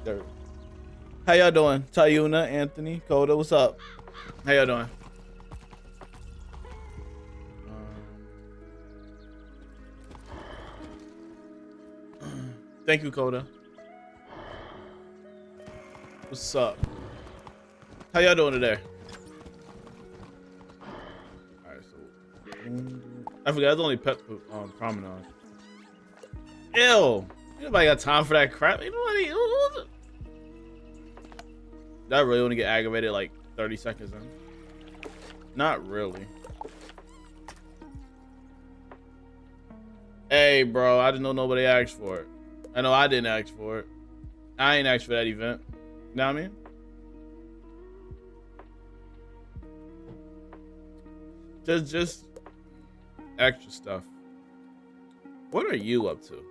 There. How y'all doing? Tayuna, Anthony, Coda, what's up? How y'all doing? Thank you, Coda. What's up? How y'all doing today? Alright, so I forgot it's only pet promenade. Ew! Nobody got time for that crap. You know what? Did I really want to get aggravated like 30 seconds in? Not really. Hey, bro, I didn't know nobody asked for it. I know I didn't ask for it. I ain't asked for that event. You know what I mean? Just extra stuff. What are you up to?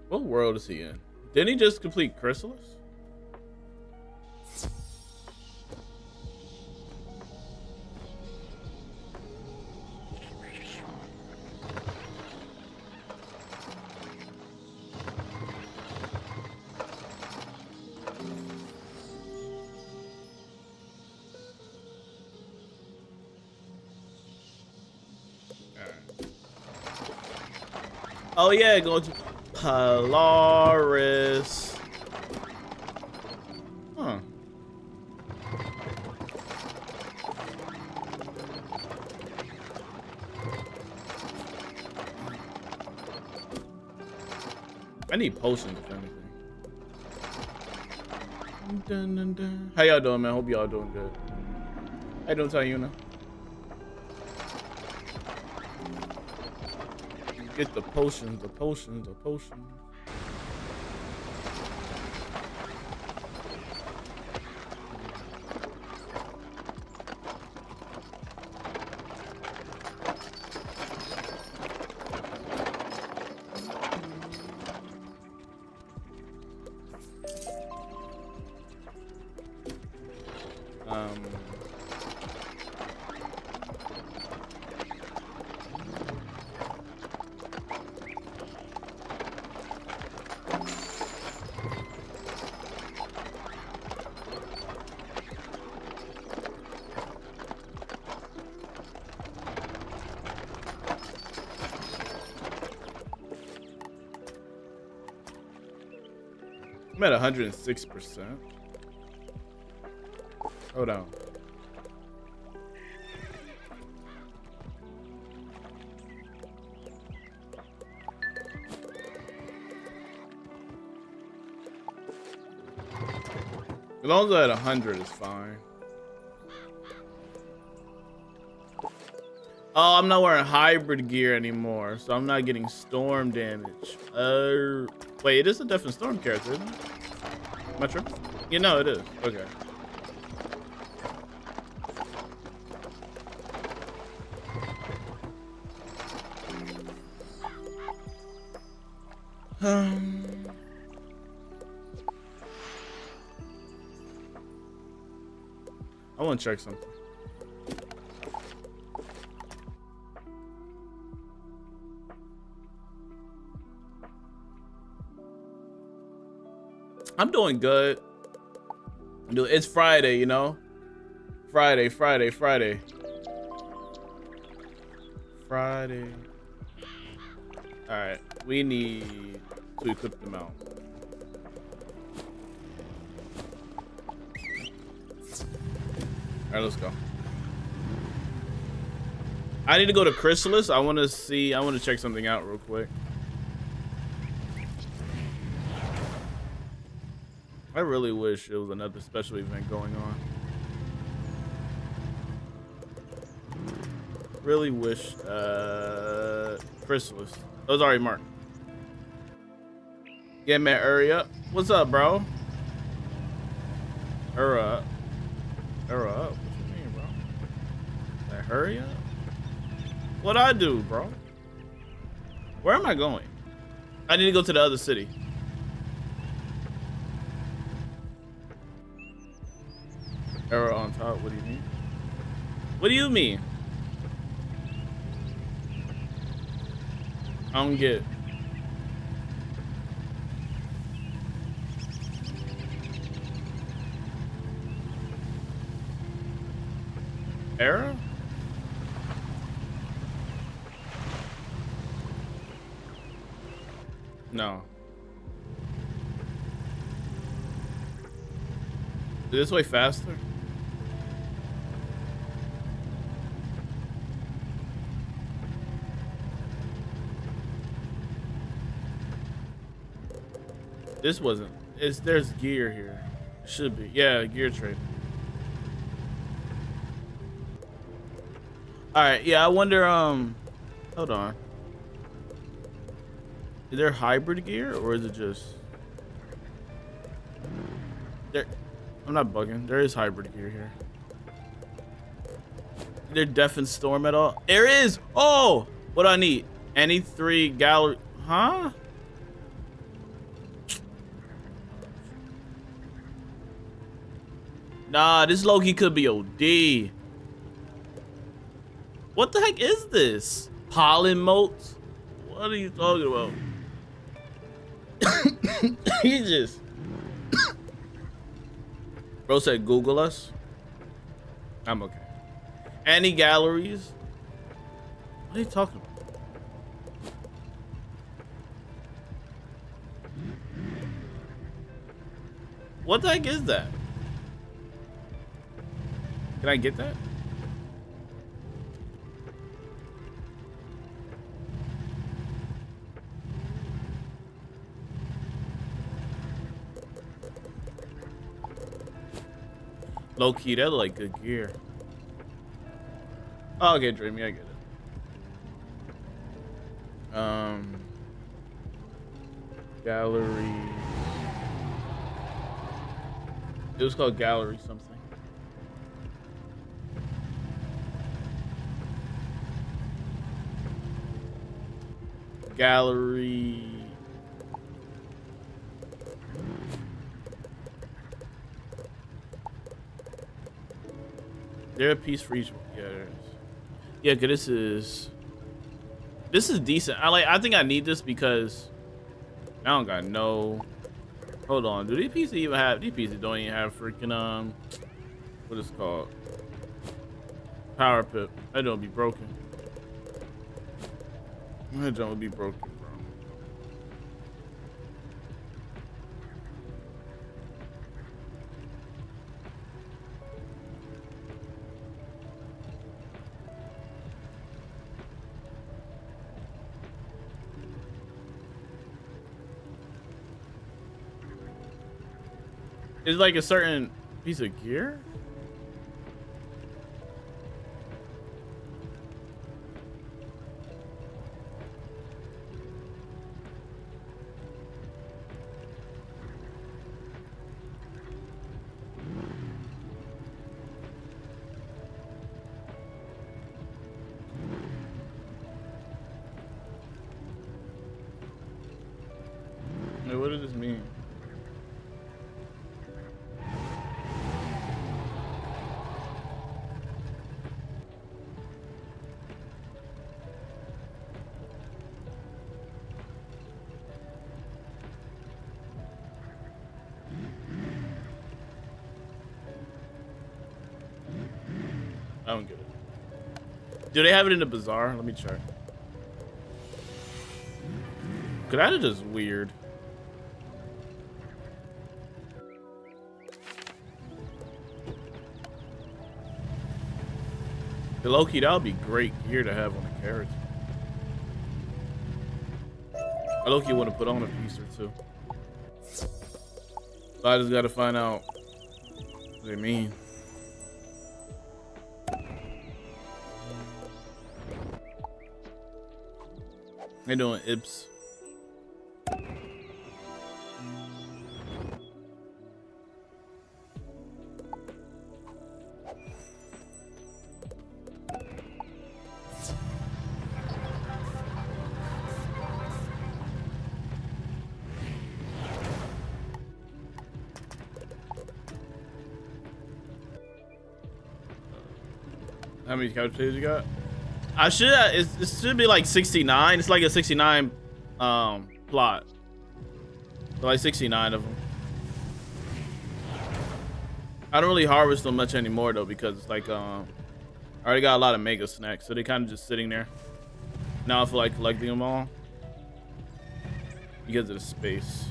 What world is he in? Didn't he just complete Chrysalis? Oh yeah, going to Polaris. Huh. I need potions if anything. Dun, dun, dun. How y'all doing, man? Hope y'all doing good. How you doing, Tayuna? Get the potions, the potions, the potions. I'm at 106%. Hold on. As long as I'm at 100 is fine. Oh, I'm not wearing hybrid gear anymore, so I'm not getting storm damage. Wait, it is a different storm character, isn't it? Am I tripping? You know it is. Okay. I want to check something. I'm doing good. Dude, it's Friday, you know? Friday. Friday. Alright, we need to equip them out. Alright, let's go. I need to go to Chrysalis. I want to check something out real quick. I really wish it was another special event going on. Really wish Chrysalis. That was already marked. Yeah, man, hurry up. What's up, bro? Hurry up. Hurry up. What you mean, bro? Like, hurry up? What'd I do, bro? Where am I going? I need to go to the other city. Arrow on top, what do you mean? What do you mean? I don't get it. Arrow? No. Is this way faster? This wasn't. There's gear here. It should be. Yeah, gear trade. Alright, yeah, I wonder, hold on. Is there hybrid gear or is it just there? I'm not bugging. There is hybrid gear here. Is there Death and Storm at all? There is. Oh, what do I need? Any 3 gallery, huh? Nah, this Loki could be OD. What the heck is this? Pollen motes? What are you talking about? He just bro said Google us. I'm okay. Any galleries? What are you talking about? What the heck is that? Can I get that? Low key, that look like good gear. Oh, okay, Dreamy, I get it. Gallery. It was called gallery something. Gallery. There a piece for each one? Yeah, there is. Yeah, cause this is decent. I think I need this because I don't got no. Hold on, do these pieces even have? These pieces don't even have freaking what is it called? Power pip. That don't be broken. That don't be broken, bro. It's like a certain piece of gear. Wait, what does this mean? I don't get it. Do they have it in the bazaar? Let me check. Cause that is just weird. The Loki, that would be great gear to have on the character. I Loki want to put on a piece or two. So I just gotta find out what they mean. They doing Ibs. How many couch potatoes you got? I should. It should be like 69. It's like a 69 plot. So like 69 of them. I don't really harvest them much anymore though because it's like I already got a lot of mega snacks, so they kind of just sitting there. Now I feel like collecting them all because of the space.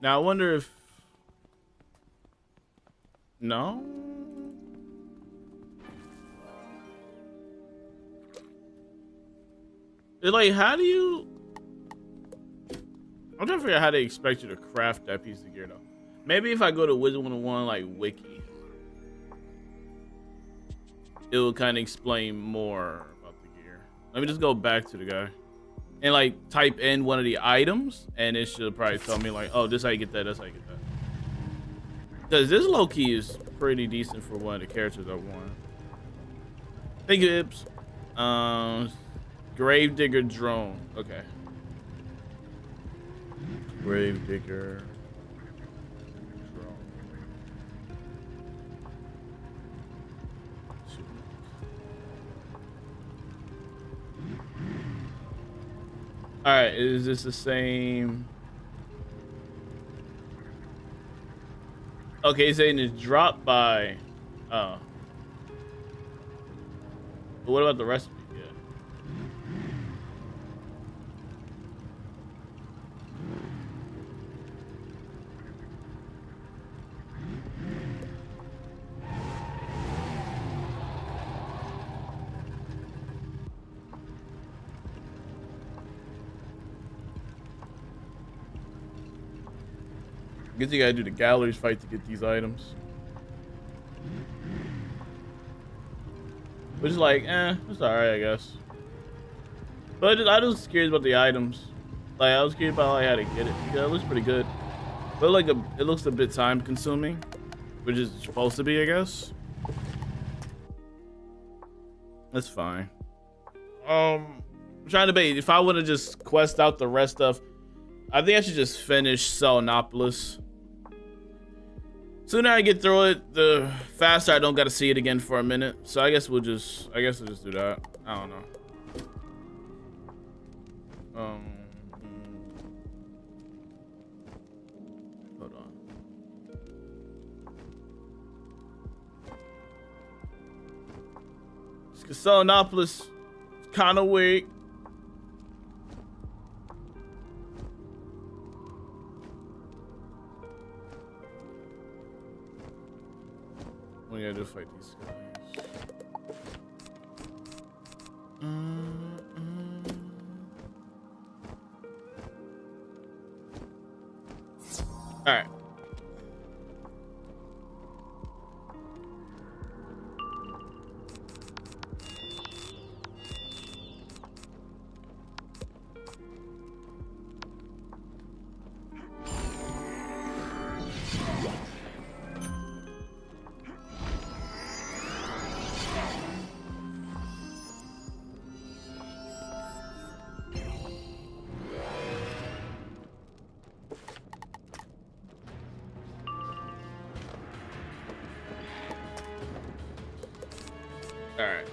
Now I wonder if no. It's like, how do you? I'm trying to figure out how they expect you to craft that piece of gear though. Maybe if I go to Wizard101 like wiki, it will kind of explain more about the gear. Let me just go back to the guy and like type in one of the items, and it should probably tell me like, oh, this how you get that. That's how you get that. Because this low key is pretty decent for one of the characters I want. Thank you, Ips. Gravedigger drone. Okay. Gravedigger drone. All right, is this the same? Okay, he's saying it's dropped by. Oh. But what about the recipe? Yeah. I guess you gotta do the galleries fight to get these items. Which is like, it's alright, I guess. But I was curious about the items. Like, I was curious about like, how to get it. Yeah, it looks pretty good. But like, it looks a bit time consuming, which is supposed to be, I guess. That's fine. I'm trying to debate if I want to just quest out the rest of. I think I should just finish Selenopolis. Sooner I get through it, the faster I don't gotta see it again for a minute. So I guess we'll just do that. I don't know. Hold on. Selenopolis is kind of weak. We gotta fight these guys. All right. Alright.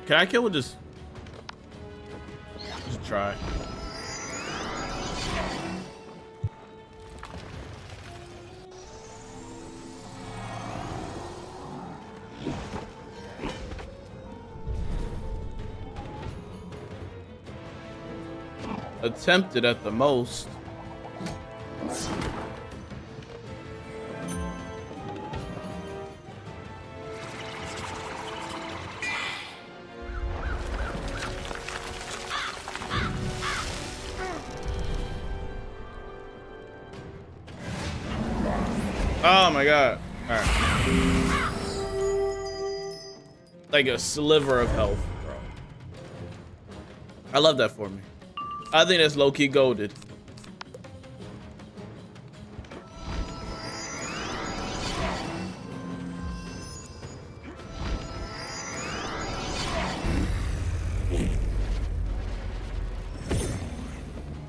Can I kill with this? Just try. Attempted at the most. Oh my god. Alright. Like a sliver of health, bro. I love that for me. I think that's low-key golded.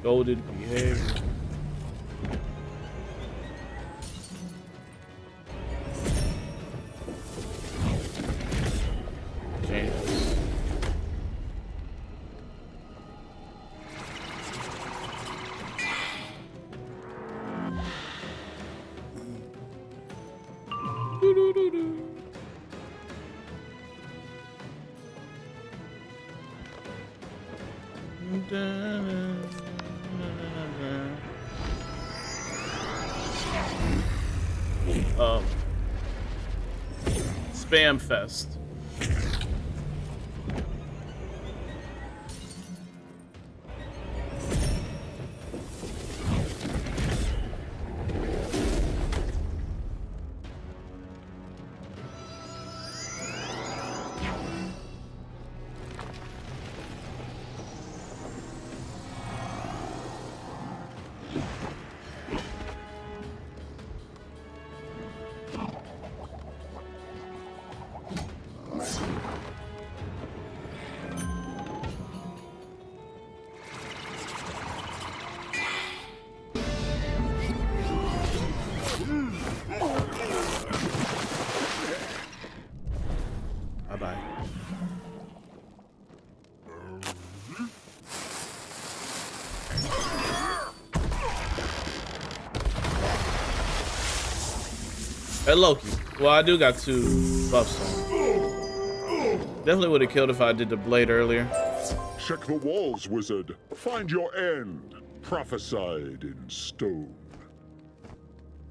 Golded behavior. Changes. Spam fest. Hey Loki. Well, I do got 2 buffs on. Definitely would have killed if I did the blade earlier. Check the walls, wizard. Find your end. Prophesied in stone.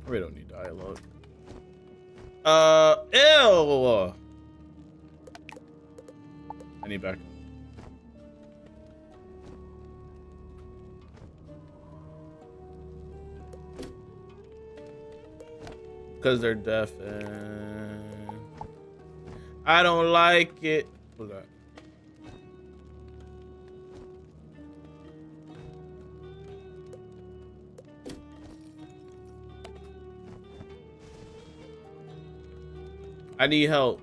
I really don't need dialogue. Ew. I need back. Because they're deaf and I don't like it. What's that? I need help.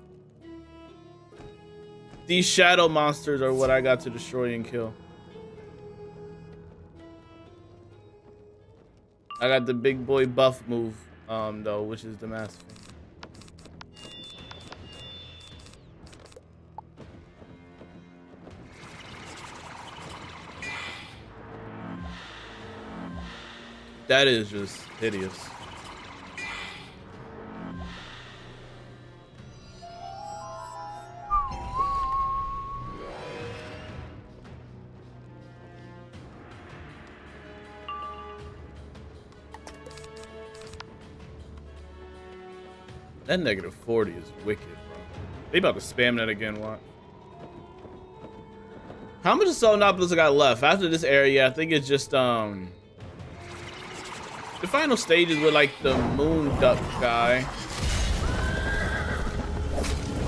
These shadow monsters are what I got to destroy and kill. I got the big boy buff move. Though, which is the mass thing. That is just hideous. That -40 is wicked, bro. They about to spam that again, what? How much of Sonopolis I got left? After this area, I think it's just, the final stages with, like, the moon duck guy.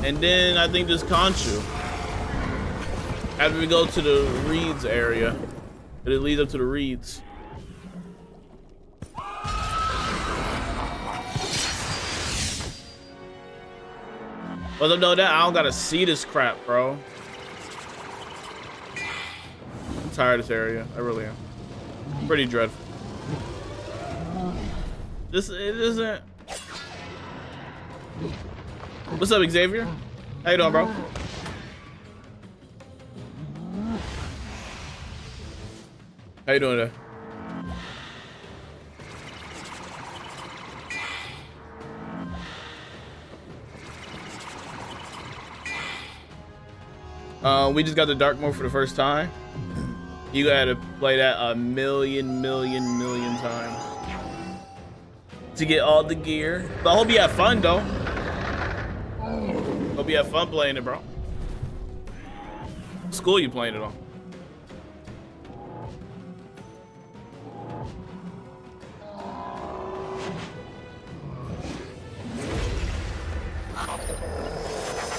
And then, I think this Conchu. After we go to the reeds area. It leads up to the reeds. Well, no, that I don't gotta see this crap, bro. I'm tired of this area. I really am. Pretty dreadful. It isn't. What's up, Xavier? How you doing, bro? How you doing there? We just got the dark mode for the first time. You gotta play that a million times to get all the gear. But I hope you have fun, though. Hope you have fun playing it, bro. What school you playing it on?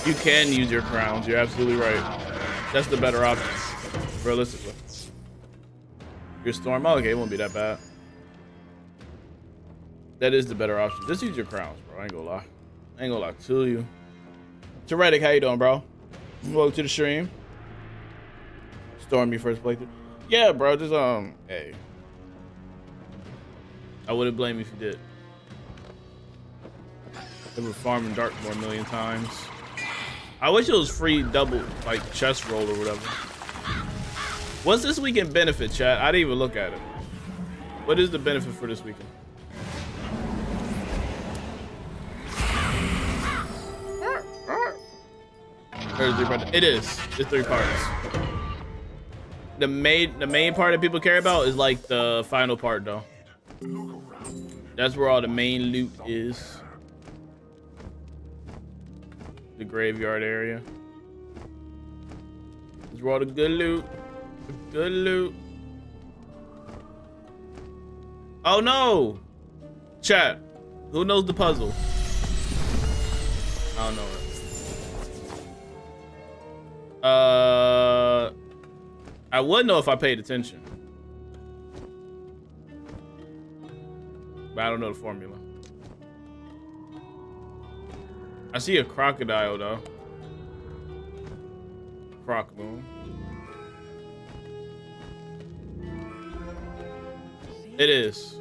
You can use your crowns. You're absolutely right. That's the better option, realistically. Your storm, oh, okay, it won't be that bad. That is the better option. Just use your crowns, bro. I ain't gonna lie. I ain't gonna lie to you. Teretic, how you doing, bro? Welcome to the stream. Stormy first playthrough. Yeah, bro. Just hey. I wouldn't blame you if you did. They were farming Darkmoor a million times. I wish it was free double, like chest roll or whatever. What's this weekend benefit, chat? I didn't even look at it. What is the benefit for this weekend? It is. It's 3 parts. The main part that people care about is like the final part though. That's where all the main loot is. The graveyard area. That's where all the good loot. The good loot. Oh no! Chat. Who knows the puzzle? I don't know it. I would know if I paid attention. But I don't know the formula. I see a crocodile though. Croc moon. It is.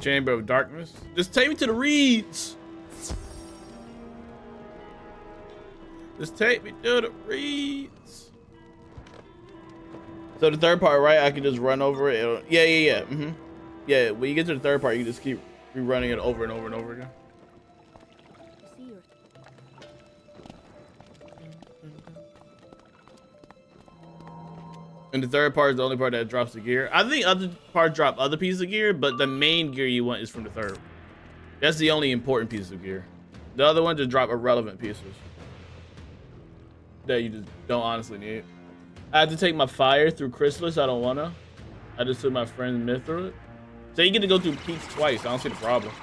Chamber of Darkness. Just take me to the reeds. Just take me to the reeds. So the third part, right? I can just run over it. Yeah. Yeah, when you get to the third part, you can just keep rerunning it over and over and over again. And the third part is the only part that drops the gear. I think other parts drop other pieces of gear, but the main gear you want is from the third. That's the only important piece of gear. The other ones just drop irrelevant pieces that you just don't honestly need. I have to take my fire through Chrysalis. I don't wanna. I just took my friend's myth through it. So you get to go through peaks twice. I don't see the problem.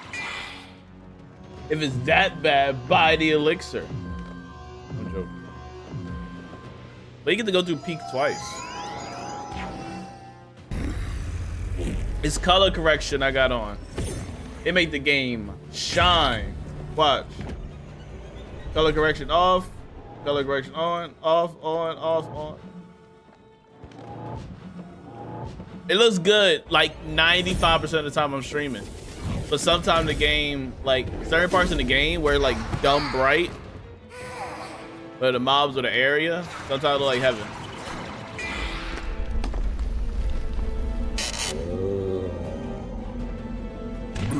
If it's that bad, buy the elixir. I'm joking. But you get to go through peaks twice. It's color correction I got on. It make the game shine. Watch. Color correction off. Color correction on. Off, on, off, on. It looks good like 95% of the time I'm streaming. But sometimes the game, like certain parts in the game where like dumb bright, but the mobs or the area, sometimes look like heaven.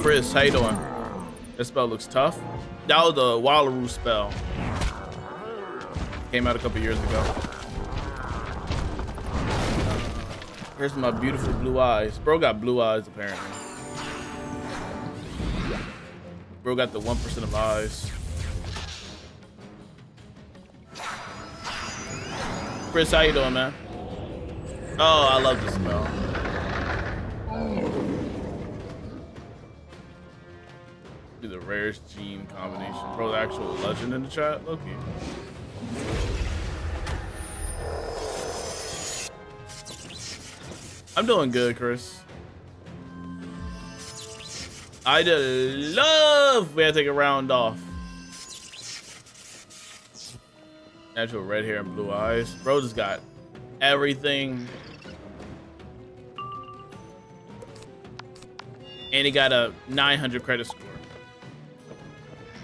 Chris, how you doing? That spell looks tough. That was the Wallaru spell. Came out a couple years ago. Here's my beautiful blue eyes. Bro got blue eyes apparently. Bro got the 1% of eyes. Chris, how you doing, man? Oh, I love this spell. The rarest gene combination. Bro, the actual legend in the chat, Loki. I'm doing good, Chris. I just love. We had to take a round off. Natural red hair and blue eyes. Bro just got everything. And he got a 900 credit score.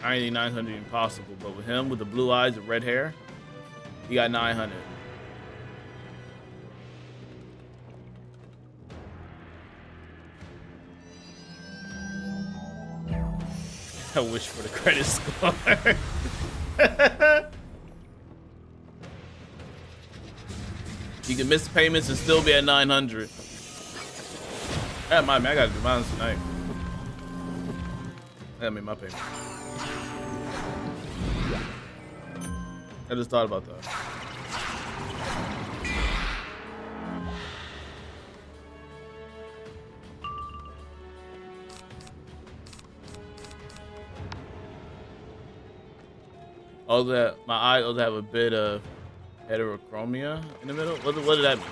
I ain't think 900 impossible, but with him, with the blue eyes and red hair, he got 900. I wish for the credit score. You can miss payments and still be at 900. Yeah, man, I gotta do mine tonight. I gotta make my payment. I just thought about that. Oh, that my eye also have a bit of heterochromia in the middle. What did that mean?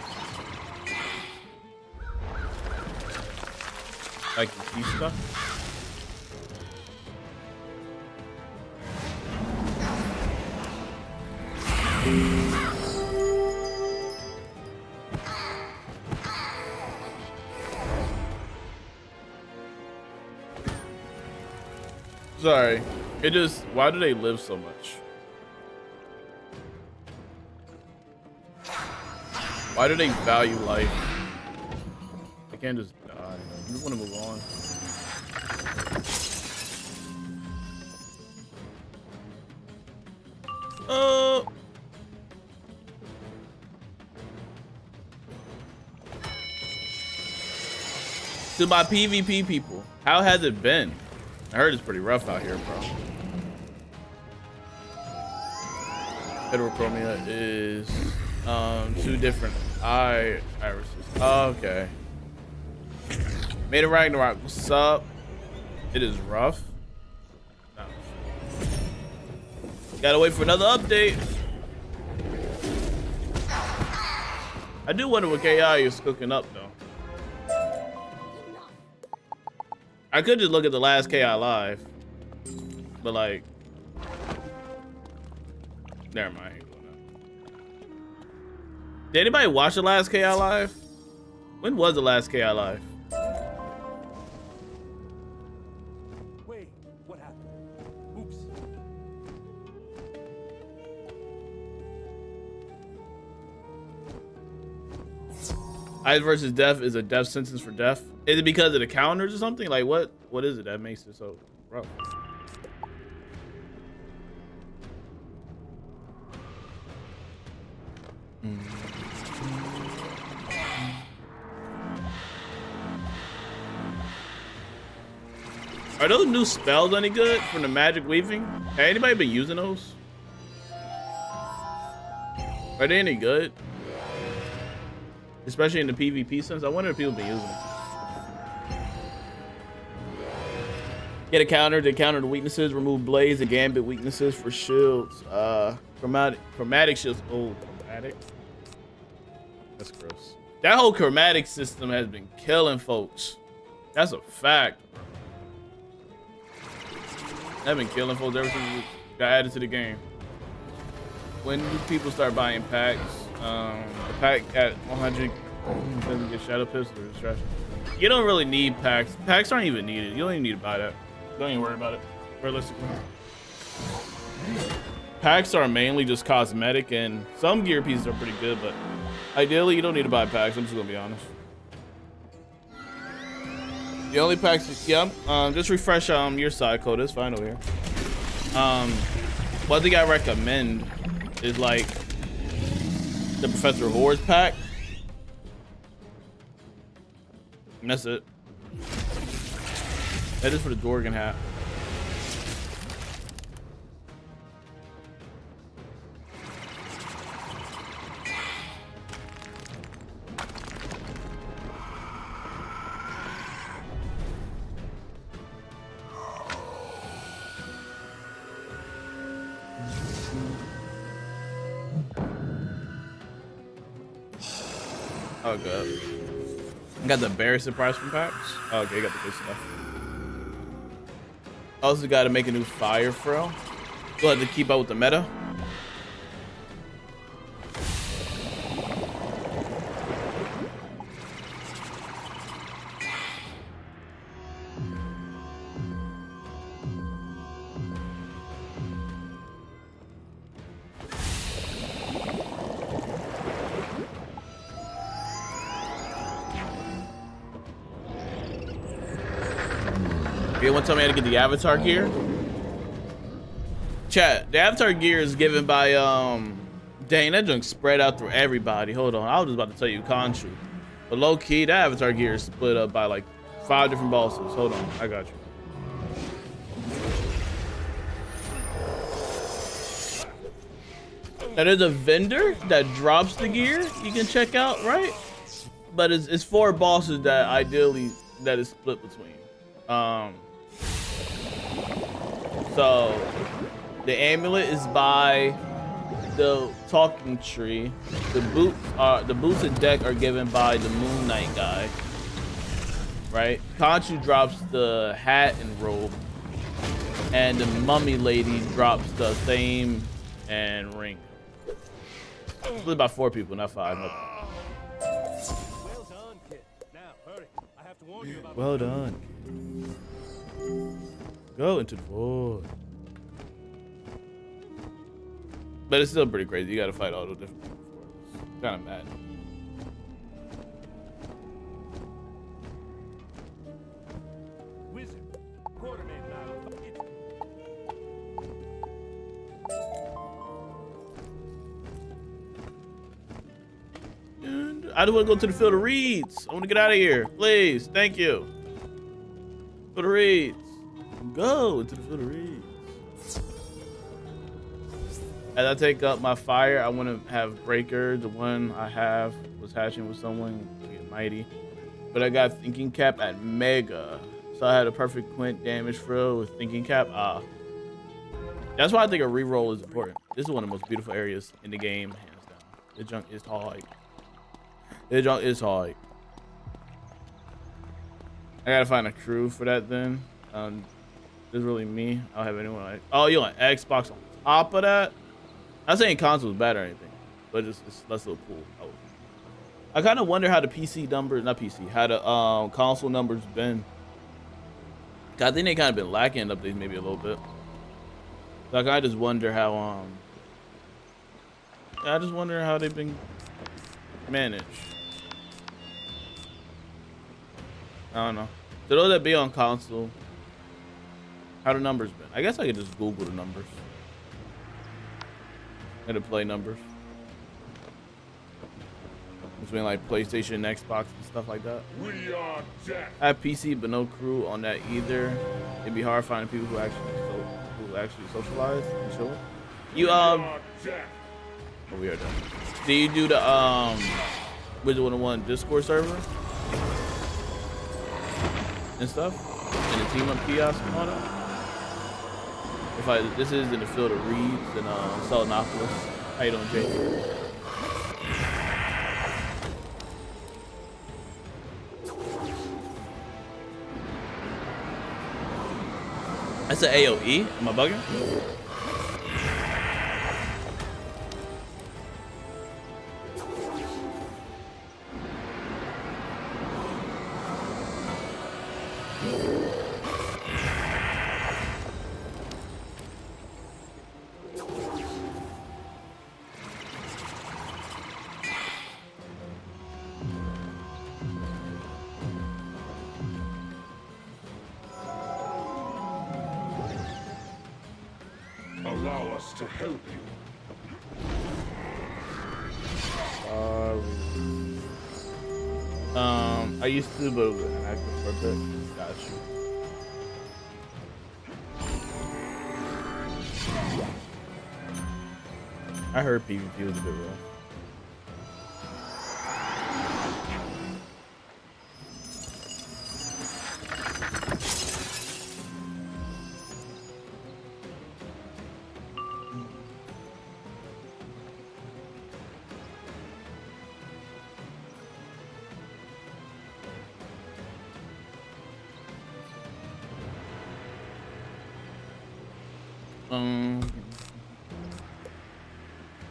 Like the key stuff? Sorry. It just, why do they live so much? Why do they value life? They can't just die. I just want to move on. To my PvP people, how has it been? I heard it's pretty rough out here, bro. Heterochromia is 2 different irises. Oh, okay. Made a Ragnarok. What's up? It is rough. No. Gotta wait for another update. I do wonder what KI is cooking up though. I could just look at the last KI live, but like, never mind. Did anybody watch the last KI live? When was the last KI live? Wait, what happened? Oops. Ice versus death is a death sentence for death. Is it because of the counters or something? Like what is it that makes it so rough? Are those new spells any good from the magic weaving? Has anybody been using those? Are they any good? Especially in the PvP sense. I wonder if people been using them. Get a counter to counter the weaknesses. Remove blaze and gambit weaknesses for shields. Chromatic shields. Oh, chromatic. That's gross. That whole chromatic system has been killing folks. That's a fact. I've been killing folks ever since we got added to the game. When do people start buying packs? The pack at 100 doesn't get shadow pistol or distraction. You don't really need packs. Packs aren't even needed. You don't even need to buy that. Don't even worry about it, realistically. Packs are mainly just cosmetic, and some gear pieces are pretty good, but ideally you don't need to buy packs. I'm just gonna be honest. The only packs, yeah, just refresh your side code. It's fine over here. One thing I recommend is like the Professor Hordes pack. And that's it. That is for the Gorgon hat. Oh god. Got the bear surprise from packs. Oh, okay, got the good stuff. Also got to make a new fire frill. We'll have to keep up with the meta. One time I had to get the avatar gear. Chat, the avatar gear is given by dang, that junk spread out through everybody. Hold on, I was just about to tell you Conchu. But low key, that avatar gear is split up by like 5 different bosses. Hold on, I got you. Now there's a vendor that drops the gear you can check out, right? But it's 4 bosses that ideally that is split between. So the amulet is by the talking tree. The boots and deck are given by the Moon Knight guy. Right? Conchu drops the hat and robe. And the mummy lady drops the fame and ring. It's about 4 people, not 5. Well done, kid. Now, hurry. I have to warn you about. Well done. Go into the void. But it's still pretty crazy. You gotta fight all the different people for it. It's kind of mad. Wizard, Quartermain and I will fight it. And I just want to go to the field of reeds. I want to get out of here, please. Thank you. Field of reeds. Go into the field of reeds. As I take up my fire, I want to have breaker. The one I have was hatching with someone to get mighty, but I got thinking cap at mega, so I had a perfect quint damage throw with thinking cap. That's why I think a reroll is important. This is one of the most beautiful areas in the game, hands down. The junk is hard. The junk is hard. I gotta find a crew for that then. This is really me. I don't have anyone like. Oh, you want Xbox on top of that? Not saying console is bad or anything, but it's less of a pool. I kind of wonder how the PC numbers, not PC, how the console numbers been. I think they kind of been lacking in updates maybe a little bit. So I kind of just wonder how I just wonder how they've been managed. I don't know. So those that be on console, how the numbers been? I guess I could just Google the numbers. And the play numbers. Between like PlayStation and Xbox and stuff like that. We are death. I have PC but no crew on that either. It'd be hard finding people who actually socialize and chill. You Are death. oh, we are done. Do you do the Wizard101 Discord server and stuff? And the team up kiosk and all that? This is in the field of reeds in Salinopolis. How you doing, Jake? That's an AOE? Am I bugging? Allow us to help you. I used to, but it was an active for a bit. Got you. I heard PvP was a bit rough.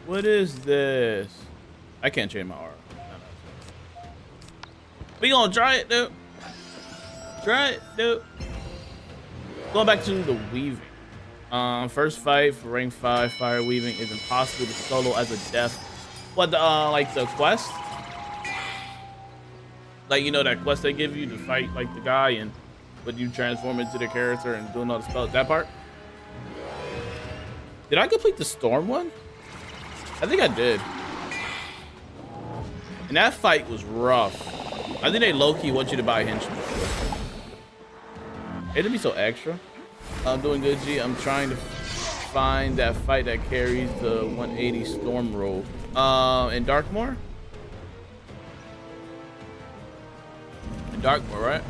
What is this? I can't change my aura. No. We gonna try it, dude. Try it, dude. Going back to the weaving. First fight for rank 5 fire weaving is impossible to solo as a death. What the like the quest? Like, you know, that quest they give you to fight like the guy and but you transform into the character and doing all the spells. That part? Did I complete the storm one? I think I did. And that fight was rough. I think they low-key want you to buy henchmen. It'd be so extra. I'm doing good, G. I'm trying to find that fight that carries the 180 storm roll. In Darkmoor? In Darkmoor, right?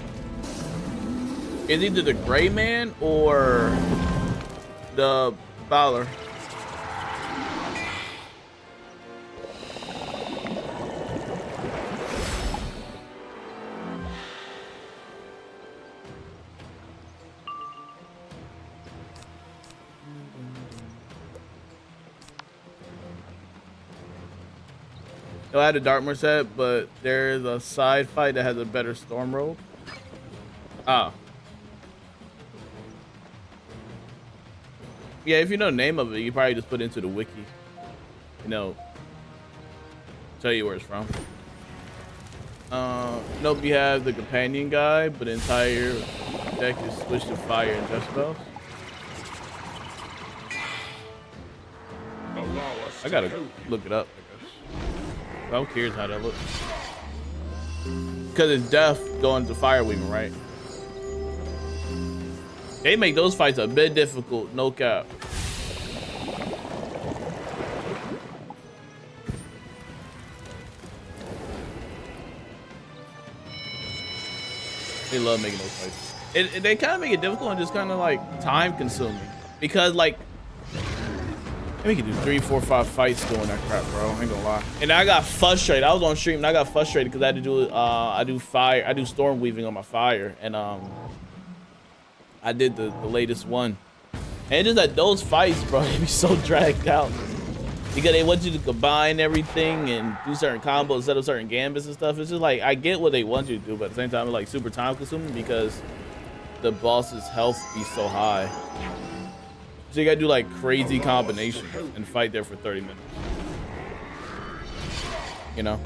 It's either the Gray Man or the Fowler. I had a Dartmoor set, but there's a side fight that has a better storm roll. Oh. Yeah, if you know the name of it, you probably just put it into the wiki. You know, tell you where it's from. Nope, you have the companion guide, but the entire deck is switched to fire and death spells. I gotta look it up, I guess. I'm curious how that looks. Because it's death going to fire weaving, right? They make those fights a bit difficult, no cap. They love making those fights. They kind of make it difficult and just kind of like time consuming. Because like, we can do 3, 4, 5 fights doing that crap, bro. I ain't gonna lie. And I got frustrated. I was on stream and I got frustrated because I had to do I do storm weaving on my fire, and I did the latest one. And it's just that those fights, bro, they be so dragged out because they want you to combine everything and do certain combos, set up certain gambits and stuff. It's just like, I get what they want you to do, but at the same time, it's like super time consuming because the boss's health be so high. So you gotta do like crazy combinations and fight there for 30 minutes. You know?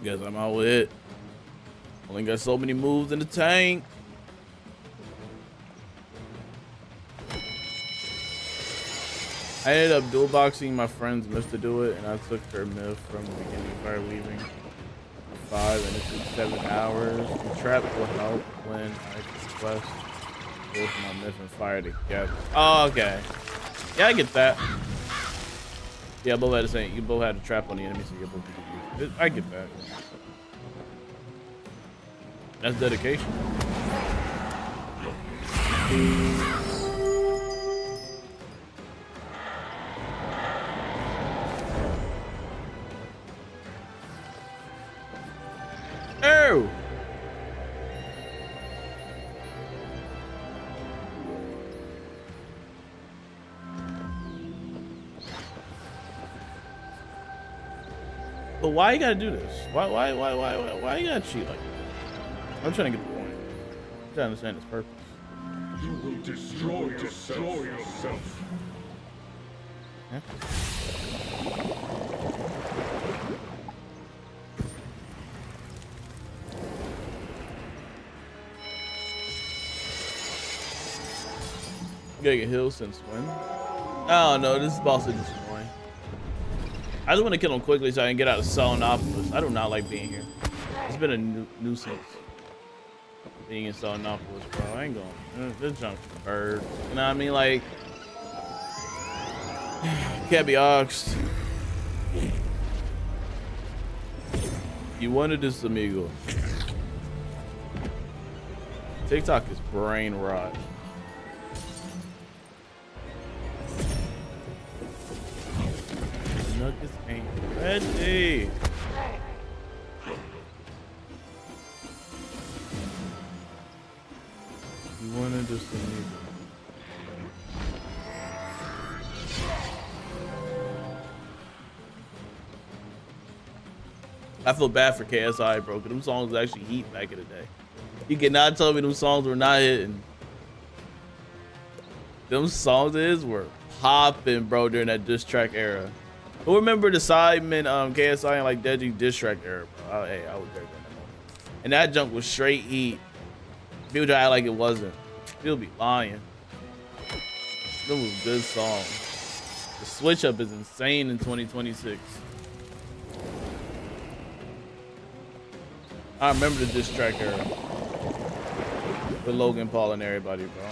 Guess I'm out with it. Only got so many moves in the tank. I ended up dual boxing my friend's myth to do it, and I took her myth from the beginning of fire weaving. 5 and it took 7 hours. The trap will help when I quest both my myth and fire together. Oh, okay. Yeah, I get that. Yeah, both had the same. You both had a trap on the enemy, so you both could use it. I get that. That's dedication. Oh! But why you gotta do this? Why you gotta cheat like that? I'm trying to get the point. I'm trying to understand its purpose. You will destroy yourself. Yeah. You gotta get healed since when? I don't know. This boss is just annoying. I just want to kill him quickly so I can get out of Solenopolis. I do not like being here. It's been a nuisance being in Solenopolis, bro. I ain't going. This junk's a bird. You know what I mean? Like, can't be oxed. You wanted this, amigo. TikTok is brain rot. Nuggets ain't ready. You wanted this to me. I feel bad for KSI, bro, because them songs was actually heat back in the day. You cannot tell me them songs were not hitting. Them songs were popping, bro, during that diss track era. Who remember the Sidemen, KSI and like Deji diss track era, bro? Hey, I was there during that moment. And that junk was straight heat. People try to act like it wasn't. People be lying. Those was good songs. The switch up is insane in 2026. I remember the diss track era with Logan Paul and everybody, bro.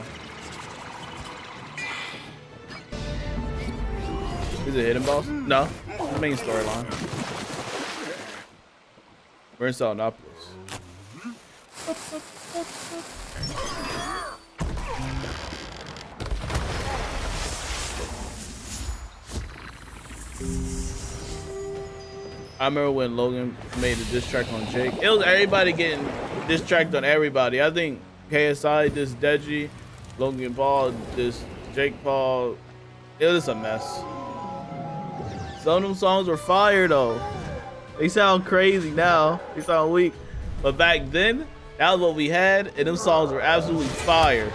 Is it Hidden Boss? No, the main storyline. We're in Saltopolis. I remember when Logan made a diss track on Jake. It was everybody getting diss tracked on everybody. I think KSI dissed Deji, Logan Paul dissed Jake Paul. It was a mess. Some of them songs were fire though. They sound crazy now. They sound weak. But back then, that was what we had, and them songs were absolutely fire.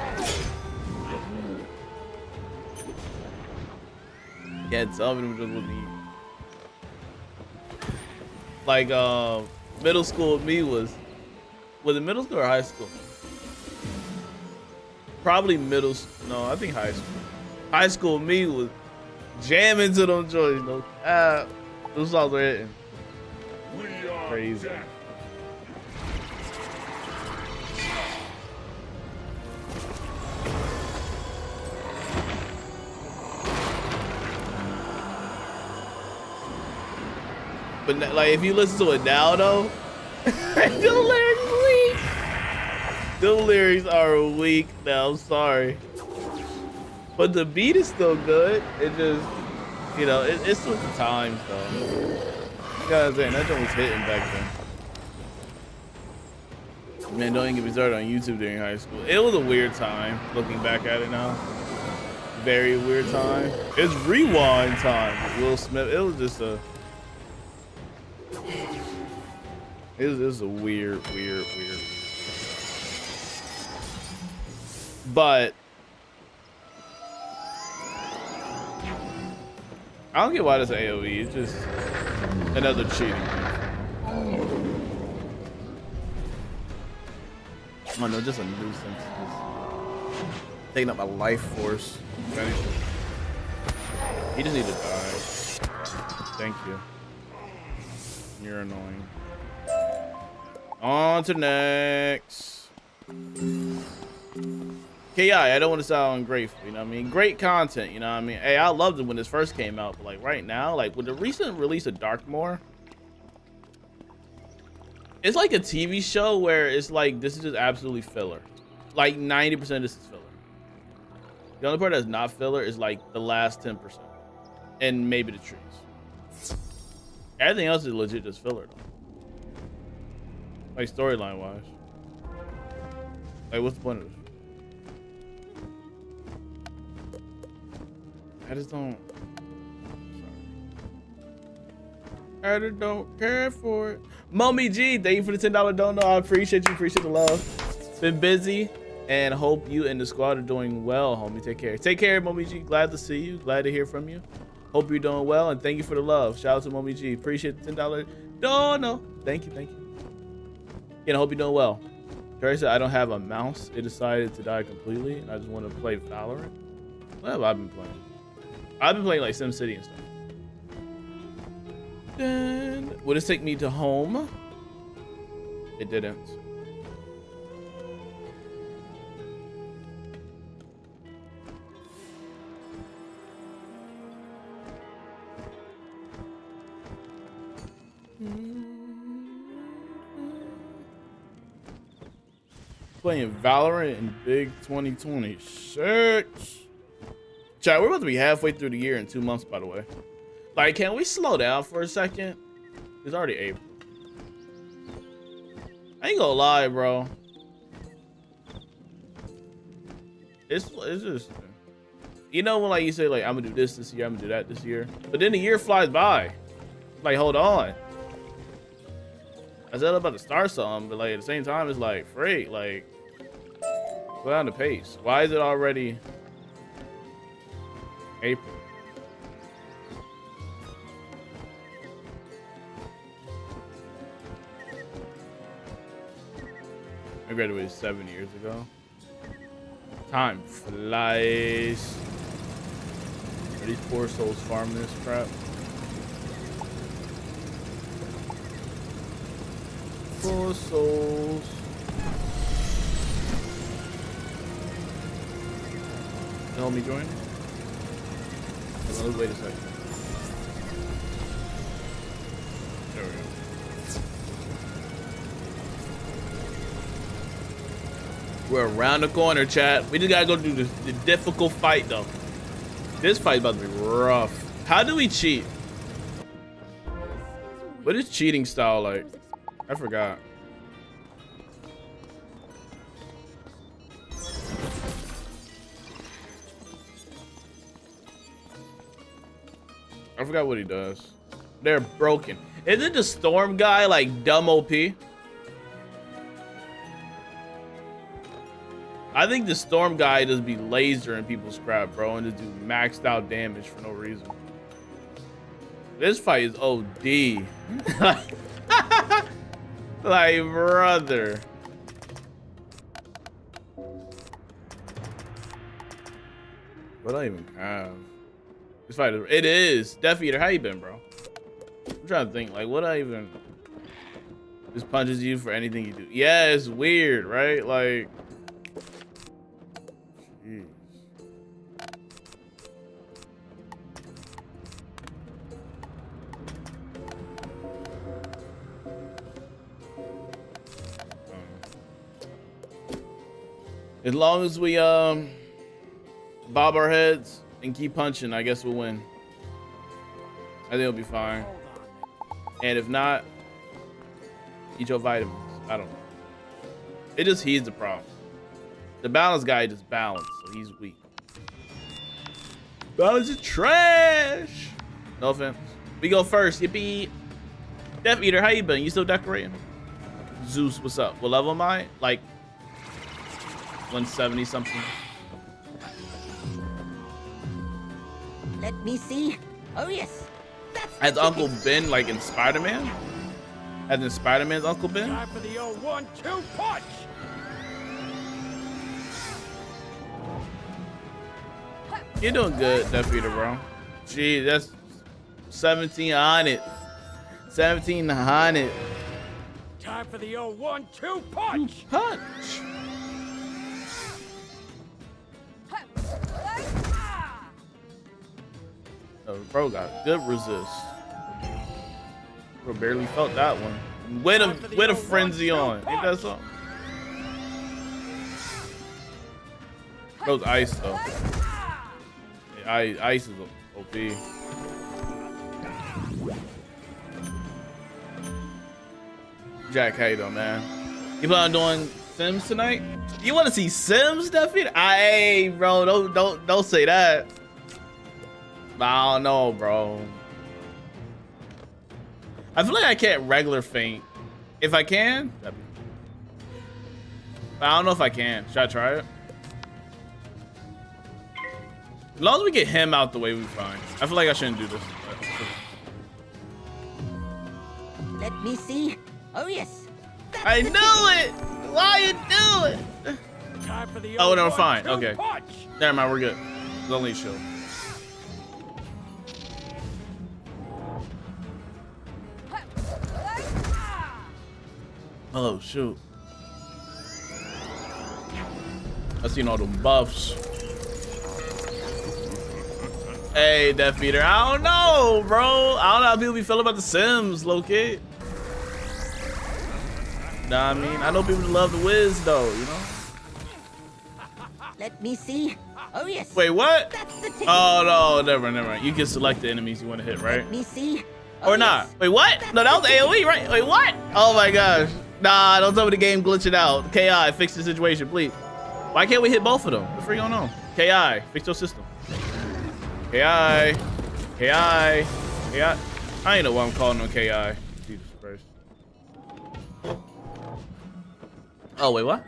Yeah, some of them just would be like middle school me was it middle school or high school? Probably middle. No, I think high school. High school me was jamming to them joints. No, those songs were hitting. Crazy. But like, if you listen to it now, though, the lyrics weak. The lyrics are weak now. I'm sorry, but the beat is still good. It just, you know, it's with the times, though. You know what I'm saying? That joint was hitting back then. Man, don't even get me started on YouTube during high school. It was a weird time. Looking back at it now, very weird time. It's rewind time with Will Smith. It was just a. It was a weird. But I don't get why this AoE. It's just another cheating. Oh no, just a nuisance. Just taking up my life force. He just needs to die. Thank you. You're annoying. On to next. KI, I don't want to sound ungrateful, you know what I mean? Great content, you know what I mean? Hey, I loved it when this first came out, but like right now, like with the recent release of Darkmoor, it's like a TV show where it's like, this is just absolutely filler. Like 90% of this is filler. The only part that's not filler is like the last 10%. And maybe the trees. Everything else is legit just filler though. Like storyline wise. Like what's the point of this? I just don't. Sorry. I just don't care for it. Mommy G, thank you for the $10 donut. I appreciate you. Appreciate the love. Been busy and hope you and the squad are doing well, homie. Take care. Take care, Mommy G. Glad to see you. Glad to hear from you. Hope you're doing well and thank you for the love. Shout out to Mommy G. Appreciate the $10 donut. Thank you. Thank you. And I hope you're doing well. Terry said, I don't have a mouse. It decided to die completely and I just want to play Valorant. What have I been playing? I've been playing like SimCity and stuff. Then, would this take me to home? It didn't. Playing Valorant in big 2026. Chat, we're about to be halfway through the year in 2 months, by the way. Like, can we slow down for a second? It's already April. I ain't gonna lie, bro. It's just, you know when like you say like I'm gonna do this year, I'm gonna do that this year, but then the year flies by. Like, hold on. I said I'm about to start something, but like at the same time, it's like freak, like go down the pace. Why is it already April? I graduated 7 years ago. Time flies. Are these poor souls farming this crap? For souls. Help me join. Hold on, wait a second. There we go. We're around the corner, chat. We just gotta go do the difficult fight though. This fight's about to be rough. How do we cheat? What is cheating style like? I forgot. I forgot what he does. They're broken. Isn't the storm guy like dumb OP? I think the storm guy just be lasering people's crap, bro, and just do maxed out damage for no reason. This fight is OD. Like, brother. What do I even have? This fight is, it is. Death Eater, how you been, bro? I'm trying to think, like, what I even... This punches you for anything you do. Yeah, it's weird, right? Like... Jeez. As long as we bob our heads and keep punching, I guess we'll win. I think it'll be fine. And if not, eat your vitamins. I don't know. It just he's the problem. The balance guy just balanced, so he's weak. Balance is trash. No offense. We go first. Yippee. Death Eater, how you been? You still decorating? Zeus, what's up? What level am I? Like 170 something. Let me see. Oh yes. Has Uncle Ben like in Spider-Man? As in Spider-Man's Uncle Ben? Time for the old 1-2 punch. You're doing good, Death Eater, bro. Gee, that's 1700. 1700. Time for the old 1-2 punch. Punch. Oh, bro got good resist. Bro barely felt that one. With a frenzy on. Ain't that something? Bro's ice though. Yeah, ice is OP. Jack, how you doing, man? You plan on doing Sims tonight? You want to see Sims, Death Eater? Hey, bro, don't say that. I don't know, bro. I feel like I can't regular faint. If I can, I don't know if I can. Should I try it? As long as we get him out the way, we fine. I feel like I shouldn't do this. Let me see. Oh yes. I knew it. Why you do it? Time for the Oh old no, we're fine. 1-2 Okay. punch. Never mind, we're good. It's only a show. Oh shoot. I seen all them buffs. Hey, Death Eater. I don't know, bro. I don't know how people be feeling about the Sims, low-key. Nah, I mean, I know people love the Wiz, though, you know? Let me see. Oh yes. Wait, what? That's the ticket. Oh, no, never mind. You can select the enemies you want to hit, right? Let me see. Or not. Wait, what? No, that was AoE, right? Wait, what? Oh, my gosh. Nah, don't tell me the game glitching out. KI, fix the situation, please. Why can't we hit both of them? What the freak going on? KI, fix your system. KI. KI. KI. I ain't know why I'm calling them KI. Jesus Christ. Oh, wait, what?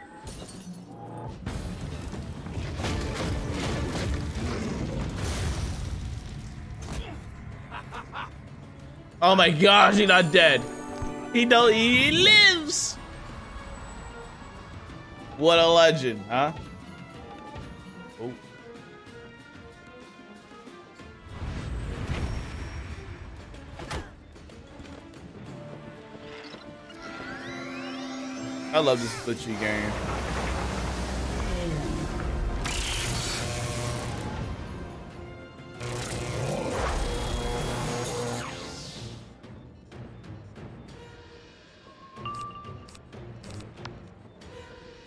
Oh my gosh, he's not dead. He lives. What a legend, huh? Oh. I love this glitchy game.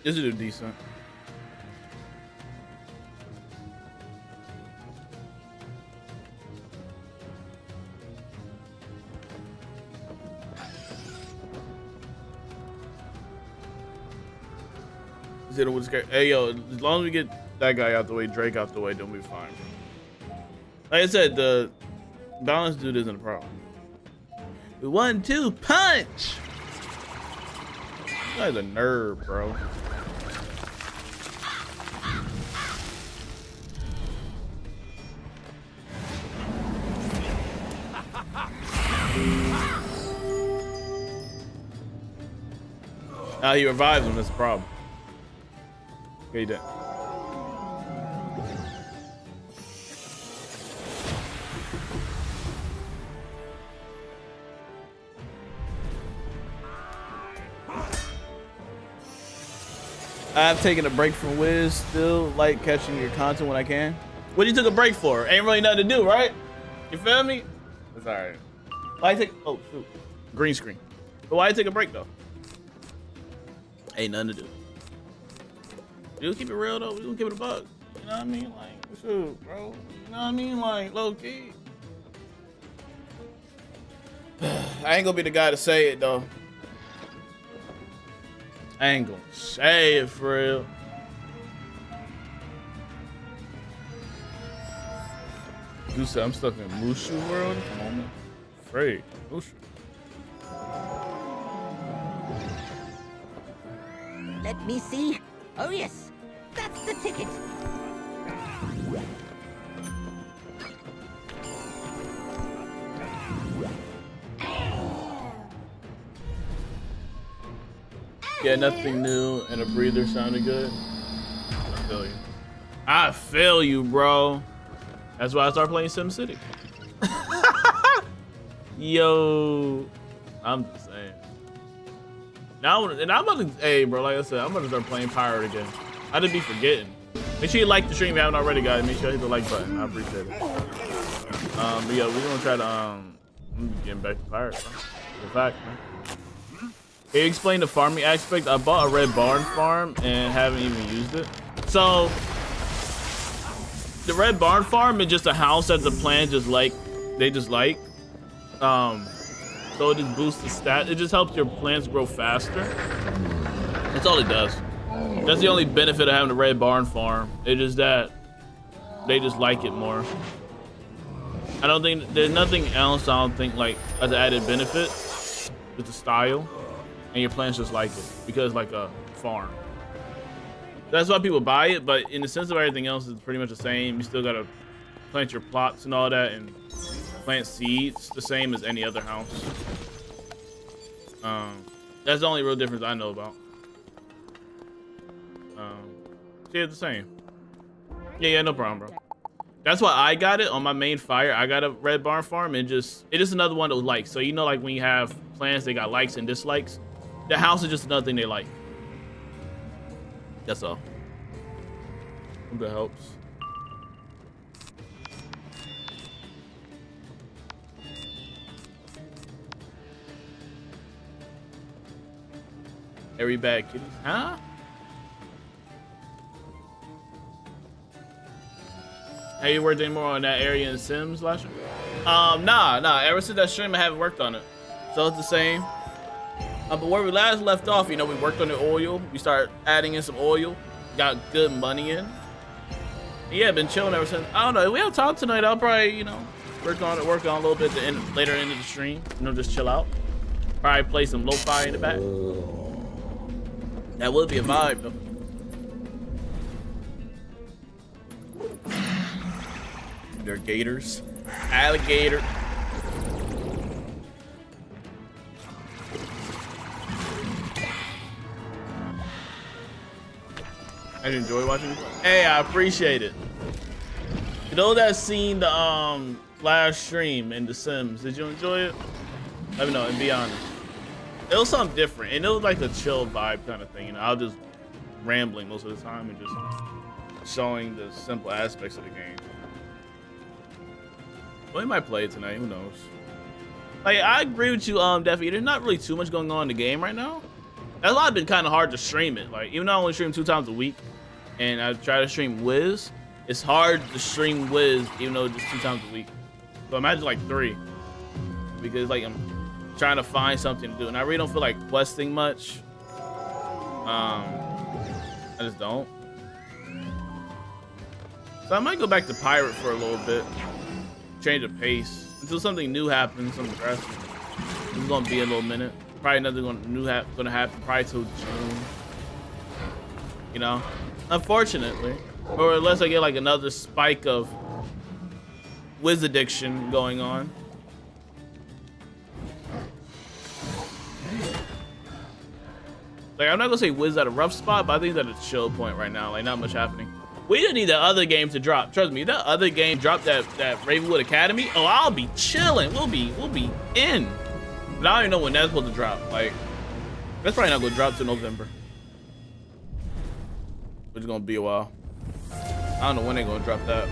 This is decent. Hey yo, as long as we get that guy out the way, Drake out the way, then we'll be fine. Like I said, the balance dude isn't a problem. 1-2 punch. That is a nerd, bro. He revives him. That's the problem. Okay, he did. I've taken a break from Wiz. Still like catching your content when I can. What you took a break for? Ain't really nothing to do, right? You feel me? That's all right. Why take? Oh shoot, green screen. But why take a break though? Ain't nothing to do. We'll keep it real though. We gonna keep it a buck. You know what I mean? Like, shoot, bro. You know what I mean? Like, low key. I ain't gonna be the guy to say it though. I ain't gonna say it for real. You said I'm stuck in Mushu world at the moment. Afraid. Mushu. Let me see. Oh yes, that's the ticket. Yeah, nothing new and a breather sounded good. I feel you. I feel you, bro. That's why I started playing SimCity. Yo, I'm just saying. Now, and I'm about to, hey, bro, like I said, I'm about to start playing Pirate again. I just be forgetting. Make sure you like the stream if you haven't already, guys. Make sure you hit the like button. I appreciate it. But yeah, we're gonna try to, I'm getting back to Pirate, bro. In fact, man. Can you explain the farming aspect? I bought a red barn farm and haven't even used it. So, the red barn farm is just a house that the plants just like, they just like. So it just boosts the stat. It just helps your plants grow faster. That's all it does. That's the only benefit of having a red barn farm. It's just that they just like it more. I don't think there's nothing else. I don't think like as an added benefit. It's the style, and your plants just like it because it's like a farm. That's why people buy it. But in the sense of everything else, it's pretty much the same. You still gotta plant your plots and all that, and plant seeds the same as any other house. That's the only real difference I know about. See, it's the same. Yeah, no problem, bro. That's why I got it on my main fire. I got a red barn farm, and it's just another one that was likes. So you know, like when you have plants, they got likes and dislikes. The house is just another thing they like. That's all. Hope that helps. Every bad kitties, huh? Have you worked anymore on that area in Sims last year? Nah. Ever since that stream, I haven't worked on it. So it's the same. But where we last left off, you know, we worked on the oil. We started adding in some oil. Got good money in. And yeah, been chilling ever since. I don't know. If we have time tonight, I'll probably, you know, work on a little bit at the end, later into the stream. You know, just chill out. Probably play some lo-fi in the back. That would be a vibe, though. They're gators. Alligator. I enjoy watching it. Hey, I appreciate it. For those that seen the last stream in The Sims, did you enjoy it? Let me know and be honest. It was something different, and it was like a chill vibe kind of thing. You know, I was just rambling most of the time and just showing the simple aspects of the game. Well, we might play it tonight. Who knows? Like, I agree with you, Definitely. There's not really too much going on in the game right now. That's why it's been kind of hard to stream it. Like, even though I only stream 2 times a week, and I try to stream Wiz, it's hard to stream Wiz even though it's just 2 times a week. So imagine like 3, because like I'm trying to find something to do, and I really don't feel like questing much. I just don't. So I might go back to pirate for a little bit, change the pace until something new happens, something drastic. It's gonna be a little minute. Probably nothing new gonna happen probably till June. You know, unfortunately, or unless I get like another spike of Wiz addiction going on. Like, I'm not gonna say Wiz at a rough spot, but I think it's at a chill point right now. Like, not much happening. We didn't need that other game to drop. Trust me, that other game dropped that Ravenwood Academy. Oh, I'll be chilling. We'll be in. But I don't even know when that's supposed to drop. Like, that's probably not gonna drop till November, which is gonna be a while. I don't know when they're gonna drop that.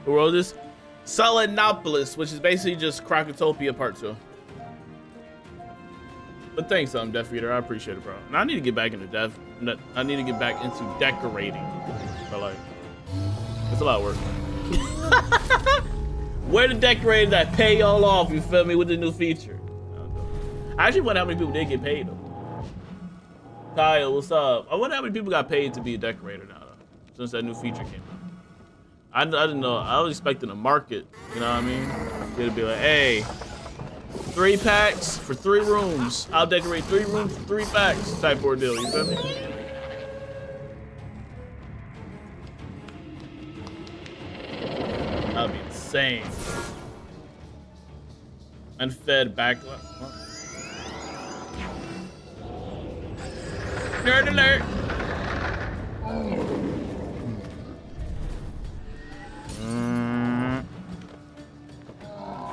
The world is Solenopolis, which is basically just Crocotopia Part 2. But thanks, Death Eater. I appreciate it, bro. And I need to get back into I need to get back into decorating. But like, it's a lot of work. Where the decorators that pay y'all off? You feel me, with the new feature? I actually wonder how many people did get paid though. Kyle, what's up? I wonder how many people got paid to be a decorator now, though, since that new feature came out. I didn't know. I was expecting a market, you know what I mean? It'd be like, hey, 3 packs for 3 rooms. I'll decorate 3 rooms for 3 packs type ordeal, you feel me? That'd be insane. Unfed backlog. Nerd alert!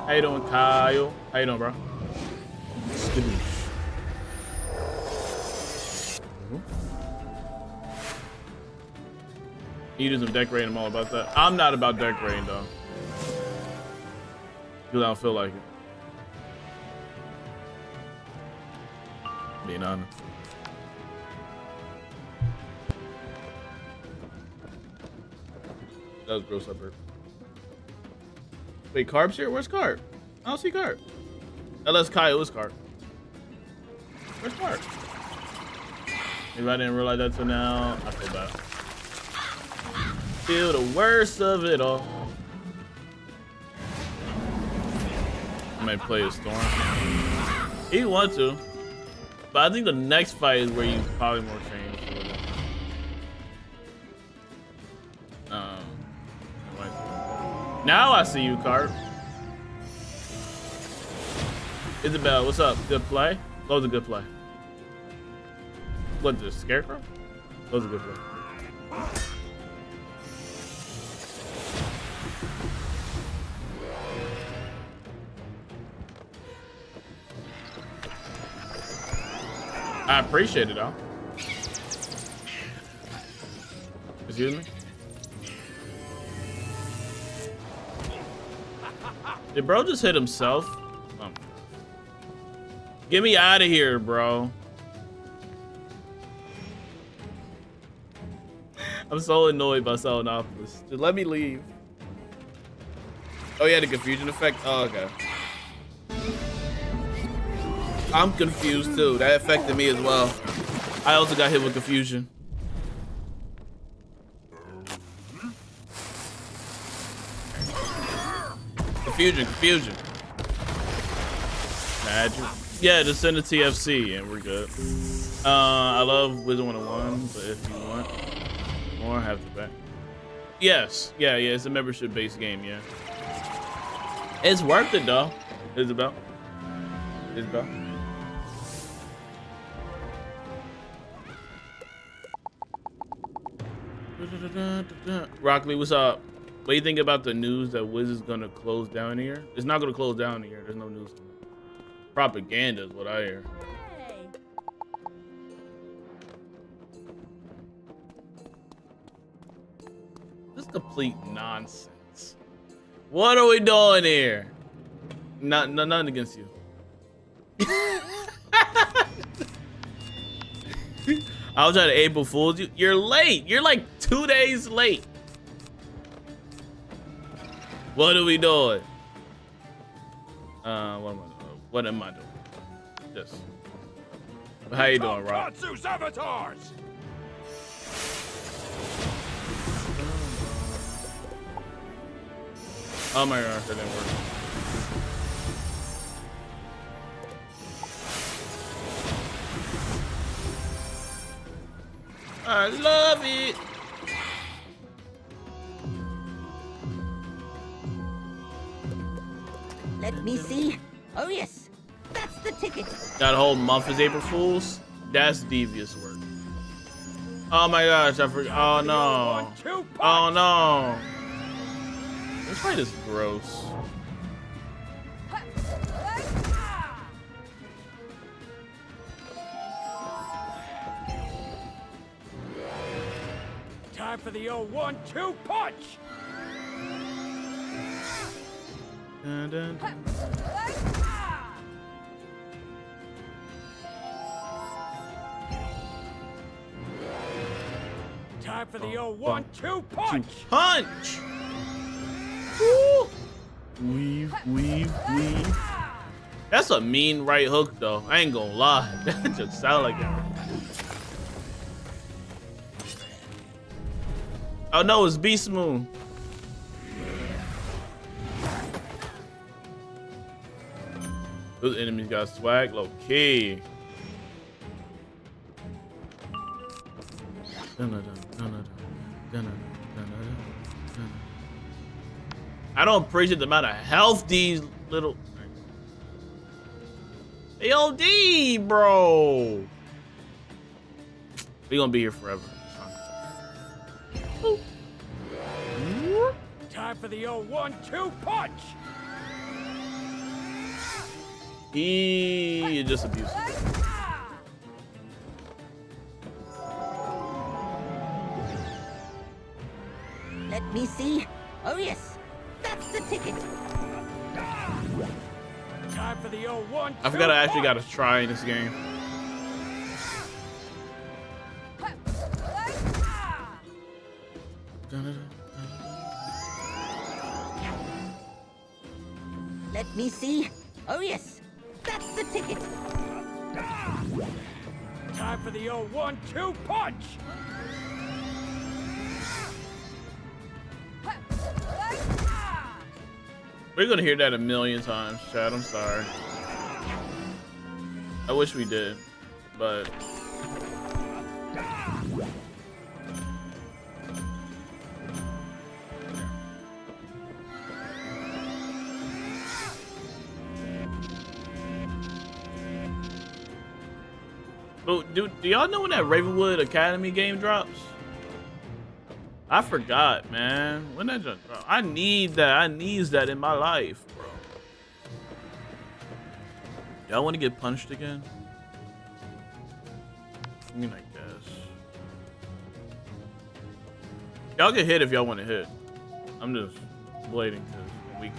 How you doing, Kyle? How you doing, bro? You do some decorating. I'm all about that. I'm not about decorating though, because I don't feel like it. Being honest. That was gross up here. Wait, Carb's here? Where's Carb? I don't see Carb. Unless Kyle is Carb. Where's Carb? Maybe I didn't realize that till now. I feel bad. Feel the worst of it all. I might play a Storm. He wants to. But I think the next fight is where he's probably more changed. Now I see you, Carp. Isabel, what's up? Good play? That was a good play. What, the Scarecrow? That was a good play. I appreciate it, though. Excuse me? Did bro just hit himself? Oh. Get me out of here, bro. I'm so annoyed by Solenopolis. Just let me leave. Oh, yeah, the confusion effect? Oh, okay. I'm confused, too. That affected me as well. I also got hit with confusion. Confusion. Magic. Yeah, just send a TFC and we're good. I love Wizard101, but if you want more, have to pay. Yes, yeah, it's a membership-based game, yeah. It's worth it though, Isabel. Rockley, what's up? What do you think about the news that Wizard's gonna close down here? It's not gonna close down here. There's no news. Propaganda is what I hear. Hey. This is complete nonsense. What are we doing here? Nothing against you. I was trying to April Fool's you. You're late. You're like 2 days late. What are we doing? What am I doing? Yes. How you doing, Rob? Avatars! Oh my gosh, that didn't work. I love it. Let me see. Oh yes, that's the ticket. That whole month is April Fool's? That's devious work. Oh my gosh, I forgot. Oh no. Oh no. This fight is gross. Time for the 0-1-2 punch! Dun, dun, dun. Time for the 0-1-2 punch! Punch! Woo! Weave. That's a mean right hook though. I ain't gonna lie. That just sound like it. Oh no, it's Beast Moon. Those enemies got swag, low key. I don't appreciate the amount of health these little AOD, bro. We gonna be here forever. Time for the 0-1-2 punch! He is just abusive. Let me see. Oh yes, that's the ticket. Time for the 0-1-2 I forgot I actually got to try in this game. Let me see. Oh yes, that's the ticket. Time for the 0-1-2 punch! We're gonna hear that a million times, Chad. I'm sorry. I wish we did, but do y'all know when that Ravenwood Academy game drops? I forgot, man. When that just drop? I need that. I needs that in my life, bro. Y'all want to get punched again? I mean, I guess. Y'all get hit if y'all want to hit. I'm just blading because I'm weak.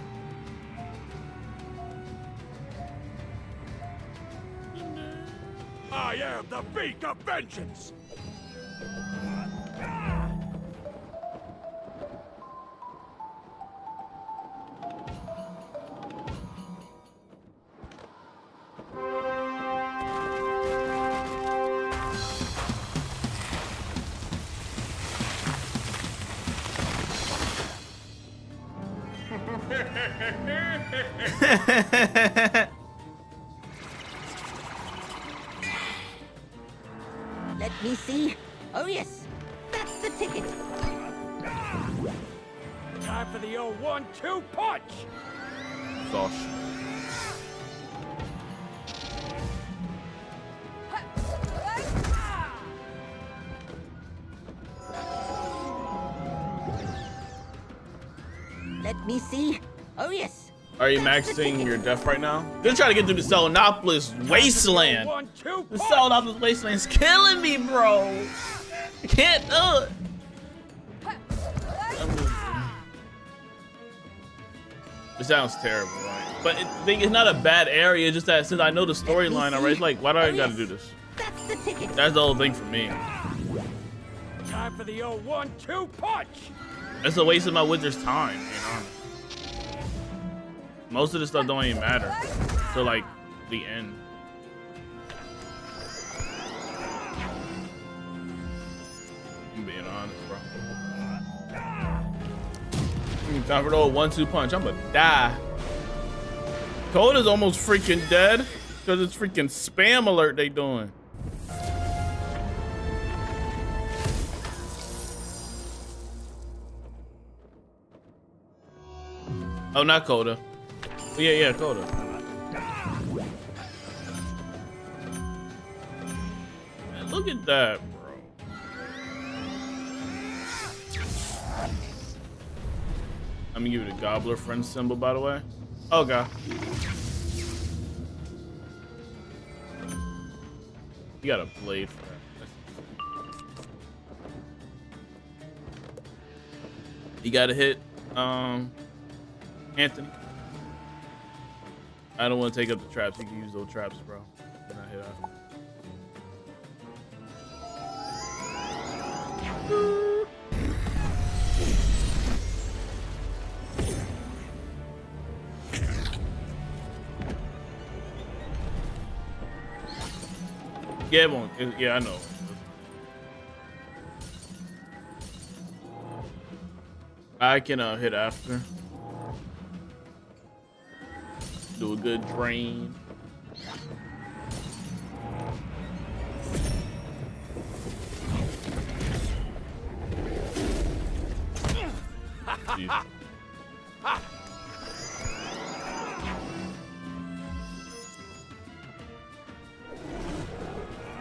I am the beak of vengeance! Let me see. Oh yes, that's the ticket. Time for the 0-1-2 punch! Sauce. Let me see. Oh yes. Are you maxing your death right now? Gonna try to get through the Solonopolis wasteland. The Solonopolis wasteland is killing me, bro. I can't do it. It sounds terrible, right? But it's not a bad area. Just that since I know the storyline already, it's like, why do I gotta do this? That's the ticket. That's the whole thing for me. Time for the 0-1-2 punch! It's a waste of my wizard's time, you know. Most of this stuff don't even matter till like the end. I'm being honest, bro. Time for the old 1-2 punch. I'm gonna die. Coda's almost freaking dead because it's freaking spam alert they doing. Oh, not Coda. Yeah, Coda. Man, look at that, bro. I'm gonna give you the gobbler friend symbol, by the way. Oh, God. You got a blade for that. You gotta hit, Anthony. I don't want to take up the traps. You can use those traps, bro. When I hit after. Yeah, it won't. Yeah, I know. I can hit after. Do a good drain.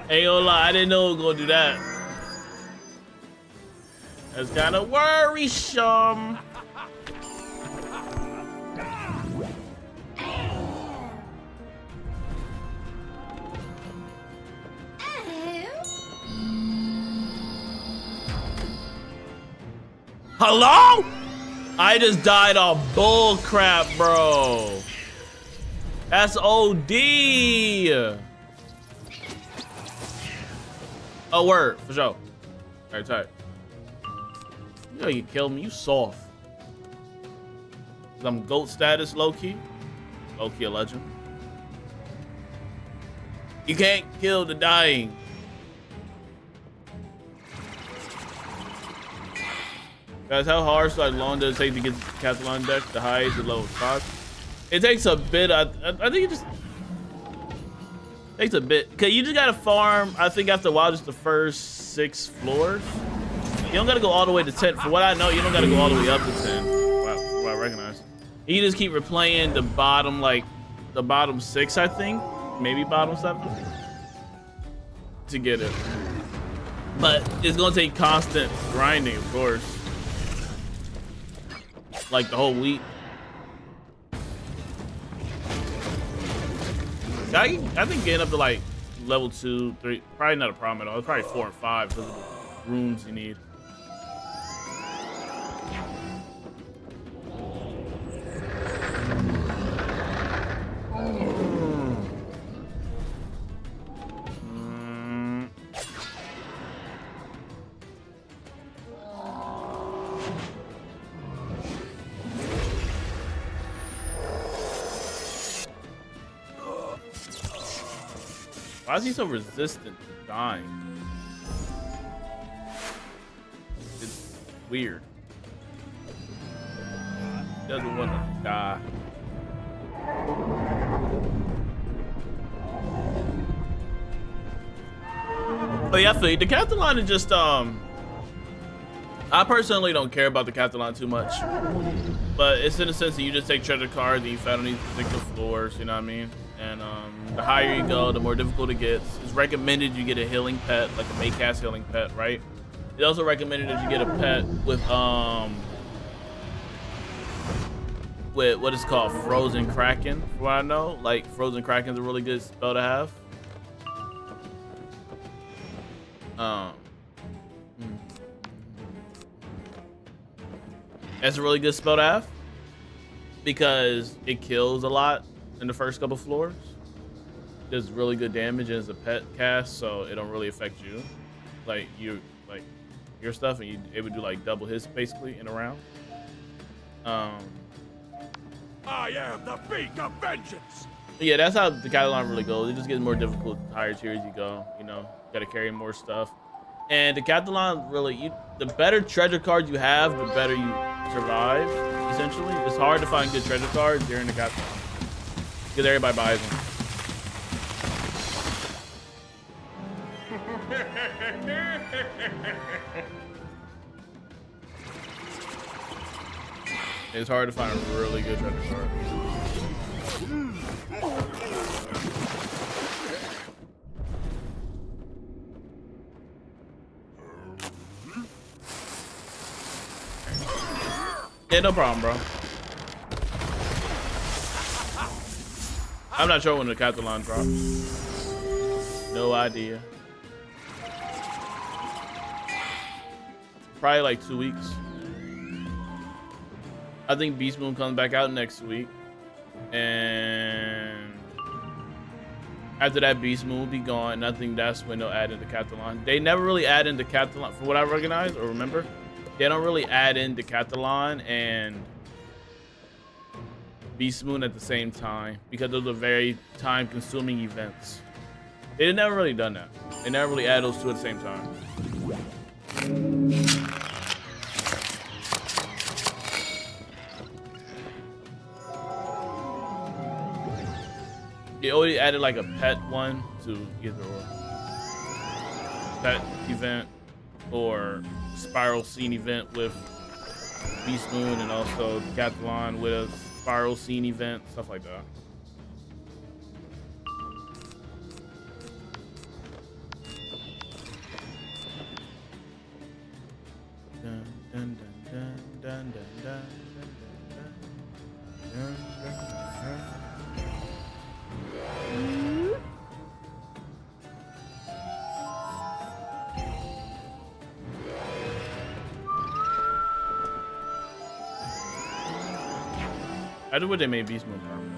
Hey, Ola, I didn't know it was gonna do that. That's kind of worrisome. Hello? I just died off bull crap, bro. That's OD. Oh, word, for sure. All right, tight. You know you killed me, you soft. I'm GOAT status, low-key. Low-key a legend. You can't kill the dying. Guys, how hard long does it take to get Captain on deck? The highest and lowest spots? It takes a bit. I think it just takes a bit. Cause you just gotta farm. I think after a while, just the first 6 floors. You don't gotta go all the way to 10. For what I know, you don't gotta go all the way up to 10. Wow, I recognize. You just keep replaying the bottom, like the bottom 6, I think, maybe bottom 7, to get it. But it's gonna take constant grinding, of course. Like the whole week. I think getting up to like level 2, 3, probably not a problem at all. It's probably 4 and 5 because of the runes you need. Why is he so resistant to dying? It's weird. Doesn't want to die. But yeah, I feel you. The Decathlon is just I personally don't care about the Decathlon too much, but it's in the sense that you just take treasure cards and you fight on these particular floors, you know what I mean? And the higher you go, the more difficult it gets. It's recommended you get a healing pet, like a Maycast healing pet, right? It's also recommended that you get a pet with what is called Frozen Kraken, from what I know. Like, Frozen Kraken's a really good spell to have. That's a really good spell to have because it kills a lot in the first couple floors. Does really good damage as a pet cast, so it don't really affect you. Like your stuff, and you able to do like double hits basically in a round. I am the beak of vengeance. Yeah, that's how the Decathlon really goes. It just gets more difficult the higher tiers you go. You know, gotta carry more stuff. And the Decathlon really, the better treasure cards you have, the better you survive. Essentially, it's hard to find good treasure cards during the Decathlon because everybody buys them. It's hard to find a really good treasure card. Yeah, no problem, bro. I'm not sure when the Decathlon drops. No idea. Probably like 2 weeks. I think Beast Moon comes back out next week. And after that, Beast Moon will be gone. And I think that's when they'll add in the Decathlon. They never really add in the Decathlon, from what I recognize or remember. They don't really add in Decathlon and Beast Moon at the same time because those are very time-consuming events. They've never really done that. They never really add those two at the same time. They already added like a pet one to either pet event or Spiral Scene event with Beast Moon, and also Decathlon with a Spiral Scene event, stuff like that. Dun, dun, dun, dun, dun, dun, dun, dun, dun, dun. I do what they made Beast Moon permanent.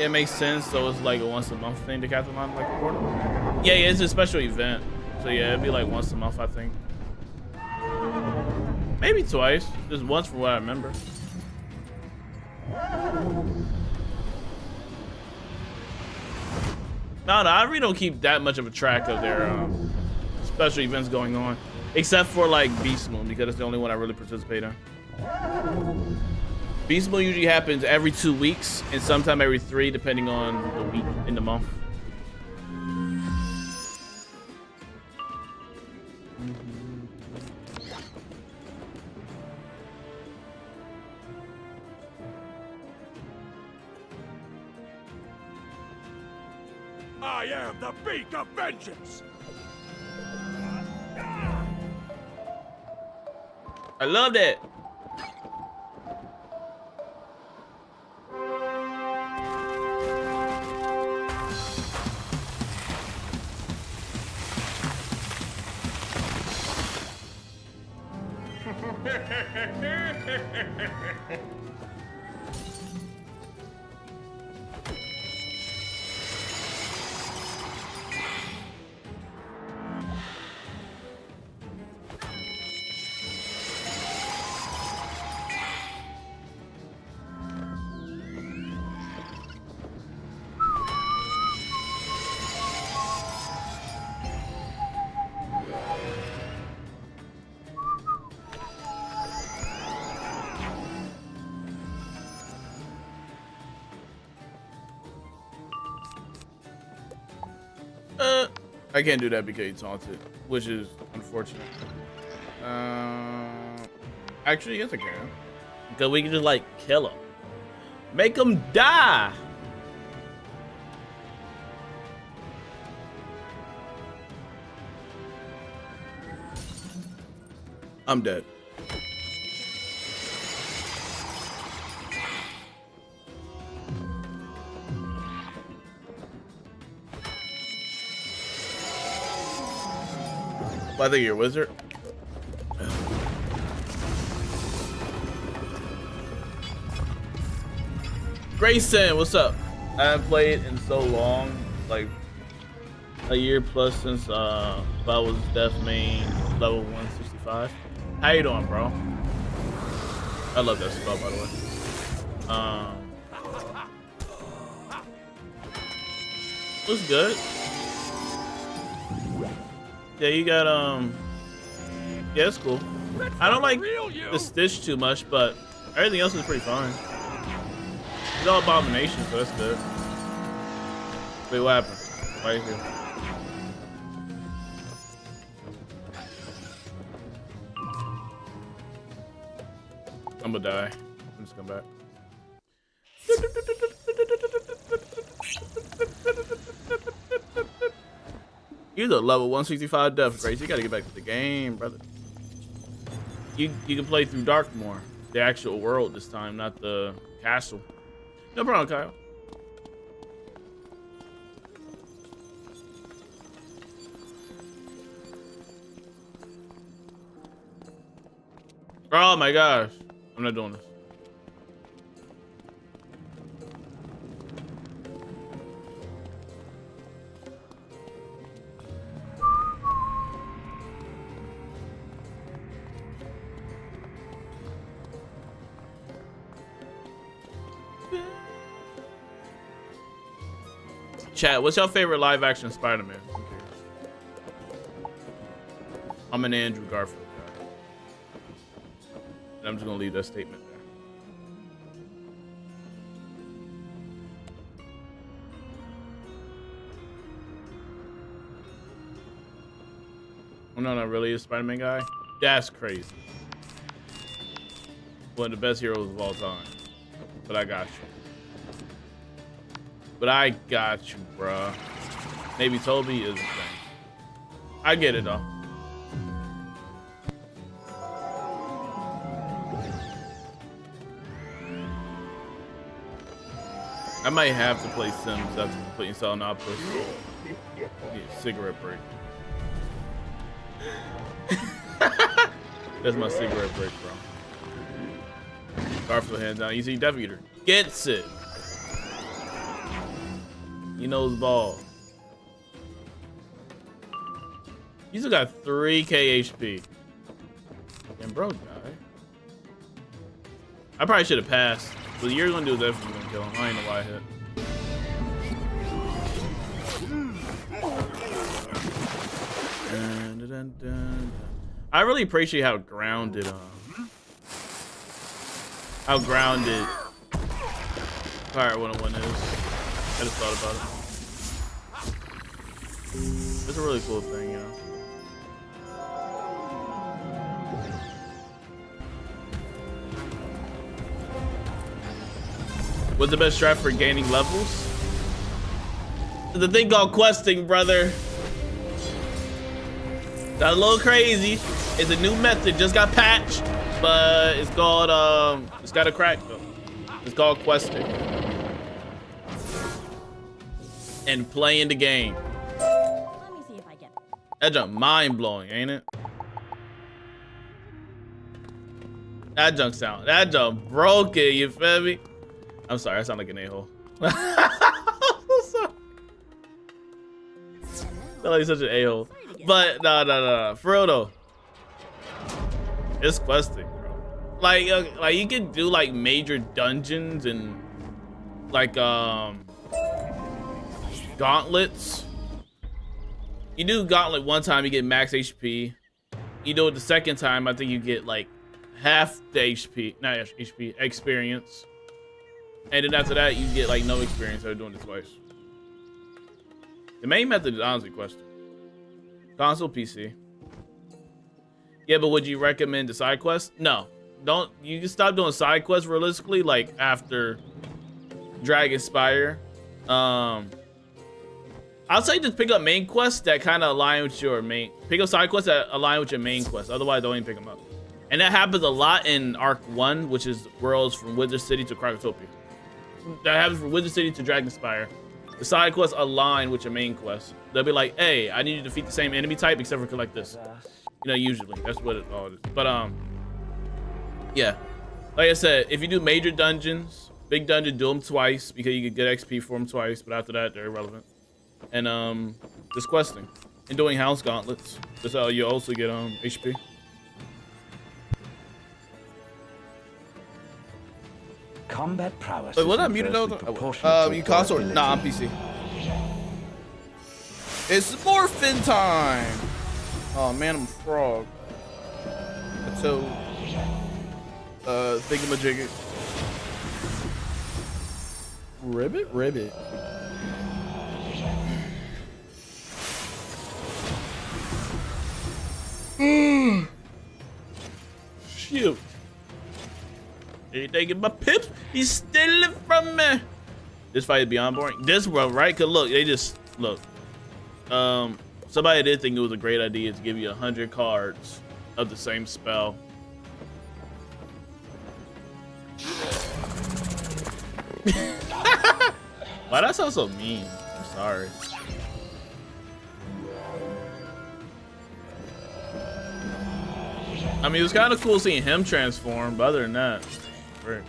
It makes sense, so it's like a once a month thing, Decathlon, like a quarter. Yeah, it's a special event. So yeah, it'd be like once a month, I think. Maybe twice. Just once from what I remember. No, I really don't keep that much of a track of their special events going on. Except for like Beast Moon, because it's the only one I really participate in. Beast Moon usually happens every 2 weeks and sometime every 3, depending on the week in the month. I am the beak of vengeance. I love that. I can't do that because he taunted, which is unfortunate. Actually, yes, I can. Because we can just like kill him, make him die. I'm dead. Well, I think you're a wizard. Grayson, what's up? I haven't played in so long, like a year plus since I was Death Main level 165. How you doing, bro? I love that spell, by the way. Looks good. Yeah, you got yeah, it's cool. I don't like the Stitch too much, but everything else is pretty fine. It's all abomination, so that's good. Wait, what happened? Why are you here? I'm gonna die. I'm just coming back. You're the level 165 death, Grace. You gotta get back to the game, brother. You can play through Darkmoor, the actual world this time, not the castle. No problem, Kyle. Oh my gosh. I'm not doing this. Chat, what's your favorite live action Spider-Man? I'm an Andrew Garfield guy. And I'm just gonna leave that statement there. I'm not really a Spider-Man guy. That's crazy. One of the best heroes of all time. But I got you. But I got you, bruh. Maybe Toby is the thing. I get it though. I might have to play Sims after completing Selenopolis. Yeah, cigarette break. That's my cigarette break, bro. Garfield hands down. You see TapWater gets it. He knows ball. You still got 3k HP. And bro, guy. I probably should have passed. But you're gonna do that if you're gonna kill him. I ain't know why I hit. Dun, dun, dun. I really appreciate how grounded Pirate 101 is. I just thought about it. It's a really cool thing, you know. What's the best strat for gaining levels? The thing called questing, brother. Got a little crazy. It's a new method, just got patched, but it's called it's got a crack though. It's called questing. And playing the game. Let me see if I get it. That junk mind blowing, ain't it? That junk broke it, you feel me? I'm sorry, I sound like an a-hole. I'm so sorry. I sound like such an a-hole. But no. For real though. It's questing, bro. Like you can do like major dungeons and like gauntlets. You do gauntlet one time, you get max HP. You do it the second time, I think you get like half the HP, not HP, experience. And then after that, you get like no experience after doing it twice. The main method is honestly questing. Console, PC. Yeah, but would you recommend the side quest? No. Don't. You can stop doing side quests realistically, like after Dragon Spire. I'll say just pick up main quests that kind of align with your main. Pick up side quests that align with your main quest. Otherwise, don't even pick them up. And that happens a lot in Arc 1, which is worlds from Wizard City to Krakatopia. That happens from Wizard City to Dragon Spire. The side quests align with your main quest. They'll be like, hey, I need you to defeat the same enemy type except for collect this. You know, usually. That's what it all is. But, yeah. Like I said, if you do major dungeons, big dungeon, do them twice because you get good XP for them twice. But after that, they're irrelevant. And, just questing. And doing house gauntlets. That's how you also get, HP. Combat prowess. Wait, was I muted though? You console? Nah, I'm PC. It's morphin time! Oh man, I'm a frog. That's so thingamajiggy. Ribbit. Shoot. He taking my pips. He's stealing from me. This fight is beyond boring. This one, right? Cause look, they just look. Somebody did think it was a great idea to give you 100 cards of the same spell. Why that sound so mean? I'm sorry. I mean, it was kind of cool seeing him transform, but other than that, great.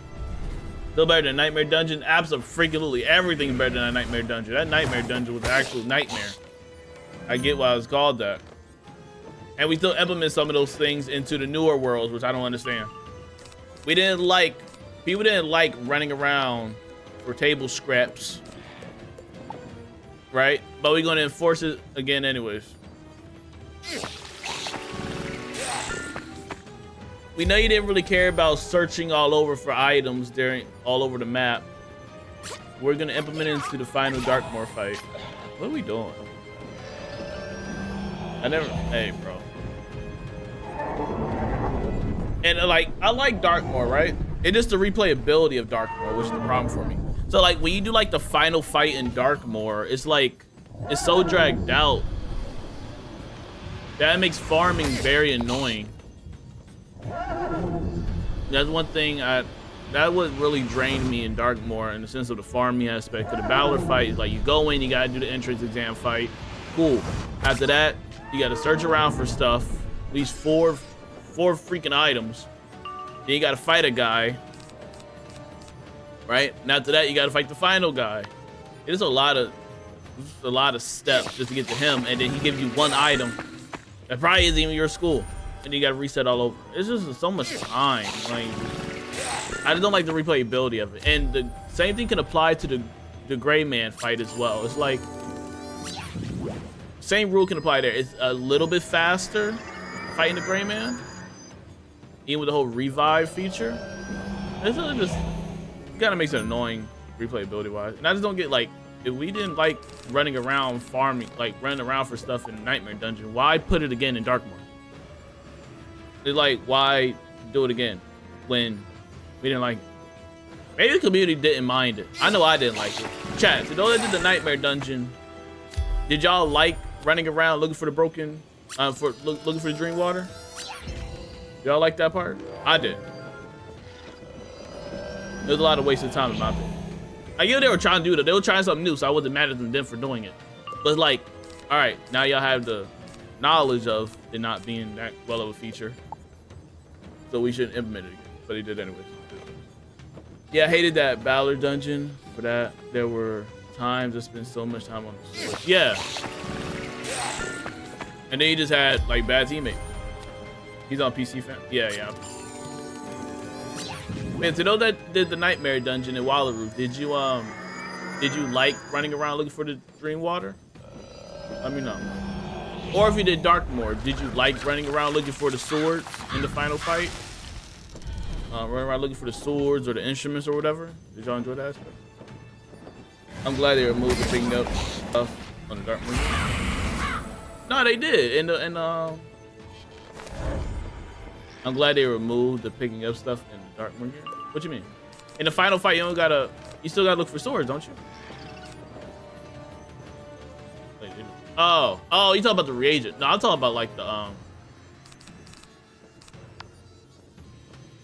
Still better than Nightmare Dungeon? Absolutely. Everything better than a Nightmare Dungeon. That Nightmare Dungeon was an actual nightmare. I get why it's called that. And we still implement some of those things into the newer worlds, which I don't understand. People didn't like running around for table scraps, right? But we're gonna enforce it again anyways. We know you didn't really care about searching all over for items all over the map. We're gonna implement it into the final Darkmoor fight. What are we doing? Hey, bro. And like, I like Darkmoor, right? It's just the replayability of Darkmoor, which is the problem for me. So like, when you do like the final fight in Darkmoor, it's like, it's so dragged out. That makes farming very annoying. That's one thing that would really drain me in Darkmoor in the sense of the farming aspect. Cause the Battler fight is like, you go in, you gotta do the entrance exam fight. Cool. After that, you gotta search around for stuff. These four freaking items. Then you gotta fight a guy. Right? And after that, you gotta fight the final guy. It is a lot of steps just to get to him, and then he gives you one item that probably isn't even your school. And you gotta reset all over. It's just so much time. Like, I just don't like the replayability of it. And the same thing can apply to the Gray Man fight as well. It's like, same rule can apply there. It's a little bit faster fighting the Gray Man, even with the whole revive feature. It's really just kind of makes it annoying replayability wise. And I just don't get, like, if we didn't like running around farming, like running around for stuff in Nightmare Dungeon, why put it again in Darkmoor? It's like, why do it again when we didn't like it? Maybe the community didn't mind it. I know I didn't like it. Chat, to those that did the Nightmare Dungeon, did y'all like running around looking for the broken, looking for the dream water? Y'all like that part? I did. There was a lot of wasted time in my opinion. I get what they were trying to do, though. They were trying something new, so I wasn't mad at them for doing it. But it's like, all right, now y'all have the knowledge of it not being that well of a feature, so we shouldn't implement it again. But he did anyways. Yeah, I hated that Battler dungeon for that. There were times I spent so much time on the Switch. Yeah. And then he just had like bad teammates. He's on PC, fam. Yeah. Man, to know that did the Nightmare Dungeon in Wallaru, did you like running around looking for the dream water? Let me know. Or if you did Darkmoor, did you like running around looking for the swords in the final fight? Running around looking for the swords or the instruments or whatever? Did y'all enjoy that aspect? I'm glad they removed the picking up stuff on the Darkmoor. No, they did. I'm glad they removed the picking up stuff in Dark Moon here. What you mean? In the final fight, you still gotta look for swords, don't you? Wait, oh, you talking about the reagent? No, I'm talking about like the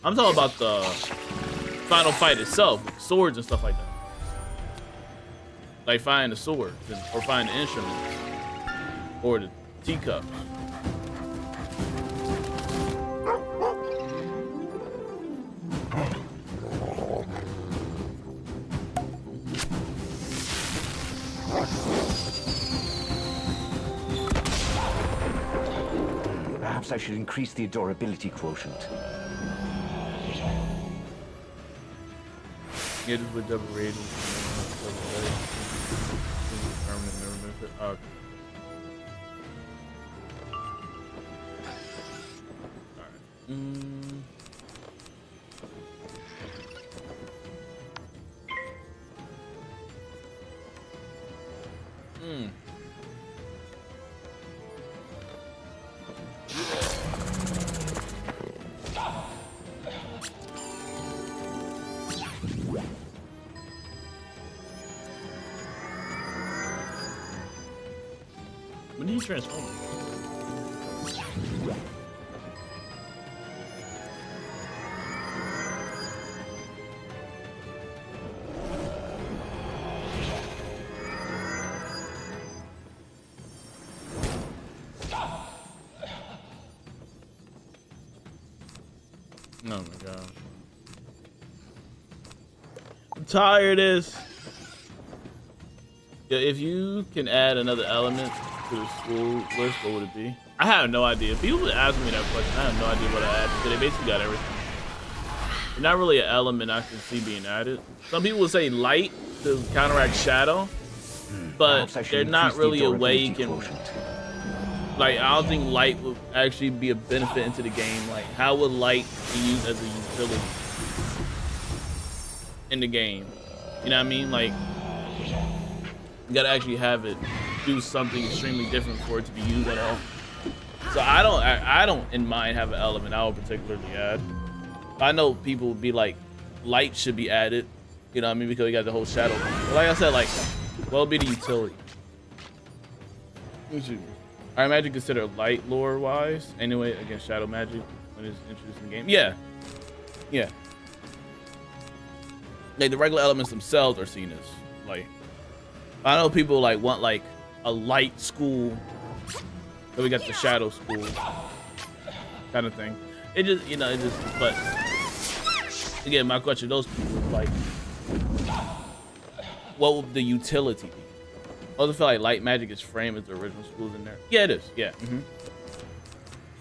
I'm talking about the final fight itself, with swords and stuff like that. Like find the swords or find the instruments or the teacups. Perhaps I should increase the adorability quotient. Get it with double rating. Okay. When did he transform? Oh my god. I'm tired of this. Yeah, if you can add another element to the school list, what would it be? I have no idea. People would ask me that question. I have no idea what I add because they basically got everything. It's not really an element I can see being added. Some people would say light to counteract shadow, but they're not really a way you can. Like, I don't think light would actually be a benefit into the game. Like, how would light be used as a utility in the game? You know what I mean? Like, you gotta actually have it do something extremely different for it to be used at all. So I don't in mind have an element I would particularly add. I know people would be like, light should be added. You know what I mean? Because we got the whole shadow. But like I said, like, what would be the utility? I imagine consider light lore wise anyway against shadow magic when it's introduced in the game. Yeah. Like the regular elements themselves are seen as light. I know people like want like a light school, so we got the shadow school kind of thing. It just, you know, it just, but again, my question to those people is like, what would the utility be? I also feel like light magic is framed as the original schools in there. Yeah, it is. Yeah.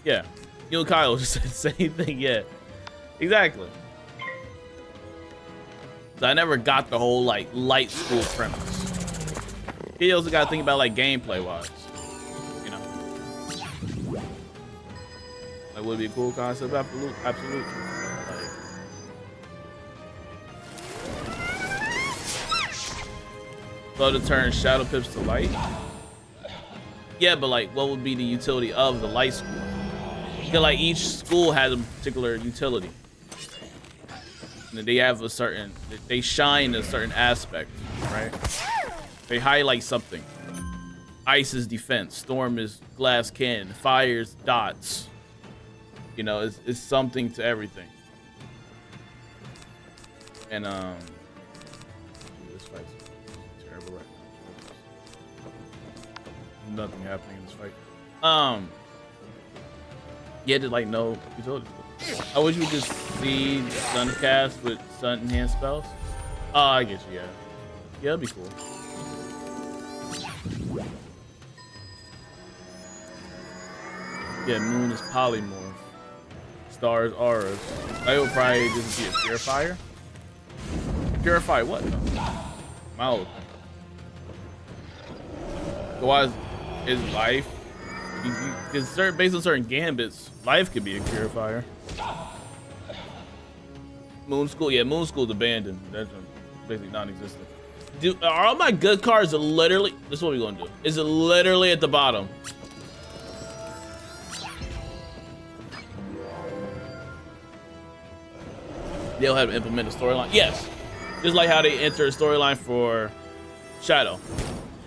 Yeah. You and Kyle just said the same thing. Yeah. Exactly. So I never got the whole like light school premise. You also got to think about like gameplay wise. You know. Like, would it be a cool concept? Absolutely. Like, so to turn shadow pips to light? Yeah, but like, what would be the utility of the light school? Because like each school has a particular utility. And they have a certain, they shine a certain aspect, right? They highlight something. Ice is defense, storm is glass cannon, fire is dots. You know, it's something to everything. And this fight's terrible right now. Nothing happening in this fight. Yeah, there's like no utility. I wish we could see the sun cast with sun enhanced spells. Oh, I get you, yeah. Yeah, that'd be cool. Yeah, moon is polymorph. Stars auras. I would probably just be a purifier. Purify what though? Mouth. So why is life? Because based on certain gambits, life could be a purifier. Moon School, yeah, Moon School's abandoned. That's basically non-existent. Dude, are all my good cards literally? This is what we're gonna do. Is it literally at the bottom? they'll have to implement a storyline. Yes, just like how they enter a storyline for Shadow.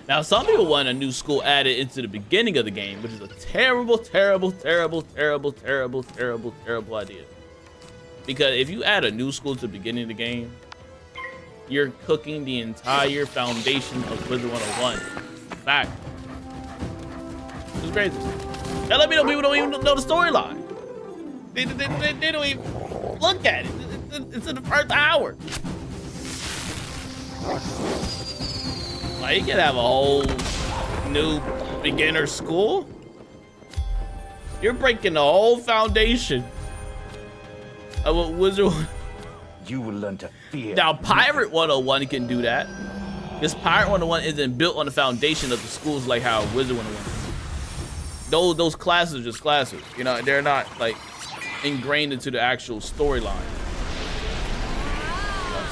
Now, some people want a new school added into the beginning of the game, which is a terrible, terrible, terrible, terrible, terrible, terrible, terrible idea. Because if you add a new school to the beginning of the game, you're cooking the entire foundation of Wizard101. Fact. It's crazy. Now let me know people don't even know the storyline. They don't even look at it. It's in the first hour. Like, you can have a whole new beginner school. You're breaking the whole foundation of what Wizard. You will learn to fear. Now, Pirate 101 can do that. Because Pirate 101 isn't built on the foundation of the schools like how Wizard 101 is. Those classes are just classes. You know, they're not like ingrained into the actual storyline.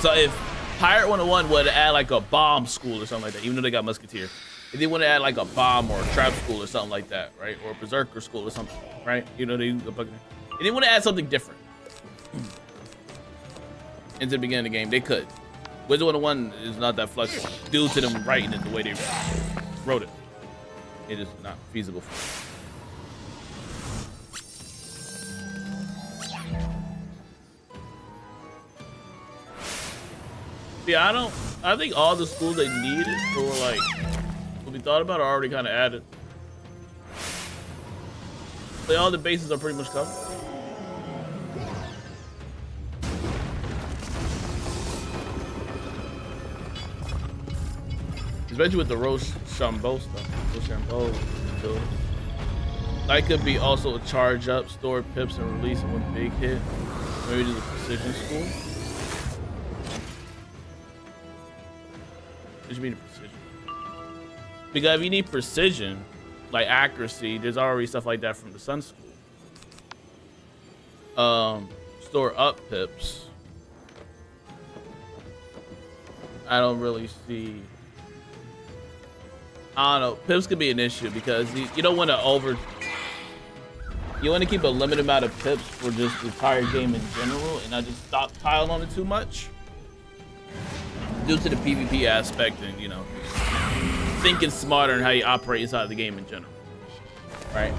So if Pirate 101 would add like a bomb school or something like that, even though they got Musketeer, if they want to add like a bomb or a trap school or something like that, right? Or a Berserker school or something, right? You know, they want to add something different into the beginning of the game, they could. Wizard101 is not that flexible due to them writing it the way they wrote it. It is not feasible for them. Yeah, I think all the schools they needed or like what we thought about are already kind of added. Like, all the bases are pretty much covered. Especially with the Rochambeau stuff. Rochambeau. So that could be also a charge up, store pips, and release in one big hit. Maybe just a precision school. What do you mean precision? Because if you need precision, like accuracy, there's already stuff like that from the Sun School. Store up pips. I don't really see. I don't know. Pips could be an issue because you don't want to you want to keep a limited amount of pips for just the entire game in general and not just stockpile on it too much. Due to the PvP aspect and, you know, thinking smarter on how you operate inside the game in general. Right?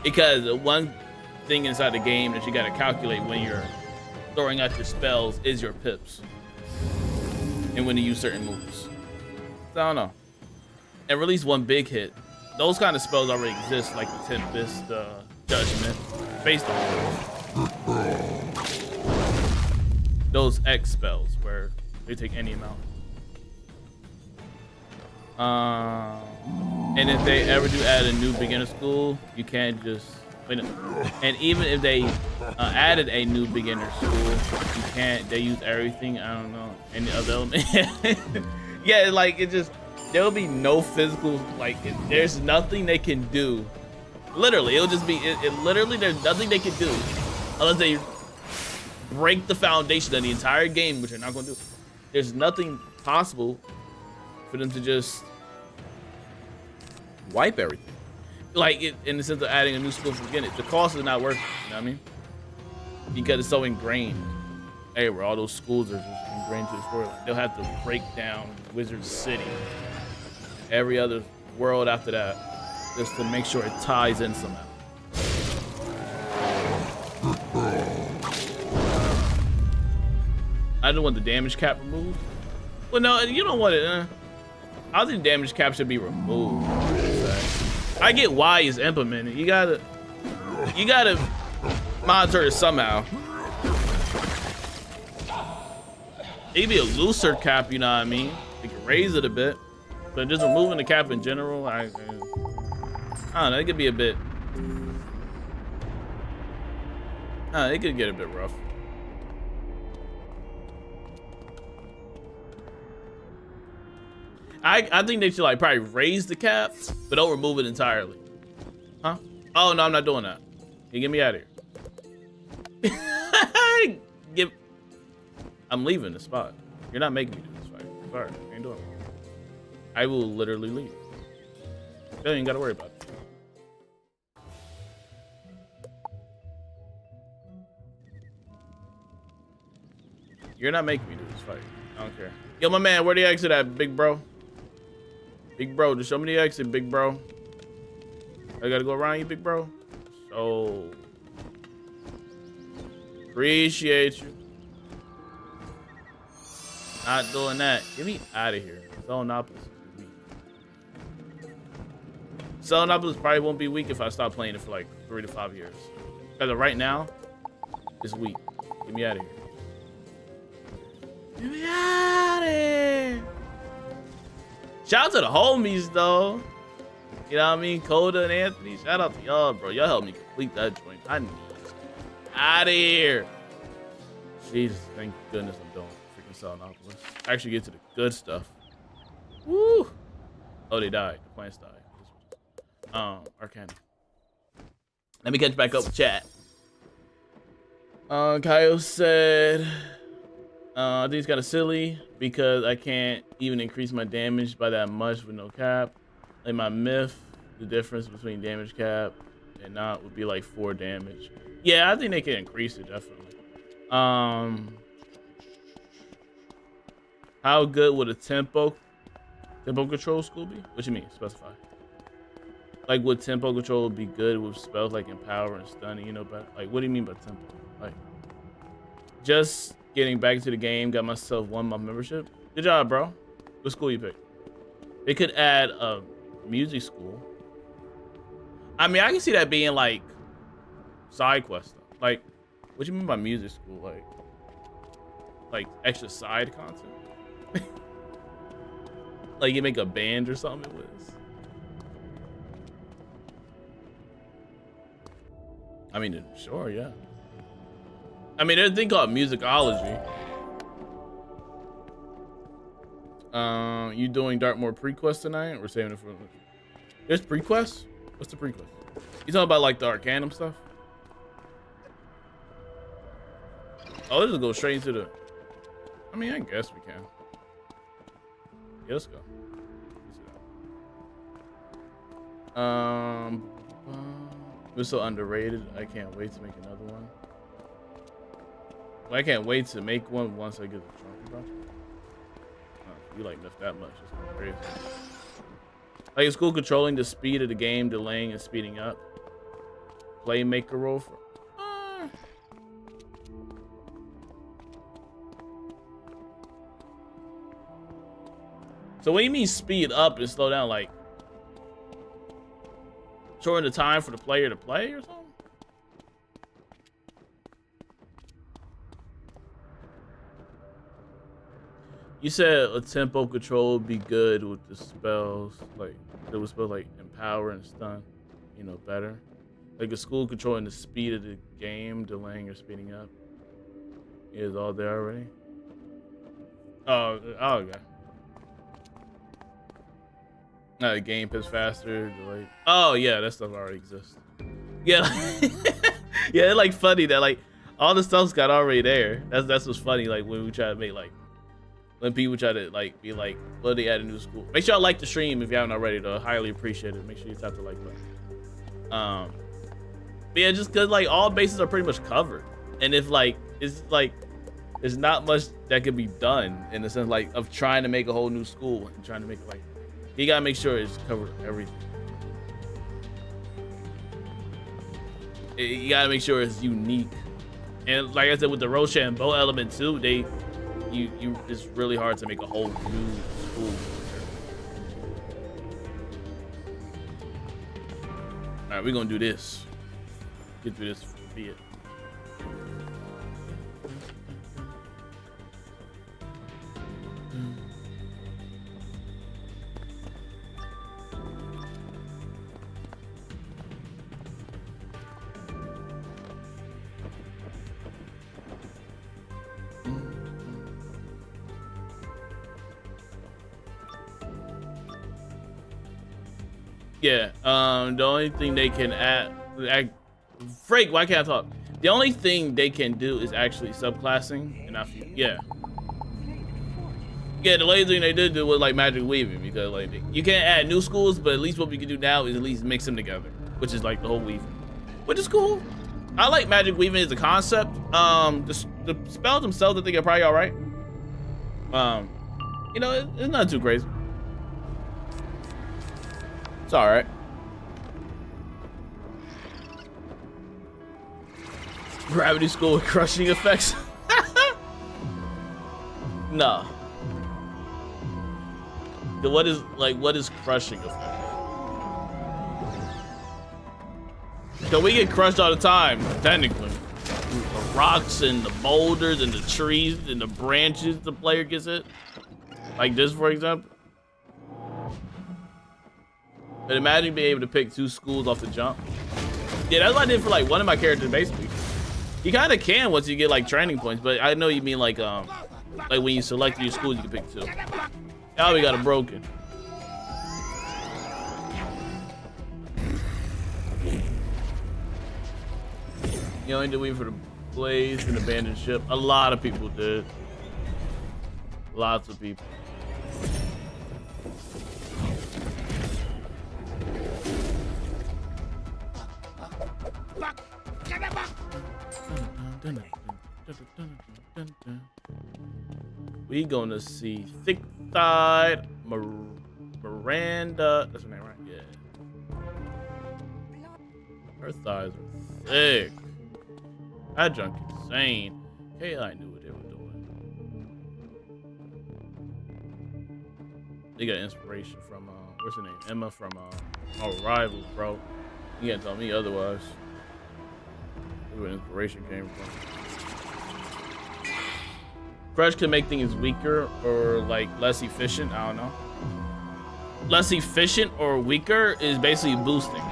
Because one thing inside the game that you got to calculate when you're throwing out your spells is your pips. And when to use certain moves. So I don't know. And release one big hit. Those kind of spells already exist, like the Tempest, Judgment, based on those X spells where they take any amount. And if they ever do add a new beginner school, you can't just wait. And even if they added a new beginner school, you can't. They use everything. I don't know any other element. Yeah, like it just. There will be no physical, like, there's nothing they can do. Literally, it'll just be, literally, there's nothing they can do unless they break the foundation of the entire game, which they're not going to do. There's nothing possible for them to just wipe everything. Like, in the sense of adding a new school from the beginning, the cost is not worth it, you know what I mean? Because it's so ingrained. Hey, where all those schools are just ingrained to the storyline. They'll have to break down Wizard City. Every other world after that, just to make sure it ties in somehow. I don't want the damage cap removed. Well, no, you don't want it. I think damage cap should be removed. I get why it's implemented. You gotta monitor it somehow. It could be a looser cap, you know what I mean? You can raise it a bit. But just removing the cap in general, I don't know, it could be a bit. It could get a bit rough. I think they should like probably raise the cap, but don't remove it entirely. Huh? Oh no, I'm not doing that. You get me out of here. I'm leaving the spot. You're not making me do this fight. Sorry, I ain't doing it. I will literally leave. You ain't gotta worry about it. You're not making me do this fight. I don't care. Yo, my man, where the exit at, big bro? Big bro, just show me the exit, big bro. I gotta go around you, big bro. So appreciate you. Not doing that. Get me out of here. Zoonopolis is weak. Zoonopolis probably won't be weak if I stop playing it for like 3 to 5 years. Because right now, it's weak. Get me out of here. Get me out of here. Shout out to the homies though. You know what I mean? Coda and Anthony. Shout out to y'all, bro. Y'all helped me complete that joint. I need out of here. Jesus, thank goodness I'm done. Zoonopolis. Actually get to the good stuff. Woo! Oh, they died. The plants died. Arcana. Let me catch back up with chat. Kyle said, I think it's kind of silly because I can't even increase my damage by that much with no cap. Like my myth, the difference between damage cap and not would be like 4 damage. Yeah, I think they can increase it definitely. How good would a tempo control school be? What you mean? Specify. Like, would tempo control be good with spells like empower and stunning? You know, but like, what do you mean by tempo? Like, just getting back into the game, got myself 1 month membership. Good job, bro. What school you pick? They could add a music school. I mean, I can see that being like side quest stuff. Like, what you mean by music school? Like extra side content? Like you make a band or something with. I mean, sure, yeah. I mean, there's a thing called musicology. You doing Dartmoor pre-quest tonight? We're saving it for. There's pre-quest? What's the pre-quest? You talking about like the Arcanum stuff? Oh, let's just go straight into the. I mean, I guess we can. Yeah, let's go. It was so underrated. I can't wait to make another one. Well, I can't wait to make one once I get the trophy, bro. Oh, you like lift that much? It's crazy. Like, it's cool controlling the speed of the game, delaying and speeding up. Playmaker role for. So what do you mean speed up and slow down? Like shorten the time for the player to play or something? You said a tempo control would be good with the spells, like it was spells like empower and stun, you know, better. Like a school controlling the speed of the game, delaying or speeding up. Is all there already? Oh, okay. The game is faster, delay. Oh yeah, that stuff already exists. Yeah, yeah, it's like funny that like all the stuff's got already there. That's what's funny. Like when we try to make like when people try to like be like, well, they add a new school. Make sure y'all like the stream if you haven't already. Though, highly appreciate it. Make sure you tap the like button. But yeah, just cause like all bases are pretty much covered, and if like it's like there's not much that could be done in the sense like of trying to make a whole new school and trying to make it like. You gotta make sure it's covered everything. You gotta make sure it's unique. And like I said, with the Rochambeau element too, it's really hard to make a whole new school. All right, we're gonna do this. Get through this. Be it. Yeah, the only thing they can add, Frank, why can't I talk? The only thing they can do is actually subclassing, and yeah, the only thing they did do was like magic weaving, because like you can't add new schools, but at least what we can do now is at least mix them together, which is like the whole weaving, which is cool. I like magic weaving as a concept, The spells themselves, I think are probably all right. You know, it's not too crazy. It's all right. Gravity school with crushing effects. No. What is crushing effect? So we get crushed all the time, technically. The rocks and the boulders and the trees and the branches the player gets hit. Like this, for example. But imagine being able to pick 2 schools off the jump. Yeah, that's what I did for like one of my characters, basically. You kind of can once you get like training points, but I know you mean like when you select your schools, you can pick 2. Now we got it broken. You only did wait for the blaze and abandoned ship. A lot of people did. Lots of people. We gonna see thick-thighed Miranda. That's her name, right? Yeah. Her thighs are thick. That junk insane. Hey, I knew what they were doing. They got inspiration from what's her name? Emma from our Rivals, bro. You can't tell me otherwise. Where inspiration came from. Crush can make things weaker or like less efficient. I don't know. Less efficient or weaker is basically boosting.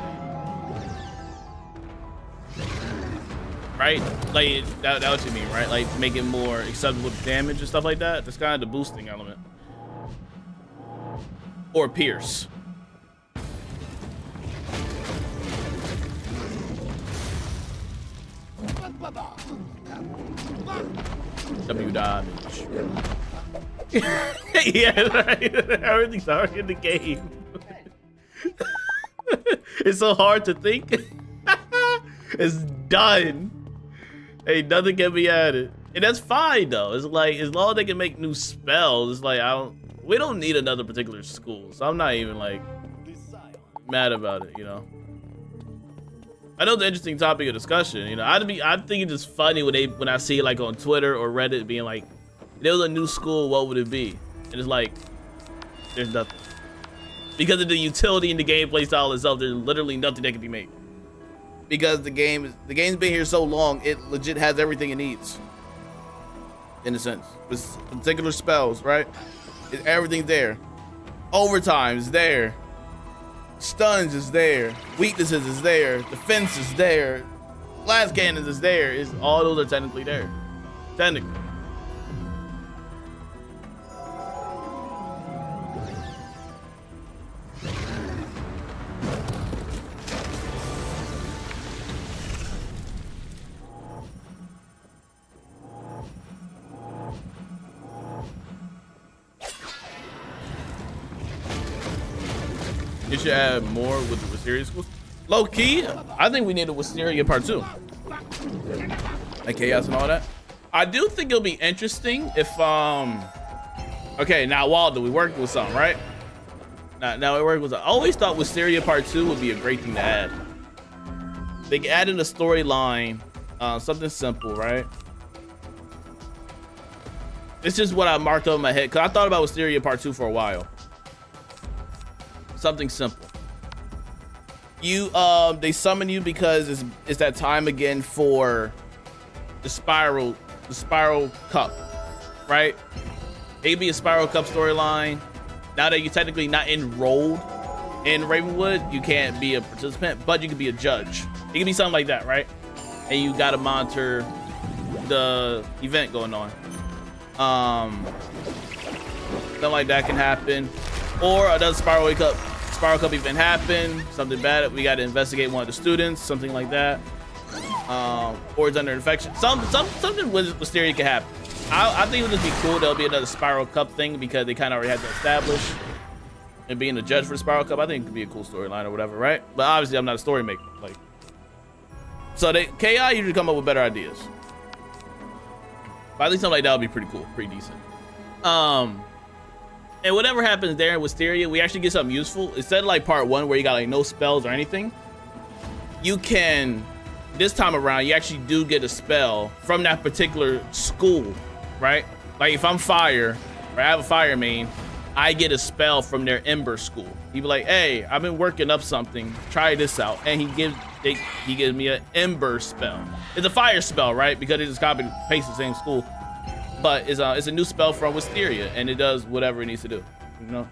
Right? Like that's what you mean, right? Like make it more acceptable to damage and stuff like that. That's kind of the boosting element. Or pierce. W damage. Yeah, right. Everything's hard in the game. It's so hard to think. It's done. Hey, nothing can be added. And that's fine though. It's like as long as they can make new spells, it's like we don't need another particular school. So I'm not even like mad about it, you know. I know the interesting topic of discussion, you know. I think it's just funny when I see it like on Twitter or Reddit being like, if there was a new school, what would it be? And it's like, there's nothing. Because of the utility and the gameplay style itself, there's literally nothing that can be made. Because the game's been here so long, it legit has everything it needs. In a sense. With particular spells, right? Everything's there. Overtime is there. Stuns is there. Weaknesses is there. Defense is there. Blast cannons is there. All those are technically there. Technically. You should add more with the Wisteria schools. Low key, I think we need a Wisteria part 2. Like chaos and all that. I do think it'll be interesting if okay, now Waldo, we worked with something, right? Now we worked with I always thought Wisteria part 2 would be a great thing to add. They can add in a storyline, something simple, right? It's just what I marked up in my head, because I thought about Wisteria part 2 for a while. Something simple. They summon you because it's that time again for the spiral cup, right? It could be a spiral cup storyline. Now that you're technically not enrolled in Ravenwood, you can't be a participant, but you can be a judge. It can be something like that, right? And you gotta monitor the event going on. Something like that can happen. Or another Spiral Cup event happen, something bad, we got to investigate one of the students, something like that. Or it's under infection. Something with Wisteria can happen. I think it would just be cool. There'll be another Spiral Cup thing because they kind of already had to establish. And being a judge for the Spiral Cup, I think it could be a cool storyline or whatever, right? But obviously, I'm not a story maker. Like, so KI usually come up with better ideas. But I think something like that would be pretty cool, pretty decent. And whatever happens there in Wisteria, we actually get something useful. Instead of like part 1 where you got like no spells or anything, you can, this time around, you actually do get a spell from that particular school, right? Like if I'm fire, or I have a fire main, I get a spell from their Ember school. He'd be like, hey, I've been working up something, try this out. And he gives me an Ember spell. It's a fire spell, right? Because it just copy and paste the same school. But it's a new spell from Wisteria, and it does whatever it needs to do. You know,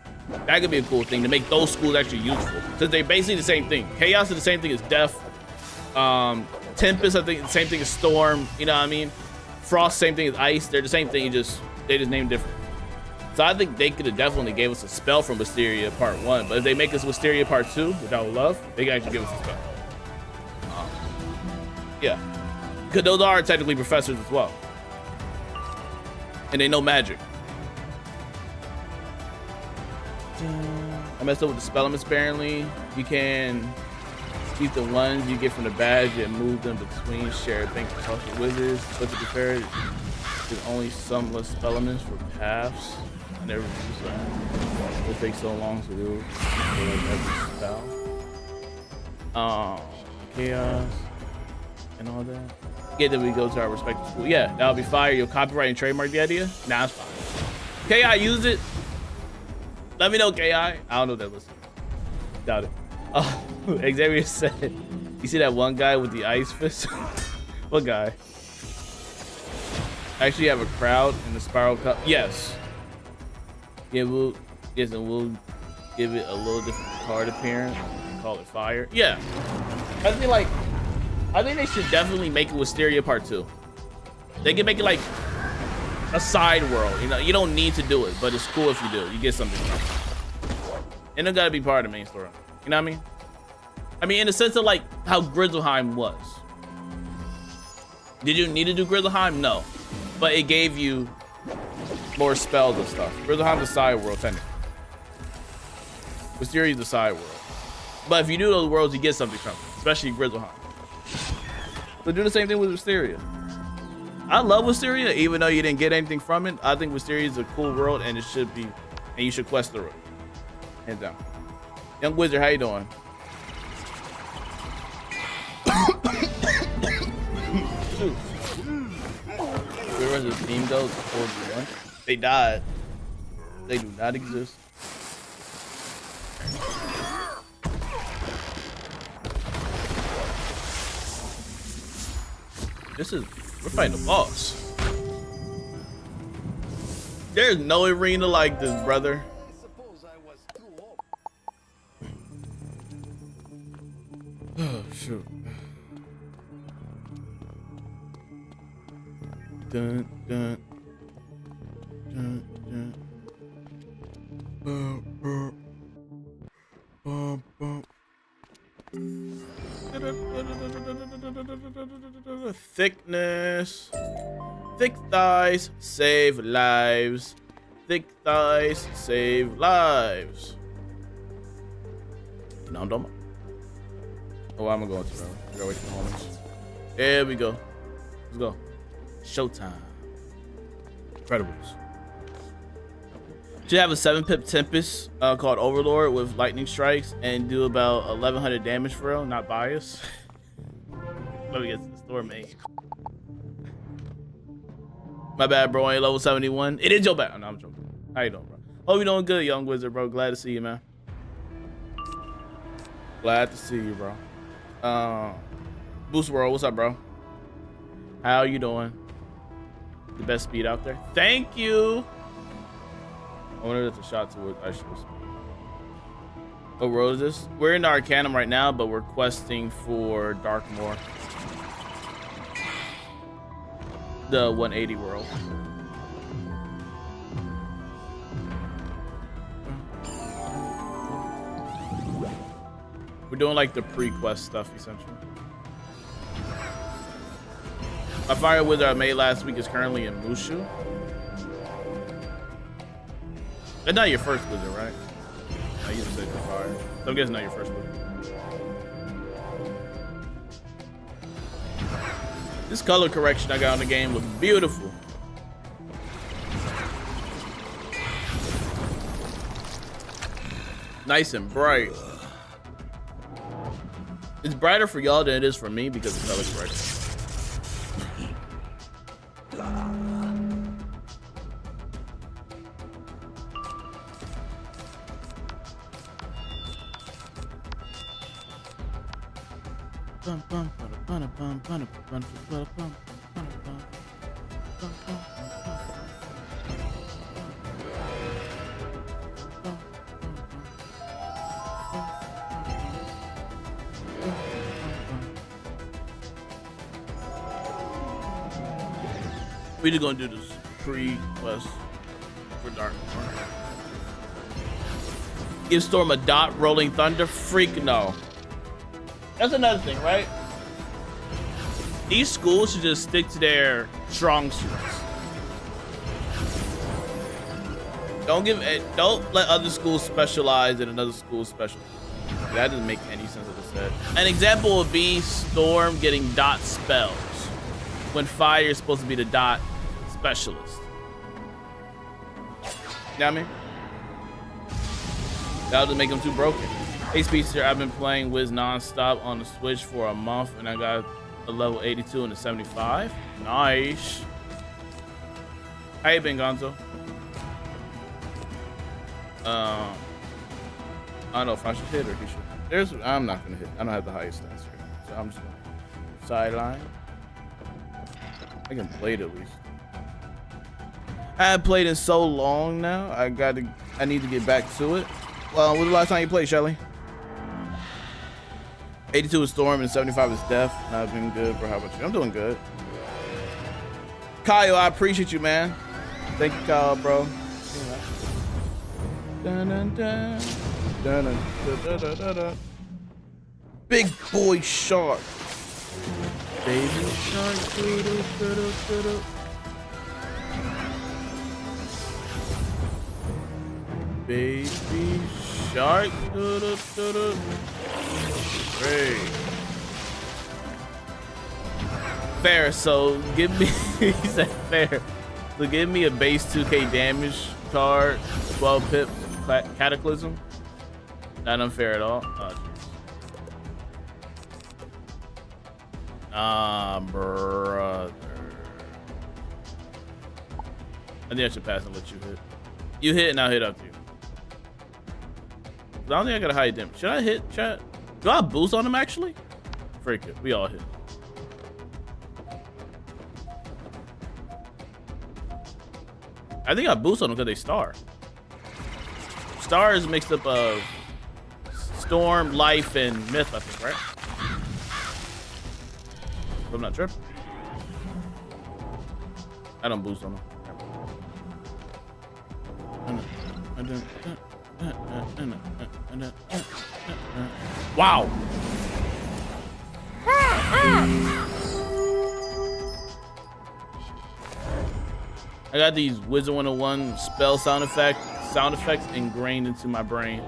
that could be a cool thing to make those schools actually useful, because they're basically the same thing. Chaos is the same thing as Death. Tempest, I think, the same thing as Storm. You know what I mean? Frost, same thing as Ice. They're the same thing. They just named different. So I think they could have definitely gave us a spell from Wisteria Part 1. But if they make us Wisteria Part 2, which I would love, they can actually give us a spell. Yeah, because those are technically professors as well. And they know magic. I messed up with the spell elements apparently. You can keep the ones you get from the badge and move them between shared things to talk to wizards. But to be fair, there's only some less spell elements for paths. I never used that. It takes so long to do for like every spell. Chaos and all that. Get that we go to our respective school. Yeah, that'll be fire. You'll copyright and trademark the idea. Nah, it's fine. KI, use it. Let me know, KI. I don't know that. Listen, doubt it. Oh, Xavier said, you see that one guy with the ice fist? What guy? Actually have a crowd in the spiral cup. Yes. Yeah, we'll give it a little different card appearance. Call it fire. Yeah. I think they should definitely make it Wisteria Part 2. They can make it like a side world. You know, you don't need to do it, but it's cool if you do. You get something from it. And it gotta be part of the main story. You know what I mean? I mean, in the sense of like how Grizzleheim was. Did you need to do Grizzleheim? No. But it gave you more spells and stuff. Grizzleheim's a side world, technically. Wisteria's the side world. But if you do those worlds, you get something from it, especially Grizzleheim. So do the same thing with Wisteria. I love Wisteria, even though you didn't get anything from it. I think Wisteria is a cool world, and it should be, and you should quest through it. Hands down. Young Wizard, how you doing? Where does the team go? They died. They do not exist. We're fighting the boss. There's no arena like this, brother. Oh, shoot. Dun, dun. Dun, dun. Bum, bum. Thickness. Thick thighs save lives. Thick thighs save lives. No, I'm done. Oh, I'm gonna go into I gotta wait for the moments. There we go. Let's go. Showtime. Incredibles. Should have a 7-pip Tempest called Overlord with lightning strikes and do about 1100 damage for real, not bias. Let me get to the store, mate. My bad, bro. I ain't level 71. It is your bad. No, I'm joking. How you doing, bro? Hope you doing good, young wizard, bro. Glad to see you, man. Glad to see you, bro. Boost World, what's up, bro? How you doing? The best speed out there. Thank you. I wonder if it's a shot towards actual speed. What world is this? We're in the Arcanum right now, but we're questing for Darkmoor. The 180 world. We're doing like the pre-quest stuff, essentially. My fire wizard I made last week is currently in Mushu. That's not your first wizard, right? I used to say for fire. So I'm guessing not your first wizard. This color correction I got on the game looks beautiful. Nice and bright. It's brighter for y'all than it is for me because the color's brighter. We just gonna do this pre-quest for Dark. Give Storm a dot, Rolling Thunder, freak no. That's another thing, right? These schools should just stick to their strong suits. Don't let other schools specialize in another school's special. That doesn't make any sense of the set. An example would be Storm getting dot spells when Fire is supposed to be the dot specialist. You know what I mean? That would just make them too broken. Hey Speedster, I've been playing Wiz non-stop on the Switch for a month and I got a level 82 and a 75. Nice. How you been, Gonzo? I don't know if I should hit or he should. I'm not gonna hit. I don't have the highest stats here, so I'm just gonna sideline. I can play it at least. I haven't played in so long now. I need to get back to it. Well, when was the last time you played, Shelly? 82 is Storm and 75 is Death. I've been good, bro. How about you? I'm doing good. Kyle, I appreciate you, man. Thank you, Kyle, bro. Dun, dun, dun. Dun, dun, dun, dun, dun, dun. Big boy shark. Baby shark. Doo, doo, doo, doo, doo, doo. Baby shark. Doo, doo, doo, doo. Hey. Fair, so give me, he said fair. So give me a base 2k damage card, 12 pips, Cataclysm. Not unfair at all. Oh, brother. I think I should pass and let you hit. You hit and I'll hit up to you. I don't think I got a high damage. Should I hit, chat? Do I have boost on him actually? Freak it. We all hit. I think I boost on them because they star. Star is mixed up of Storm, Life, and Myth, I think, right? If I'm not tripping. I don't boost on them. Wow. I got these Wizard101 spell sound effects ingrained into my brain.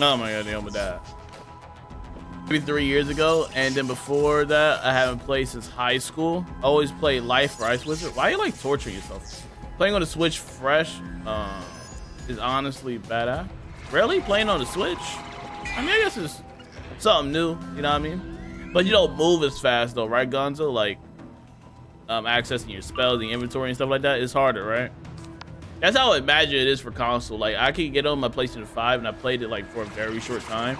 Oh my god, damn with that. Maybe 3 years ago, and then before that, I haven't played since high school. Always played Life for Ice Wizard. Why are you like torturing yourself? Playing on the Switch fresh is honestly badass. Really? Playing on the Switch? I mean, I guess it's something new, you know what I mean? But you don't move as fast though, right, Gonzo? Like, accessing your spells, the inventory and stuff like that is harder, right? That's how I imagine it is for console. Like, I could get on my PlayStation 5 and I played it like for a very short time.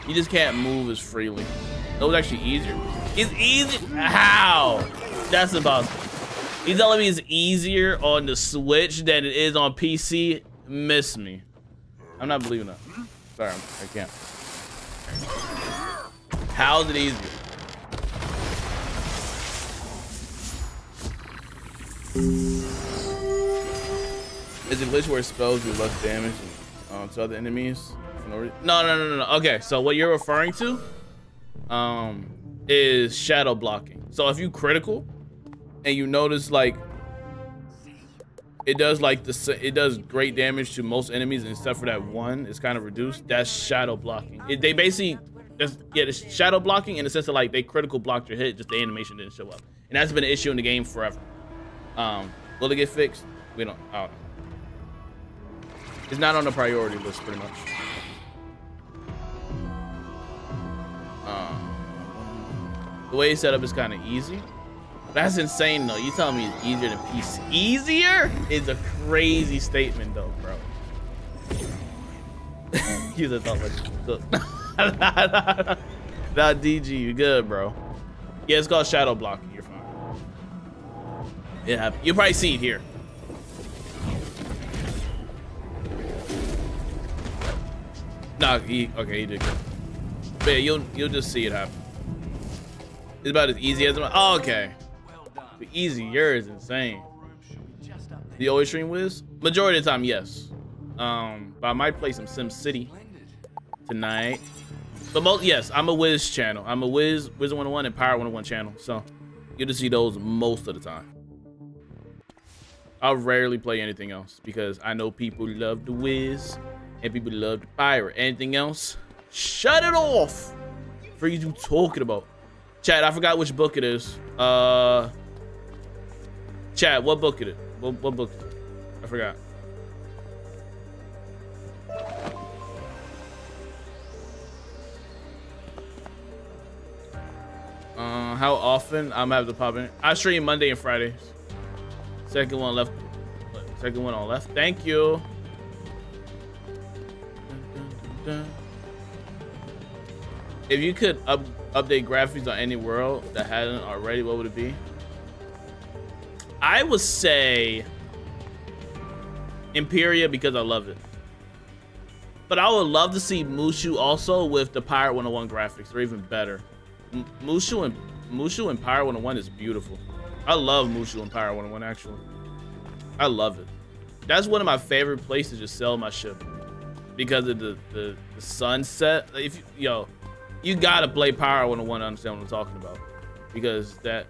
You just can't move as freely. It was actually easier. It's easy. How? That's impossible. He's telling me it's easier on the Switch than it is on PC. Miss me. I'm not believing that. Sorry, I can't. How is it easier? Is it glitch where spells do less damage to other enemies? No. Okay, so what you're referring to is shadow blocking. So if you critical and you notice like It does like it does great damage to most enemies except for that one. It's kind of reduced. That's shadow blocking. They basically it's shadow blocking in the sense of like they critical blocked your hit, just the animation didn't show up, and that's been an issue in the game forever. Will it get fixed? We don't. I don't know. It's not on the priority list, pretty much. The way it's set up is kind of easy. That's insane, though. You telling me it's easier than PC? Easier is a crazy statement, though, bro. You just thought like, nah, DG, you good, bro? Yeah, it's called shadow blocking. You're fine. Yeah, you'll probably see it here. Nah, okay, he did good. But yeah, you'll just see it happen. It's about as easy as oh, okay. The easier is insane. Do you always stream Wiz? Majority of the time, yes. But I might play some SimCity tonight. But yes, I'm a Wiz channel. I'm a Wizard101 and Power101 channel. So you'll just see those most of the time. I'll rarely play anything else because I know people love the Wiz and people love the pirate. Anything else? Shut it off! For you talking about. Chat, I forgot which book it is. Chat, what book it is? What book is it? I forgot. How often? I'm gonna have to pop in. I stream Monday and Fridays. Second one left. Second one on left. Thank you. If you could update graphics on any world that hadn't already, what would it be? I would say Imperia because I love it. But I would love to see Mushu also with the Pirate101 graphics, or even better. Mushu and Pirate101 is beautiful. I love Mushu and Pirate101 actually. I love it. That's one of my favorite places to sell my ship because of the sunset. If you gotta play Pirate101 to understand what I'm talking about, because the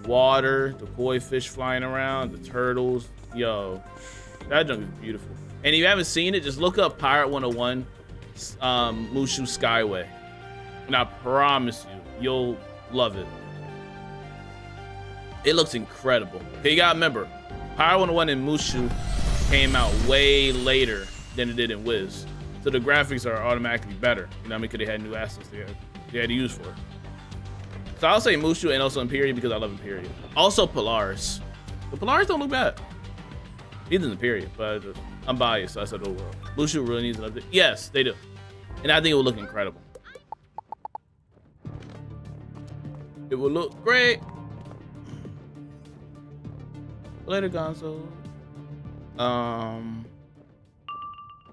water, the koi fish flying around, the turtles, that junk is beautiful. And if you haven't seen it, just look up Pirate101 Mushu Skyway, and I promise you'll love it. It looks incredible. Okay, you gotta remember, Pirate101 and Mushu came out way later than it did in Wiz. So the graphics are automatically better. You know what I mean? Because they had new assets they had to use for it. So I'll say Mushu and also Imperia because I love Imperia. Also Polaris. The Polaris don't look bad. Neither than Imperia, but I'm biased, so I said overall. Mushu really needs an update. Yes, they do. And I think it will look incredible. It will look great. Later, Gonzo.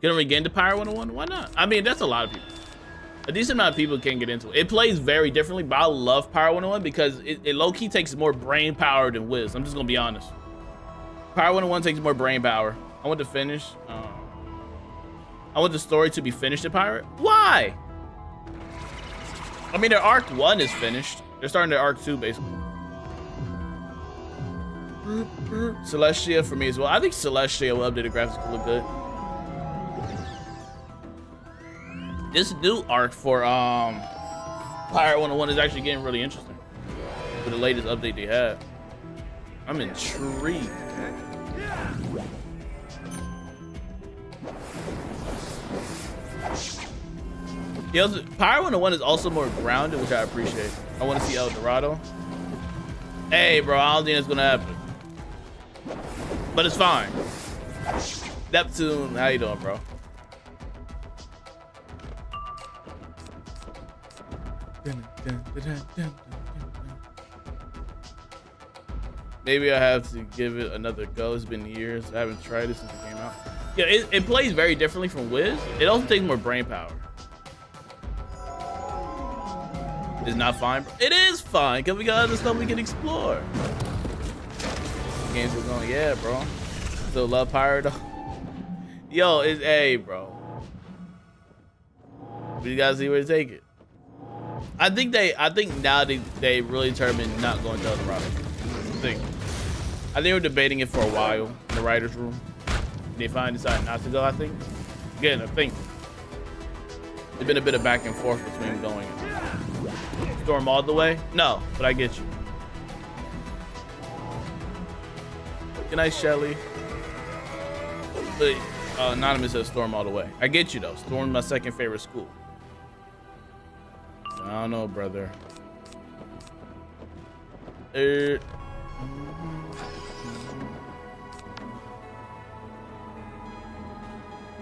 Gonna we get into Pirate101? Why not? I mean, that's a lot of people. A decent amount of people can get into it. It plays very differently, but I love Pirate101 because it low-key takes more brain power than Wiz. I'm just gonna be honest. Pirate101 takes more brain power. I want to finish. I want the story to be finished at Pirate. Why? I mean, their Arc 1 is finished. They're starting their Arc 2, basically. Celestia for me as well. I think Celestia will update the graphics to look good. This new arc for Pirate101 is actually getting really interesting with the latest update they had. I'm intrigued. Pirate101 is also more grounded, which I appreciate. I want to see El Dorado. Hey, bro, I don't think it's gonna happen, but it's fine. Neptune, how you doing, bro? Maybe I have to give it another go. It's been years. I haven't tried it since it came out. Yeah, it plays very differently from Wiz. It also takes more brain power. It's not fine, bro. It is fine, because we got other stuff we can explore. Games we're going, yeah, bro. Still love Pirate, though. Yo, it's A, bro. We gotta see where to take it. I think now they really determined not going to El Dorado. I think. I think they were debating it for a while in the writer's room. They finally decided not to go, I think. Again, I think there's been a bit of back and forth between going storm all the way. No, but I get you. Good night, Shelly. But, Anonymous says storm all the way. I get you though. Storm's my second favorite school. I don't know, brother.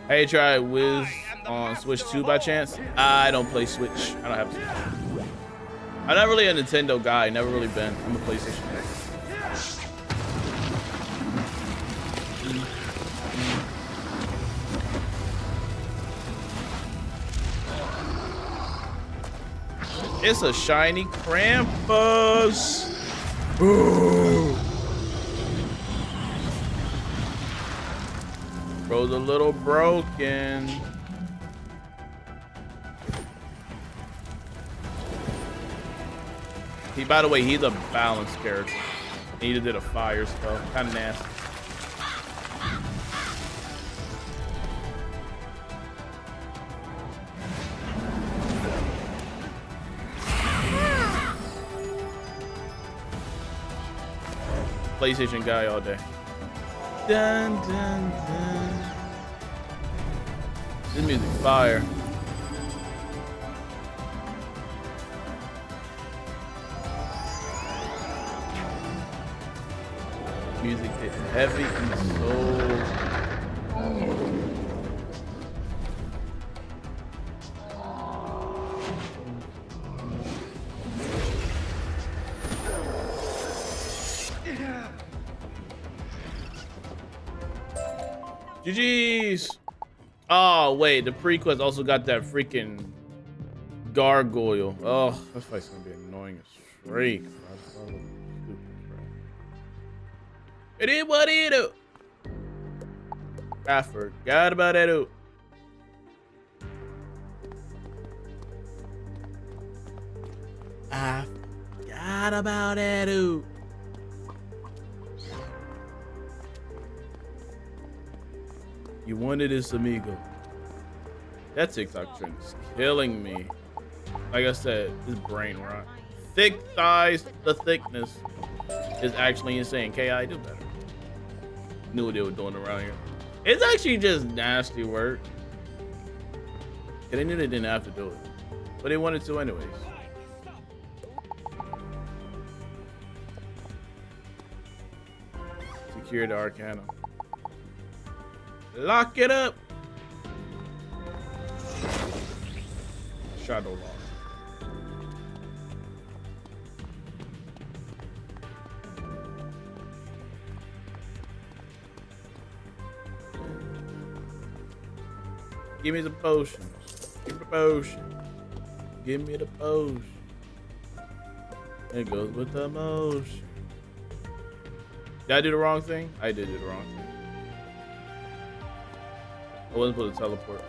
Hey, try Wiz on Switch 2 by chance? I don't play Switch. I don't have Switch. I'm not really a Nintendo guy. Never really been. I'm a PlayStation guy. It's a shiny Krampus. Ooh. Bro's a little broken. By the way, he's a balanced character. He just did a fire spell. Kind of nasty. PlayStation guy all day. Dun, dun, dun. This music fire. Music hitting heavy in the soul. GG's. Oh wait, the pre-quest also got that freaking gargoyle. Oh, that fight's gonna be annoying as freak. It is what it is. I forgot about that. I forgot about that. You wanted this, amigo. That TikTok trend is killing me. Like I said, this brain rot. Thick thighs, the thickness is actually insane. KI, do better. Knew what they were doing around here. It's actually just nasty work. They knew they didn't have to do it, but they wanted to anyways. Secure the Arcana. Lock it up. Shadow Law. Give me the potions. Give me the potion. Give me the potion. It goes with the motion. Did I do the wrong thing? I did do the wrong thing. I wasn't supposed to teleport.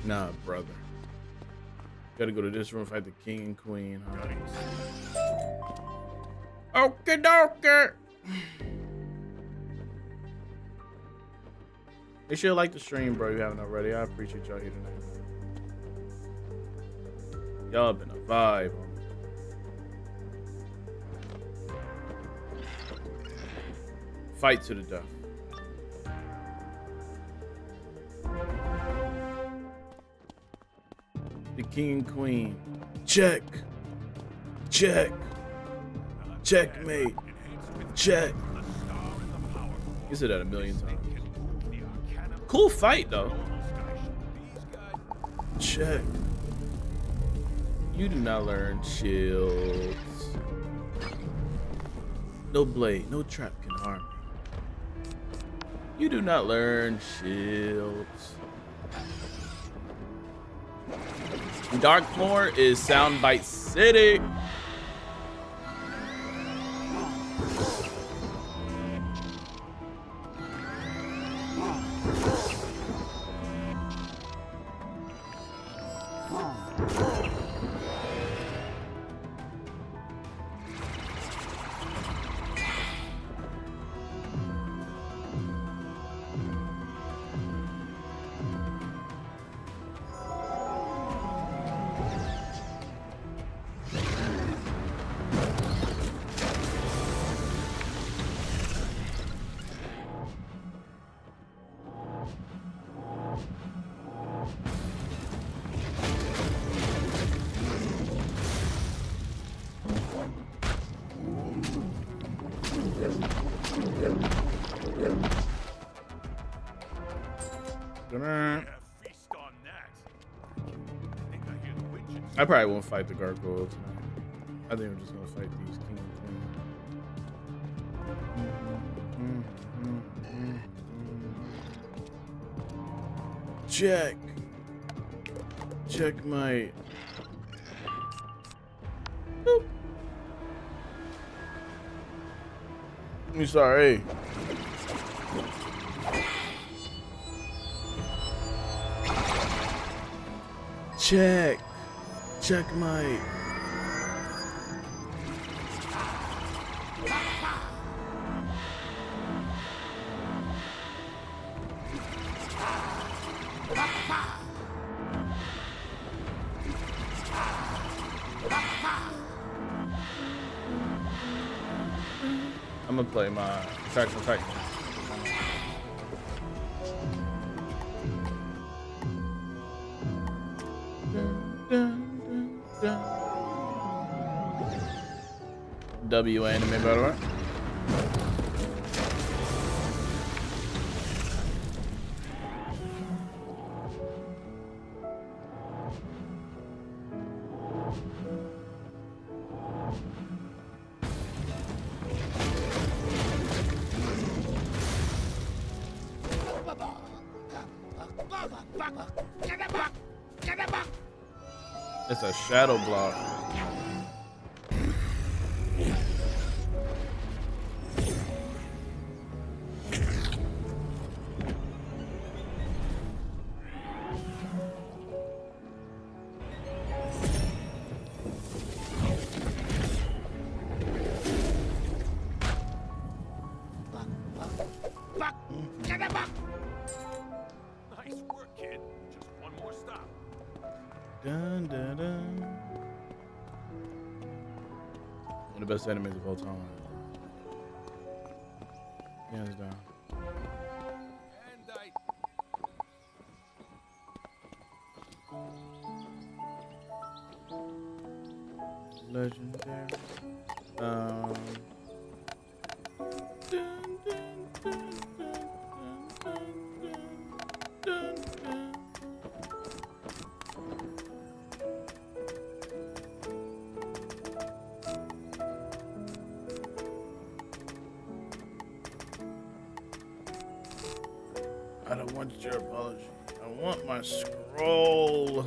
Nah, brother. Gotta go to this room, fight the king and queen. Huh? Okie dokie. Make sure you like the stream, bro. You haven't already. I appreciate y'all here tonight. Y'all been a vibe. Fight to the death. The king and queen. Check. Check. Checkmate. Check. You said that a million times. Cool fight though. Check. You do not learn shields. No blade, no trap can harm me. You do not learn shields. Darkmoor is Soundbite City. I probably won't fight the gargoyles tonight. I think we're just gonna fight these king and queen. Check. Checkmate. Boop. I'm sorry. Check. Checkmate. I'm gonna play my Attack on Titan. W anime battle, right? It's a shadow block. Nice work, kid. Just one more stop. Dun, dun, dun. One of the best enemies of all time. Hands down. And Legendary. Dun, dun, dun, dun, dun, dun, dun. I don't want your apology. I want my scroll.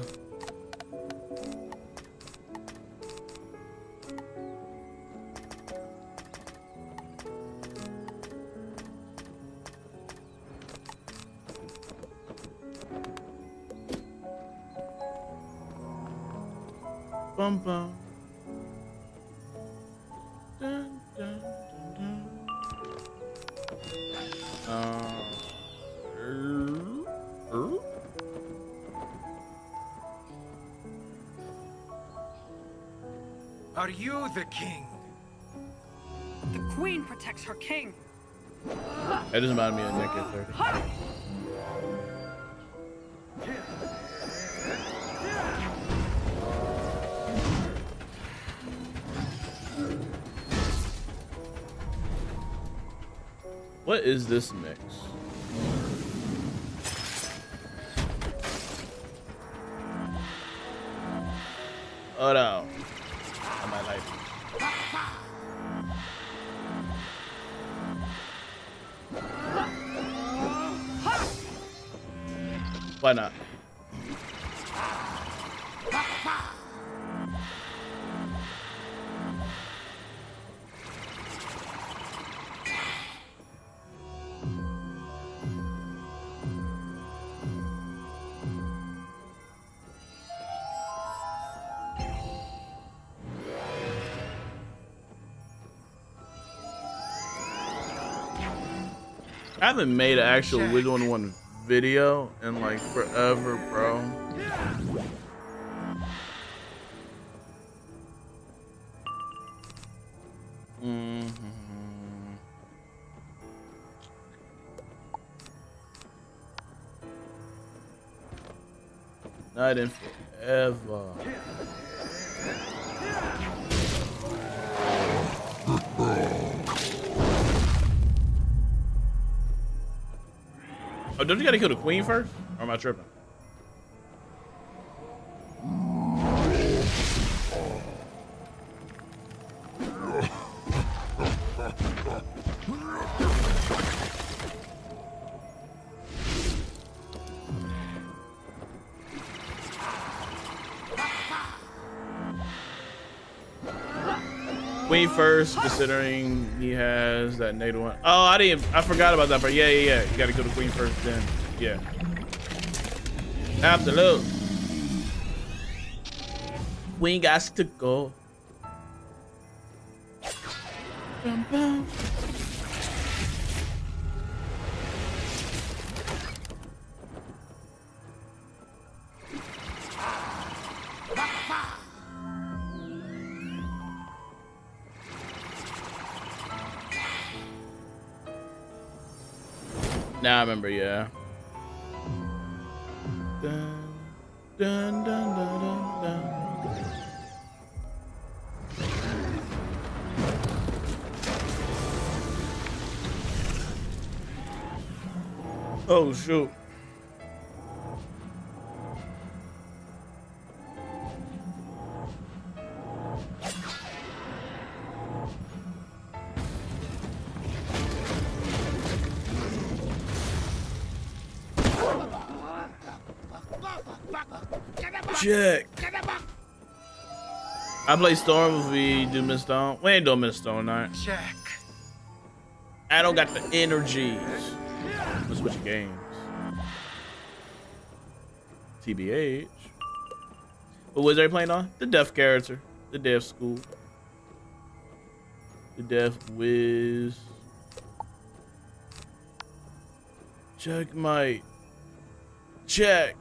Bum bum. Dun, dun, dun, dun. are you the king? The queen protects her king. That just reminded me of Nick at 30. What is this mix? Oh no. I might like it. Why not? I haven't made an actual Wizard101 video in like forever, bro. Not in forever. Oh, don't you gotta kill the queen first? Or am I tripping? Queen first, considering he has that native one. Oh, I forgot about that part. Yeah. You gotta kill the queen first, then. Yeah. Absolute. Queen got to go. Bum, bum. Now I remember, yeah. Dun, dun, dun, dun, dun, dun. Oh shoot. Check. I play Storm if we do Miststone. We ain't doing Miststone tonight. Check. I don't got the energies. Let's switch games. TBH. What wizard are you playing on? The deaf character. The deaf school. The deaf whiz. Checkmate. Check.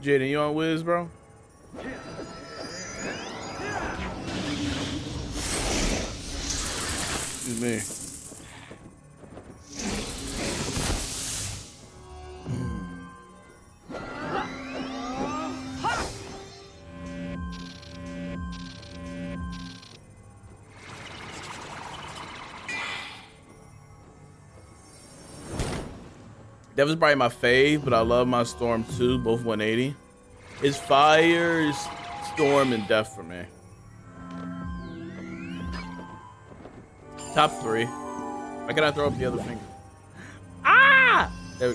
Jaden, you on Wiz, bro? Excuse me. That was probably my fave, but I love my Storm too, both 180. It's Fire, Storm, and Death for me. Top 3. Why can I throw up the other finger? Ah! There,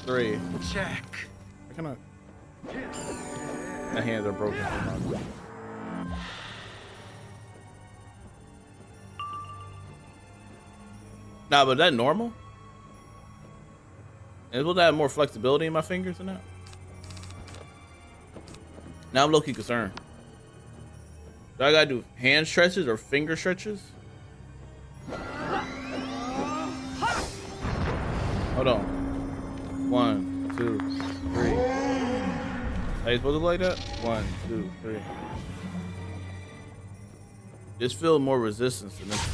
3. Check. Why can I? My hands are broken. Nah, but is that normal? And will that have more flexibility in my fingers than that? Now I'm low-key concerned. Do I gotta do hand stretches or finger stretches? Hold on. 1, 2, 3. Are you supposed to look like that? 1, 2, 3. This feels more resistance than this.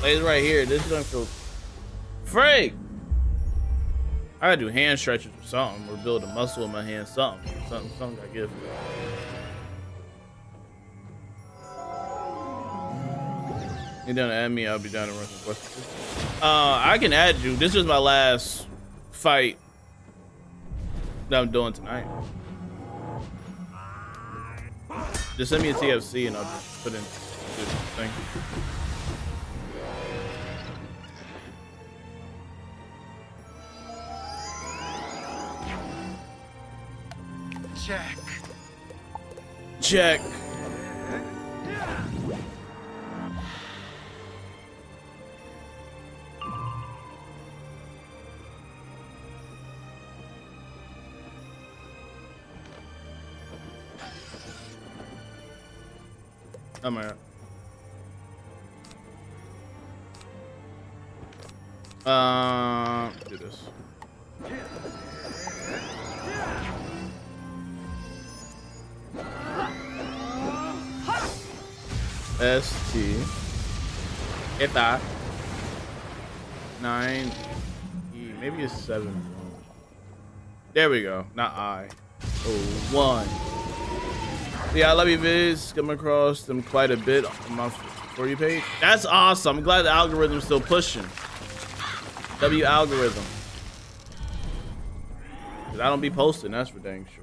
Like right here, this don't feel. Freak! I gotta do hand stretches or something, or build a muscle in my hand, something I give. You down to add me? I'll be down to run some questions. I can add you. This is my last fight that I'm doing tonight. Just send me a TFC and I'll just put in this thing. Check. Check. I'm out. Do this. ST. Eta. 9. E. Maybe it's 7. There we go. Not I. Oh, 1. Yeah, I love you, Viz. Come across them quite a bit on my For You page. That's awesome. I'm glad the algorithm's still pushing. W algorithm. 'Cause I don't be posting, that's for dang sure.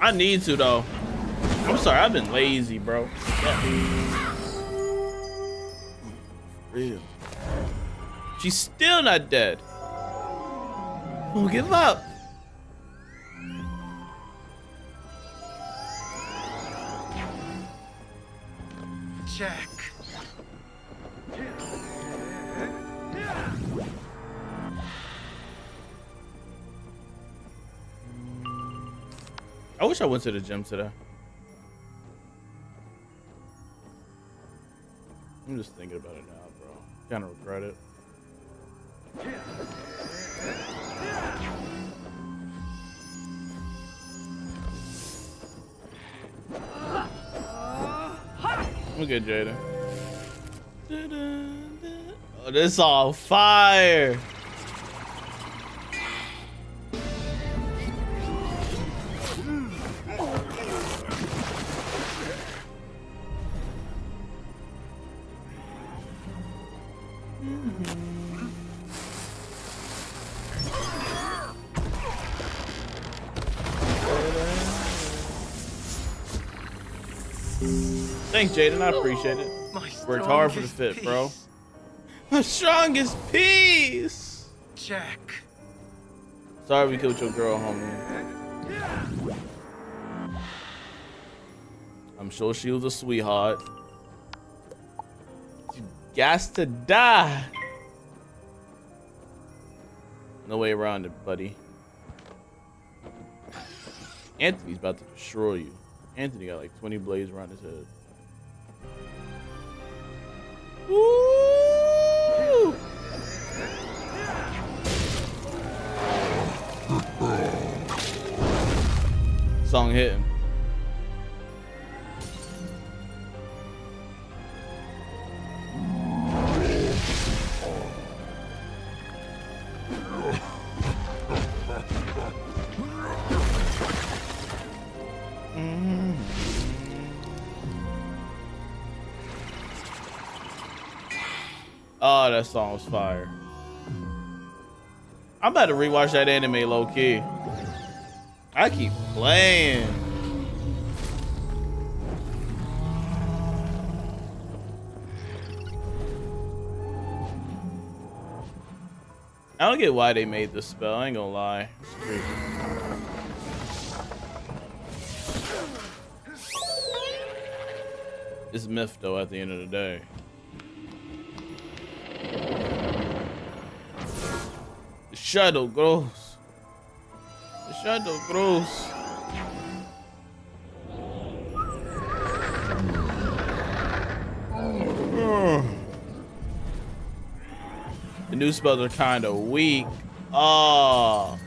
I need to though. I'm sorry, I've been lazy, bro. Yeah. Real. She's still not dead. Don't give up. Check. I wish I went to the gym today. I'm just thinking about it now, bro. Kind of regret it. Okay, Jada. Oh, this all fire. Thanks, Jaden. I appreciate it. Worked hard for the fit, bro. My strongest piece. Check. Sorry we killed your girl, homie. I'm sure she was a sweetheart. She got to die. No way around it, buddy. Anthony's about to destroy you. Anthony got like 20 blades around his head. Woo! Song hitting. Oh, that song was fire. I'm about to rewatch that anime low key. I keep playing. I don't get why they made this spell. I ain't gonna lie. It's crazy. It's myth though at the end of the day. The shadow grows. The shadow grows. The new spells are kind of weak. Oh.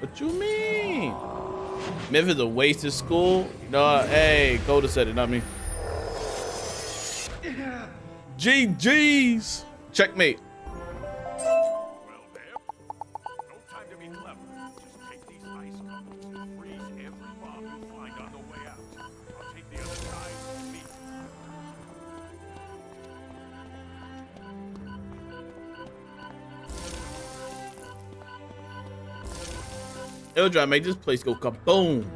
What you mean? Myth is a wasted school? No, hey, Coda said it, not me. GG's. Checkmate. Well, there. No time to be clever. Just take these ice cubes and freeze every bomb you find on the way out. I'll take the other side. Me. It'll try to make this place go kaboom.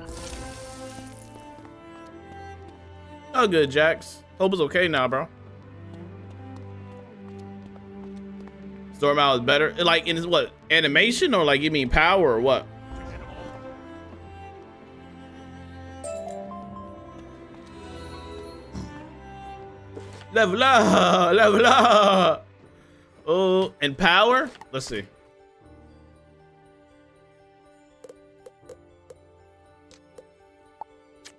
Oh, good, Jax. Hope it's okay now, bro. Storm out is better. Like in what animation or like you mean power or what? Level up, level up. Oh, and power. Let's see.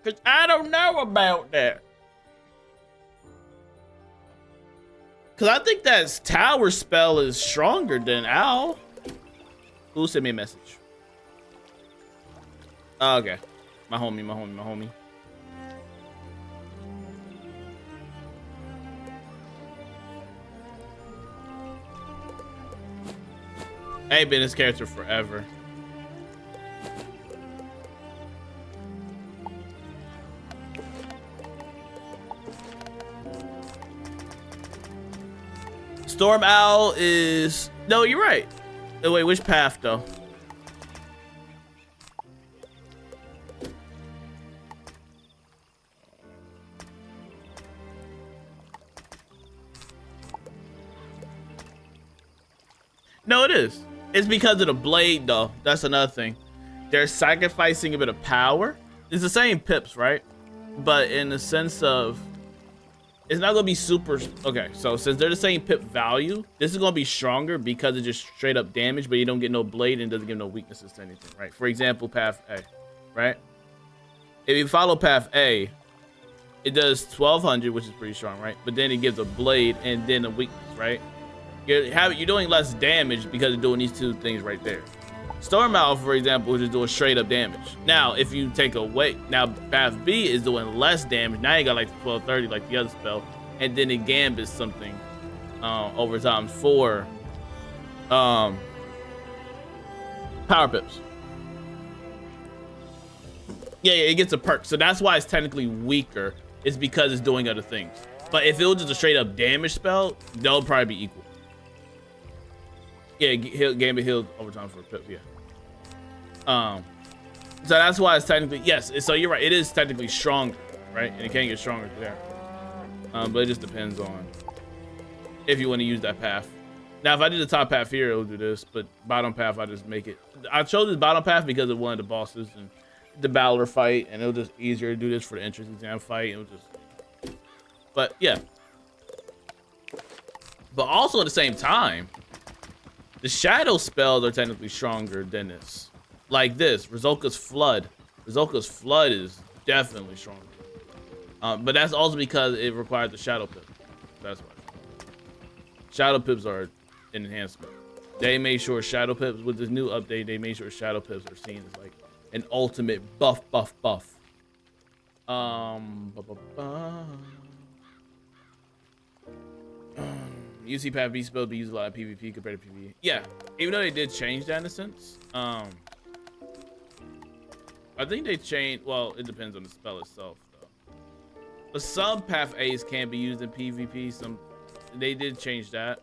Cause I don't know about that. Cause I think that tower spell is stronger than Owl. Who sent me a message? Oh, okay. My homie. I ain't been this character forever. Storm Owl is... No, you're right. Oh, wait, which path, though? No, it is. It's because of the blade, though. That's another thing. They're sacrificing a bit of power. It's the same pips, right? But in the sense of... It's not gonna be super. Okay, so since they're the same pip value, this is gonna be stronger because it's just straight up damage, but you don't get no blade and doesn't give no weaknesses to anything, right? For example, path A, right? If you follow path A, it does 1200, which is pretty strong, right? But then it gives a blade and then a weakness, right? You're doing less damage because of doing these two things right there. Storm Owl, for example, is just doing straight up damage. Now, if you take away, now path B is doing less damage. Now you got like 1230 like the other spell, and then it gambits something over time for power pips. Yeah, it gets a perk, so that's why it's technically weaker. It's because it's doing other things. But if it was just a straight up damage spell, they'll probably be equal. Yeah, gambit healed over time for a pip, yeah. So that's why it's technically, yes, so you're right, it is technically stronger, right? And it can get stronger there. But it just depends on if you want to use that path. Now, if I did the top path here, it'll do this, but bottom path, I just make it. I chose this bottom path because of one of the bosses and the battler fight, and it'll just easier to do this for the entrance exam fight. It'll just, but yeah. But also at the same time, the shadow spells are technically stronger than this. Like this, Rizolka's Flood. Rizolka's Flood is definitely stronger. But that's also because it requires the shadow pip. That's why. Shadow pips are an enhancement. They made sure shadow pips, with this new update, they made sure shadow pips are seen as like an ultimate buff. You see path B spell be used a lot of PvP compared to PvE. Yeah, even though they did change that in a sense. I think they changed, well, it depends on the spell itself though. But some path A's can be used in PvP, some, they did change that.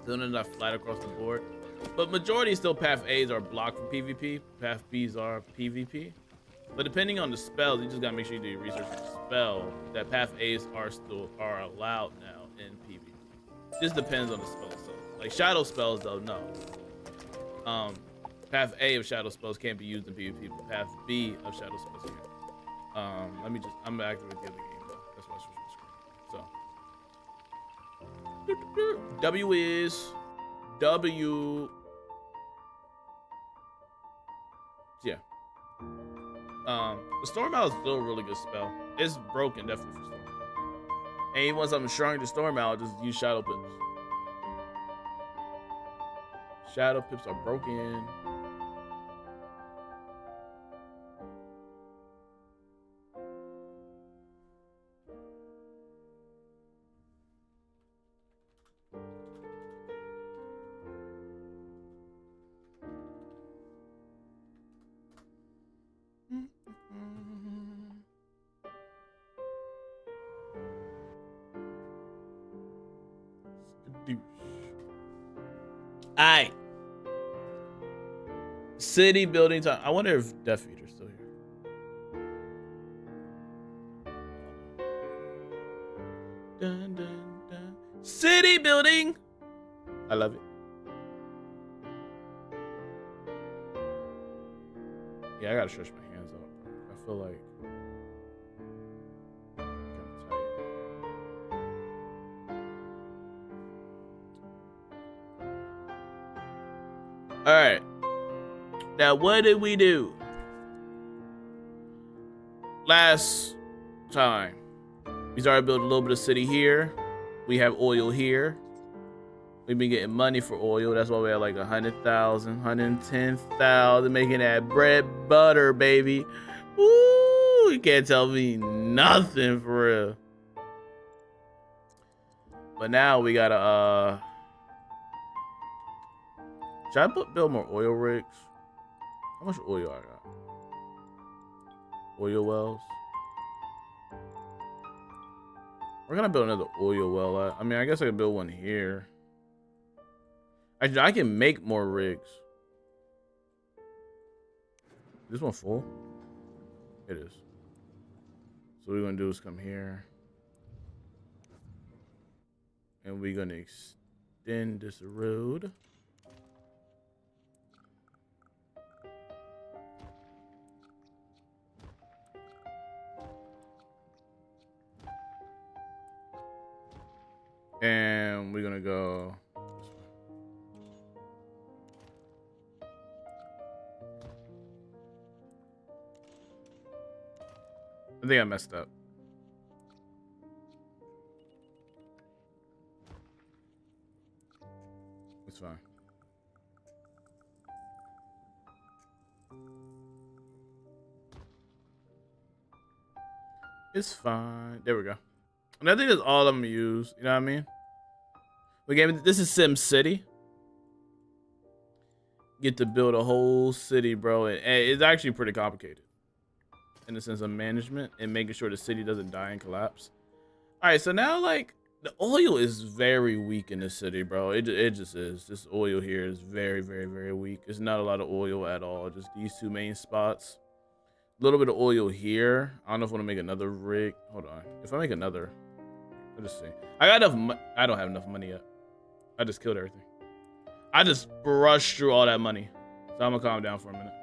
They're not flat across the board. But majority still path A's are blocked from PvP, path B's are PvP. But depending on the spells, you just gotta make sure you do your research on the spell, that path A's are allowed now in PvP. Just depends on the spell itself. Like shadow spells though, no. Path A of shadow spells can't be used in PvP, but path B of shadow spells can. I'm gonna activate the other game though. That's why I switched the screen. So W is W. Yeah. The Storm Owl is still a really good spell. It's broken definitely for Storm. And you want something stronger to Storm Owl, just use Shadow Pips. Shadow Pips are broken. Alright. City building time. I wonder if Death Eater's still here. Dun, dun, dun. City building. I love it. Yeah, I gotta stretch my hands out. I feel like kinda tight. All right. Now, what did we do last time? We started building a little bit of city here. We have oil here. We've been getting money for oil. That's why we had like 100,000, 110,000, making that bread butter, baby. Woo! You can't tell me nothing for real. But now we gotta should I build more oil rigs? How much oil I got? Oil wells. We're gonna build another oil well. I mean, I guess I could build one here. Actually, I can make more rigs. Is this one full? It is. So what we're gonna do is come here. And we're gonna extend this road. And we're gonna go this way. I think I messed up. It's fine. It's fine. There we go. And I think that's all I'm gonna use. You know what I mean? This is SimCity. Get to build a whole city, bro. And it's actually pretty complicated in the sense of management and making sure the city doesn't die and collapse. All right, so now like the oil is very weak in this city, bro. It just is. This oil here is very, very, very weak. It's not a lot of oil at all. Just these two main spots. A little bit of oil here. I don't know if I want to make another rig. Hold on. If I make another, let's just see. I got enough. I don't have enough money yet. I just killed everything. I just brushed through all that money. So I'm gonna calm down for a minute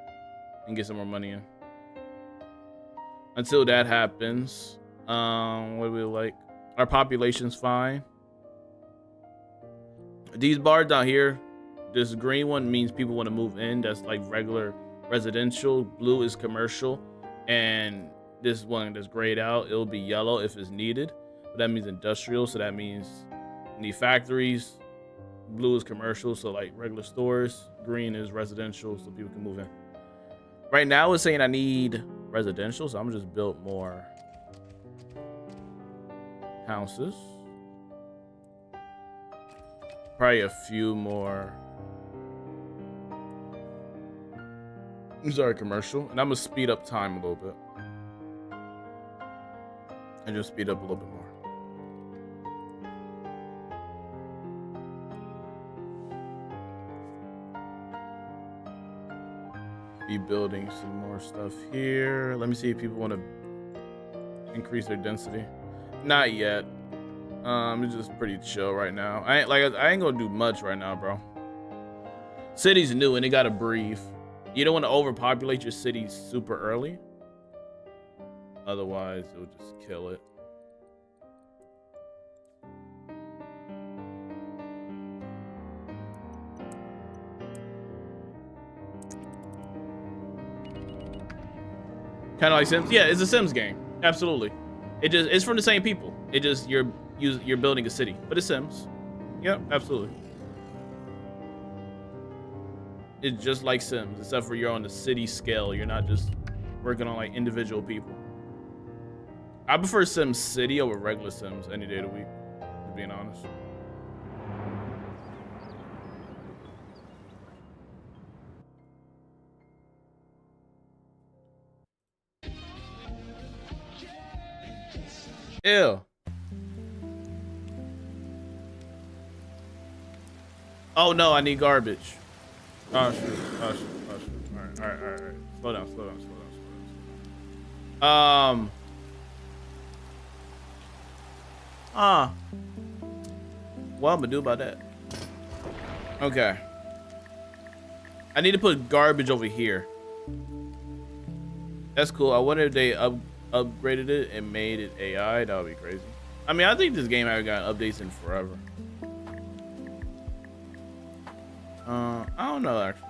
and get some more money in. Until that happens, what do we like? Our population's fine. These bars down here, this green one means people want to move in. That's like regular residential. Blue is commercial. And this one that's grayed out, it'll be yellow if it's needed. But that means industrial, so that means need factories. Blue is commercial, so like regular stores. Green is residential, so people can move in. Right now it's saying I need residential, so I'm gonna just build more houses. Probably a few more. I'm sorry, commercial. And I'm gonna speed up time a little bit. And just speed up a little bit more. Be building some more stuff here. Let me see if people want to increase their density. Not yet. It's just pretty chill right now. I ain't gonna do much right now, bro. City's new and it gotta breathe. You don't want to overpopulate your city super early. Otherwise, it'll just kill it. Kind of like Sims. Yeah, it's a Sims game. Absolutely. It's from the same people. It just you're building a city, but it's Sims. Yep, absolutely. It's just like Sims, except for you're on the city scale. You're not just working on like individual people. I prefer SimCity over regular Sims any day of the week, to being honest. Ew. Oh no, I need garbage. Oh shoot, oh shoot, oh shoot. right. Slow down. What I'm gonna do about that? Okay. I need to put garbage over here. That's cool. I wonder if they upgraded it and made it AI. That would be crazy. I mean, I think this game hasn't gotten updates in forever. I don't know actually.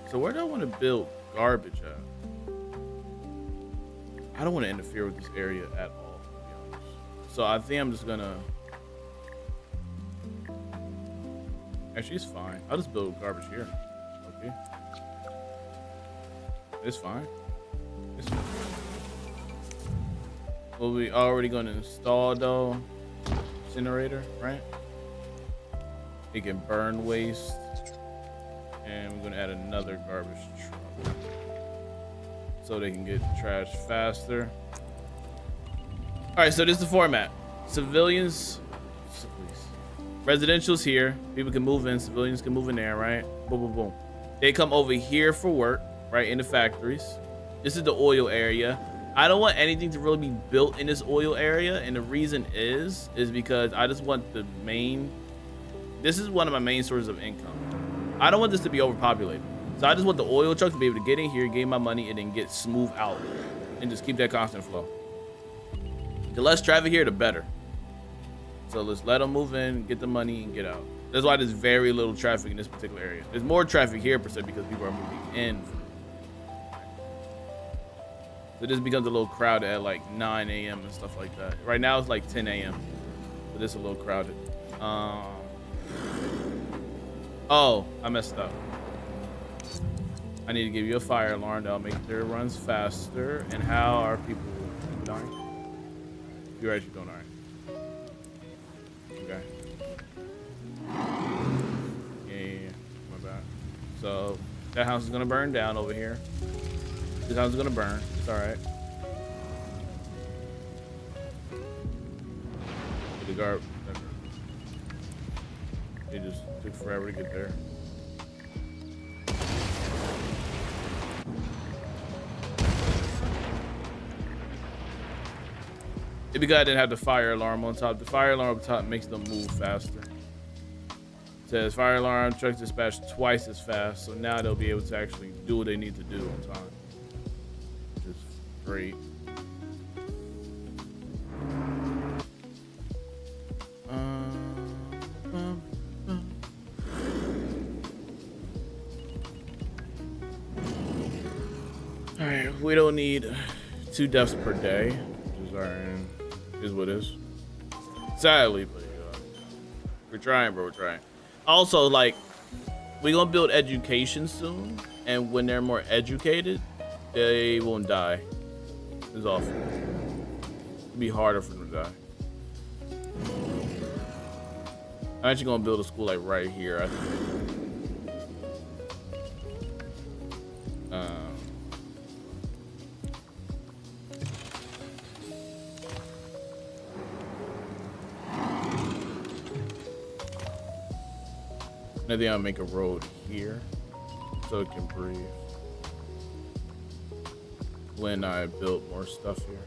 So where do I want to build garbage at? I don't want to interfere with this area at all, to be honest. So I think I'm just gonna. Actually, it's fine. I'll just build garbage here. Okay. It's fine. It's fine. Well, we already gonna install though. Incinerator, right? It can burn waste. And we're gonna add another garbage truck. So they can get trash faster. All right, so this is the format. Civilians, residential's here. People can move in, civilians can move in there, right? Boom, boom, boom. They come over here for work, right, in the factories. This is the oil area. I don't want anything to really be built in this oil area, and the reason is because I just want the main, this is one of my main sources of income. I don't want this to be overpopulated. So I just want the oil truck to be able to get in here, get my money, and then get smooth out, and just keep that constant flow. The less traffic here, the better. So let's let them move in, get the money, and get out. That's why there's very little traffic in this particular area. There's more traffic here per se because people are moving in. So this becomes a little crowded at like 9 a.m. and stuff like that. Right now it's like 10 a.m. So this is a little crowded. Oh, I messed up. I need to give you a fire alarm that'll make sure it runs faster. And how are people dying? You're actually doing all right. Okay. Yeah, my bad. So that house is gonna burn down over here. This house is gonna burn. It's all right. The garbage. It just took forever to get there. It'd be good I didn't have the fire alarm on top. The fire alarm on top makes them move faster. It says fire alarm trucks dispatch twice as fast, so now they'll be able to actually do what they need to do on time. Which is great. Alright, we don't need 2 deaths per day, which is what it is. Sadly, but we're trying, bro. We're trying. Also, like, we're gonna build education soon, and when they're more educated, they won't die. It's awful. It'll be harder for them to die. I'm actually gonna build a school like right here, I think. I think I'll make a road here so it can breathe when I build more stuff here.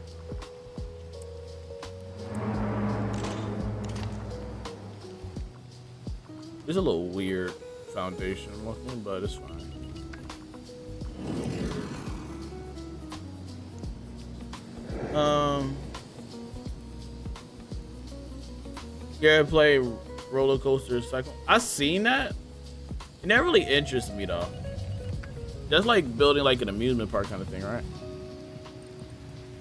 There's a little weird foundation looking, but it's fine. Yeah, play roller coaster cycle. I seen that. It never really interests me though. That's like building like an amusement park kind of thing, right?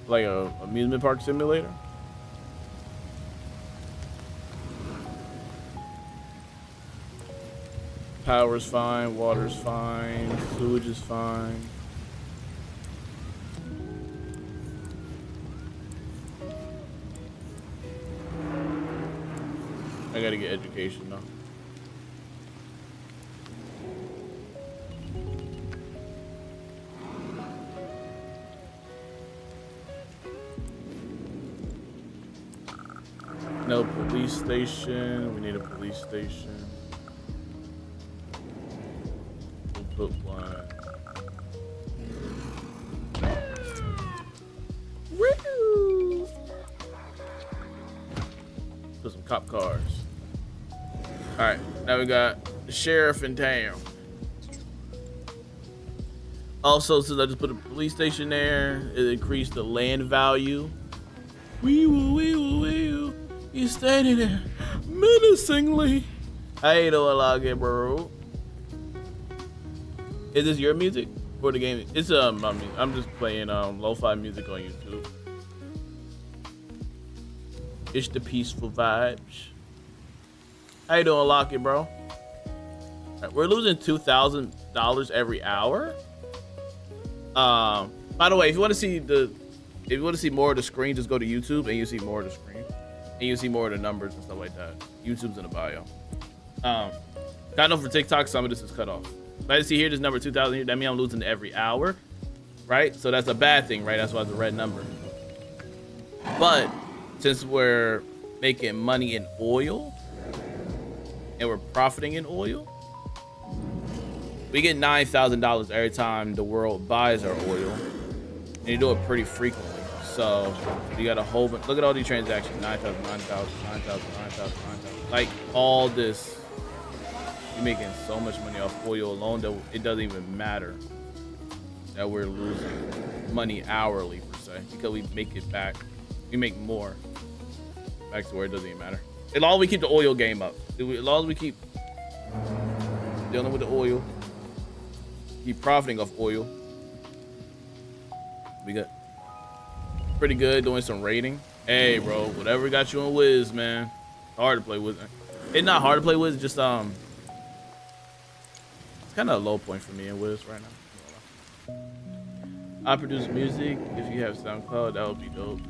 Like a amusement park simulator. Power's fine, water's fine, sewage is fine. I gotta get education though. No police station. We need a police station. We'll put one Woo! Put some cop cars. All right, now we got the sheriff in town. Also, since I just put a police station there, it increased the land value. Wee woo, wee woo, wee woo. He's standing there menacingly. How you doing, Login, bro? Is this your music for the game? It's I mean, I'm just playing lo-fi music on YouTube. It's the peaceful vibes. How you doing, Lockett, bro? Right, we're losing $2,000 every hour. By the way, if you want to see more of the screen, just go to YouTube and you see more of the screen, and you see more of the numbers and stuff like that. YouTube's in the bio. I know for TikTok, some of this is cut off. But I see here, this number 2,000 here. That means I'm losing every hour, right? So that's a bad thing, right? That's why it's a red number. But since we're making money in oil and we're profiting in oil, we get $9,000 every time the world buys our oil, and you do it pretty frequently. So you got a whole bunch. Look at all these transactions: 9,000, 9,000, 9,000, 9,000, 9,000. Like all this, you're making so much money off oil alone that it doesn't even matter that we're losing money hourly per se, because we make it back. We make more back to where it doesn't even matter. As long as we keep the oil game up, as long as we keep dealing with the oil. Keep profiting off oil. We got pretty good doing some raiding. Hey, bro, whatever got you in Wiz, man. Hard to play with. It's not hard to play with. Just it's kind of a low point for me in Wiz right now. I produce music. If you have SoundCloud, that would be dope.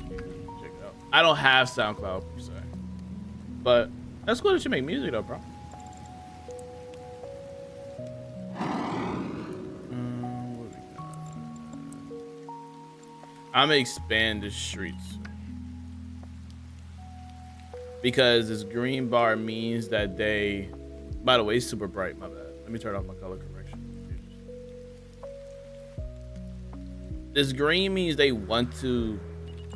Check it out. I don't have SoundCloud per se, but that's cool that you make music though, bro. I'm gonna expand the streets because this green bar means that they, by the way, it's super bright, my bad. Let me turn off my color correction. This green means they want to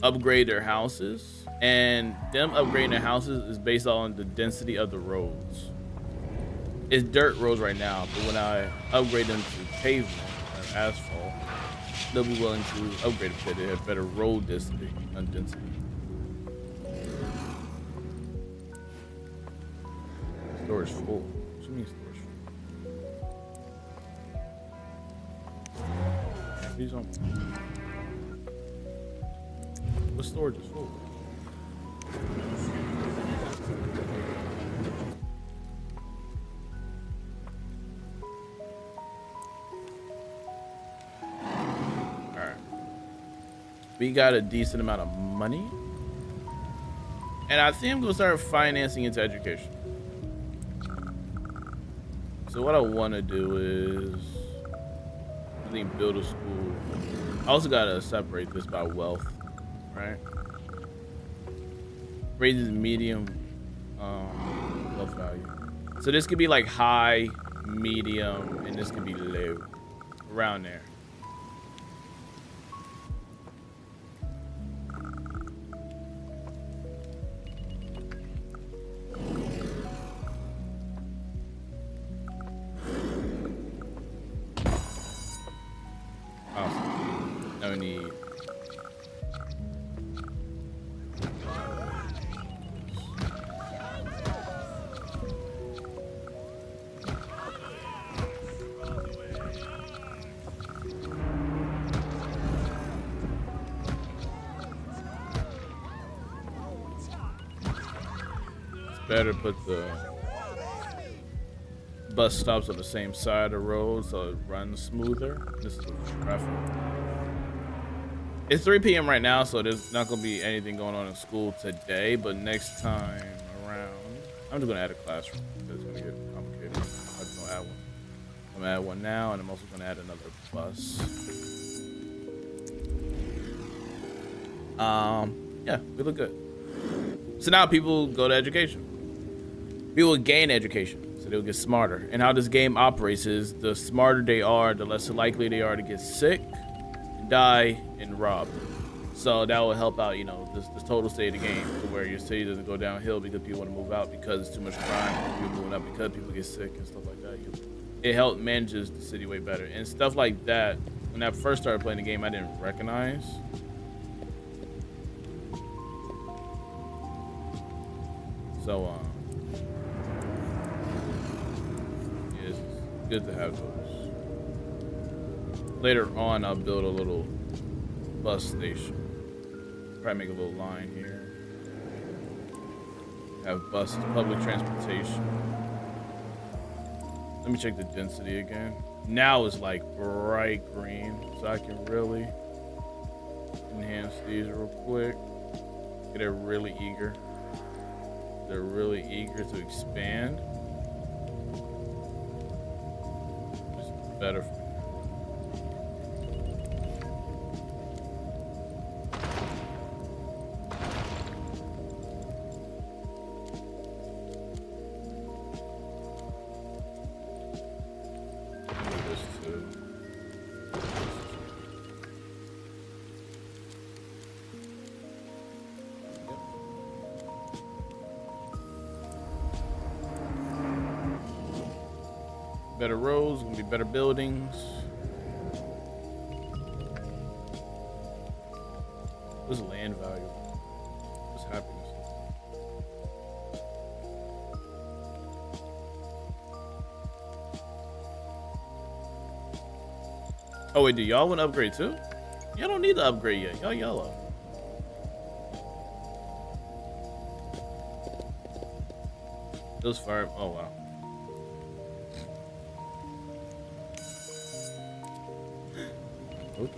upgrade their houses, and them upgrading their houses is based on the density of the roads. It's dirt roads right now, but when I upgrade them to pavement or asphalt, they'll be willing to upgrade it because they have better road density and density. Storage full. What do you mean storage full? These on. What storage is full? We got a decent amount of money, and I think I'm gonna start financing into education. So what I want to do is, I think, build a school. I also gotta separate this by wealth, right? Raises medium wealth value. So this could be like high, medium, and this could be low, around there. Better put the bus stops on the same side of the road so it runs smoother. This is traffic. It's 3 p.m. right now, so there's not gonna be anything going on in school today, but next time around, I'm just gonna add a classroom because it's gonna get complicated. I'm just gonna add one. I'm gonna add one now, and I'm also gonna add another bus. Yeah, we look good. So now people go to education. People gain education, so they'll get smarter. And how this game operates is the smarter they are, the less likely they are to get sick, die, and robbed. So that will help out, you know, this total state of the game to where your city doesn't go downhill because people want to move out because it's too much crime. People moving up because people get sick and stuff like that. It helped manages the city way better and stuff like that. When I first started playing the game, I didn't recognize. So yeah, it's good to have those. Later on, I'll build a little bus station. Probably make a little line here. Have buses, public transportation. Let me check the density again. Now it's like bright green, so I can really enhance these real quick. They're really eager. They're really eager to expand. It's better for me. Better roads, gonna be better buildings. What's land value? What's happiness? Oh wait, do y'all want to upgrade too? Y'all don't need to upgrade yet. Y'all yellow. Those fire. Oh wow. Okay.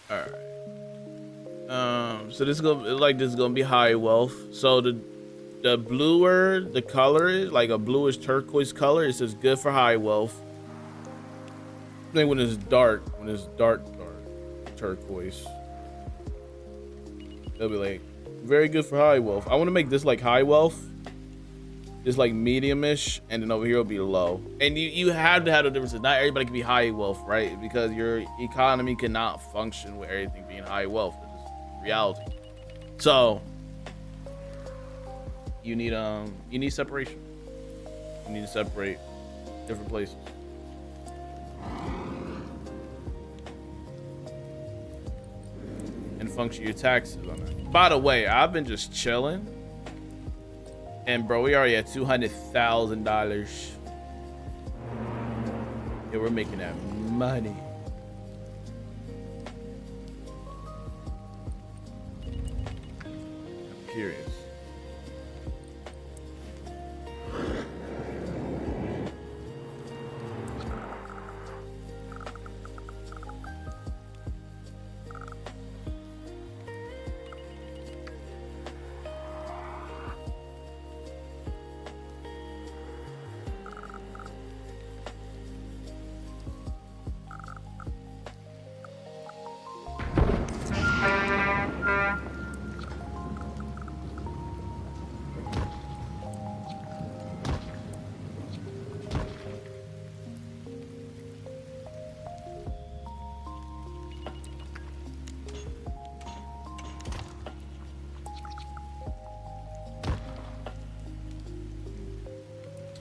All right. So this is gonna be high wealth. So the bluer the color is, like a bluish turquoise color, it says good for high wealth. I think when it's dark turquoise, it'll be like very good for high wealth. I want to make this like high wealth, just like medium-ish, and then over here will be low. And you have to have the differences. Not everybody can be high wealth, right? Because your economy cannot function with everything being high wealth. It's reality. So you need separation. You need to separate different places. And function your taxes on that. By the way, I've been just chilling, and bro, we already at $200,000. Yeah, we're making that money. I'm curious.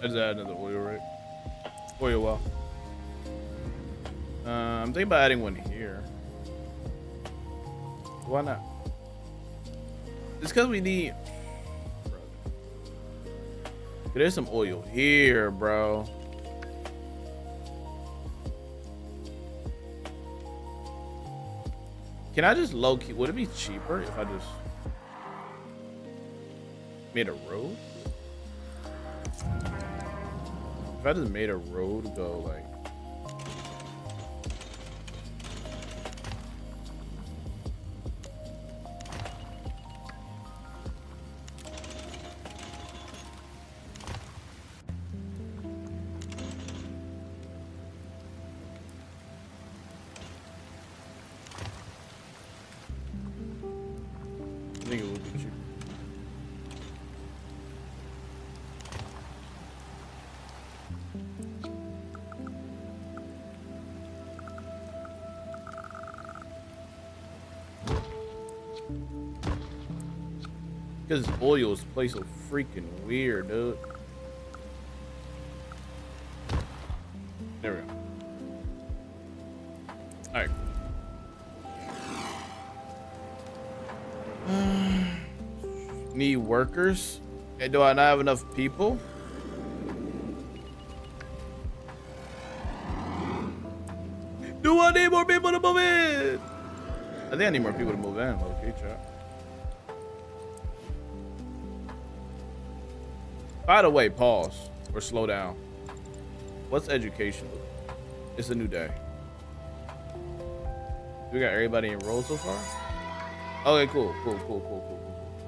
I just add another oil rig. Oil well. I'm thinking about adding one here. Why not? It's because we need. There's some oil here, bro. Can I just low key? Would it be cheaper if I just made a road? If I just made a road go like. I think it would be cheaper. Because oils play so freaking weird, dude. There we go. All right. Need workers. Okay, do I not have enough people? Do I need more people to move in? I think I need more people to move in. Okay, chat. By the way, pause or slow down. What's education? It's a new day. We got everybody enrolled so far? Okay, cool.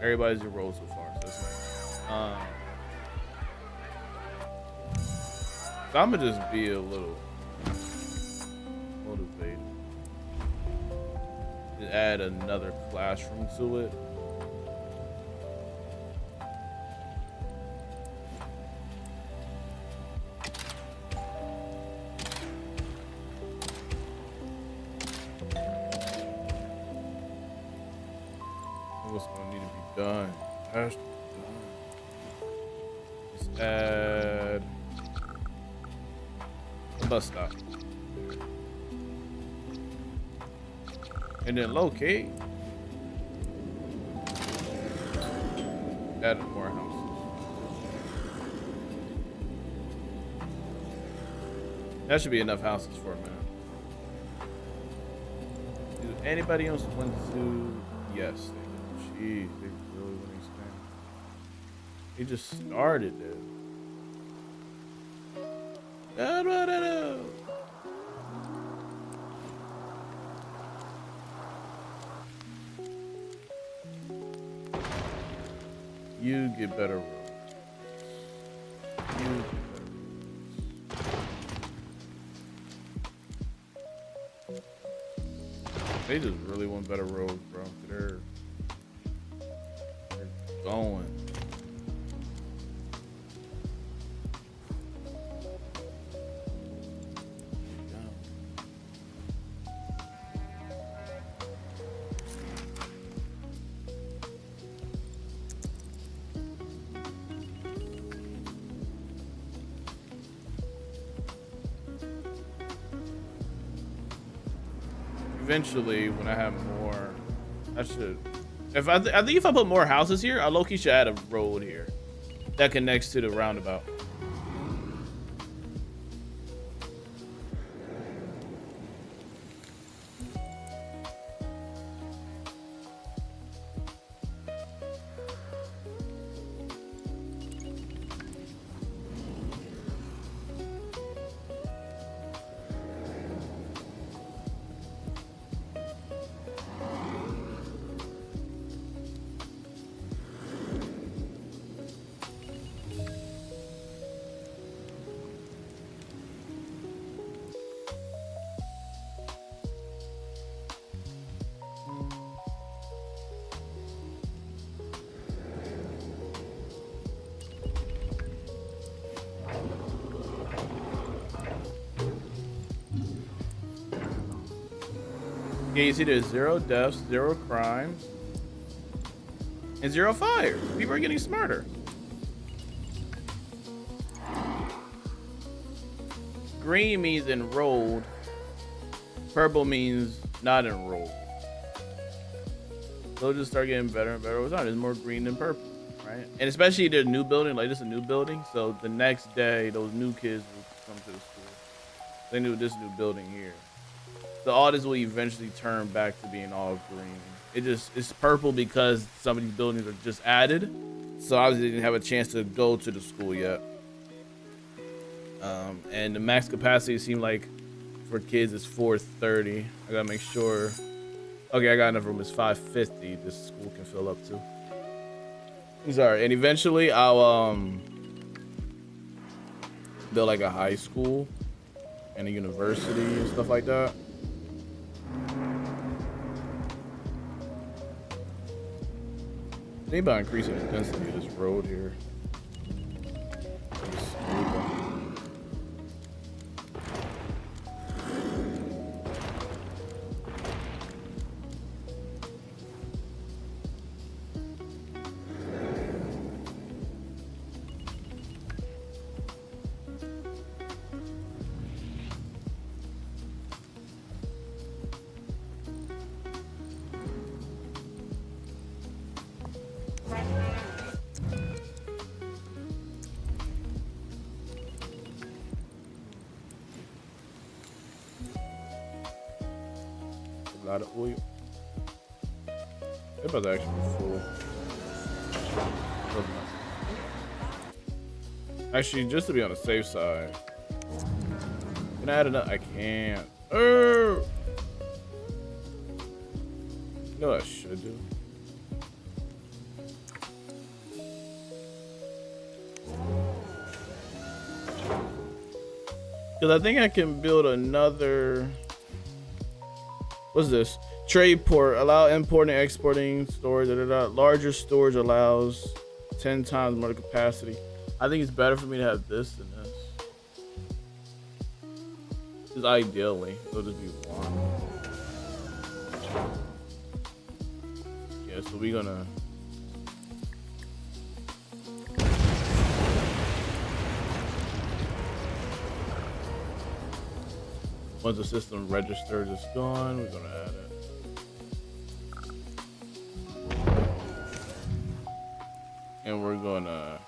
Everybody's enrolled so far, so that's nice. So I'm gonna just be a little motivated. Just add another classroom to it. What's gonna need to be done? Has to be done. Just add a bus stop. And then locate. Add more houses. That should be enough houses for a minute. Do anybody else want to? Yes. Jeez, they really want to expand. He just started it. You get better roads. You get better roads. They just really want better roads, bro. They're going. Eventually, when I have more, I should. If I think if I put more houses here, I low-key should add a road here that connects to the roundabout. Yeah, you see there's 0 deaths, 0 crimes, and 0 fires. People are getting smarter. Green means enrolled. Purple means not enrolled. They'll just start getting better and better over time. There's more green than purple, right? And especially the new building, like this is a new building. So the next day, those new kids will come to the school. They knew this new building here. So all this will eventually turn back to being all green. It's purple because some of these buildings are just added. So I didn't have a chance to go to the school yet. And the max capacity seemed like for kids is 430. I gotta make sure. Okay, I got enough room. It's 550. This school can fill up too. Sorry, and eventually I'll build like a high school and a university and stuff like that. Think about increasing the density of this road here. out of oil. They're about to actually be full. Actually, just to be on the safe side, can I add another? I can't. You know what I should do? Because I think I can build another. What's this? Trade port. Allow importing, exporting, storage. Larger storage allows 10 times more capacity. I think it's better for me to have this than this. Because ideally, it'll just be one. Yeah, so we're gonna. Once the system registered is gone, we're gonna add it. And we're gonna.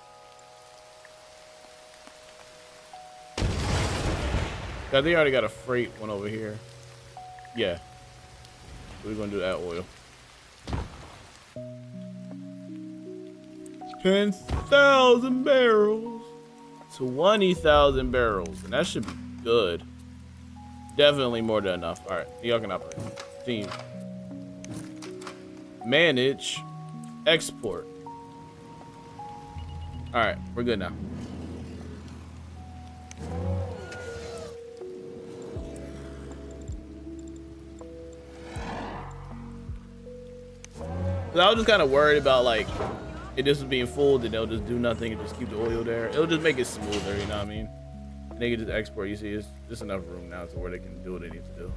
I think I already got a freight one over here. Yeah. So we're gonna do that oil. 10,000 barrels. 20,000 barrels. And that should be good. Definitely more than enough. All right, y'all can operate. Team. Manage. Export. All right, we're good now. I was just kind of worried about like it just being full, then they'll just do nothing and just keep the oil there. It'll just make it smoother, you know what I mean? And they can just export. You see, it's just enough room now to where they can do what they need to do.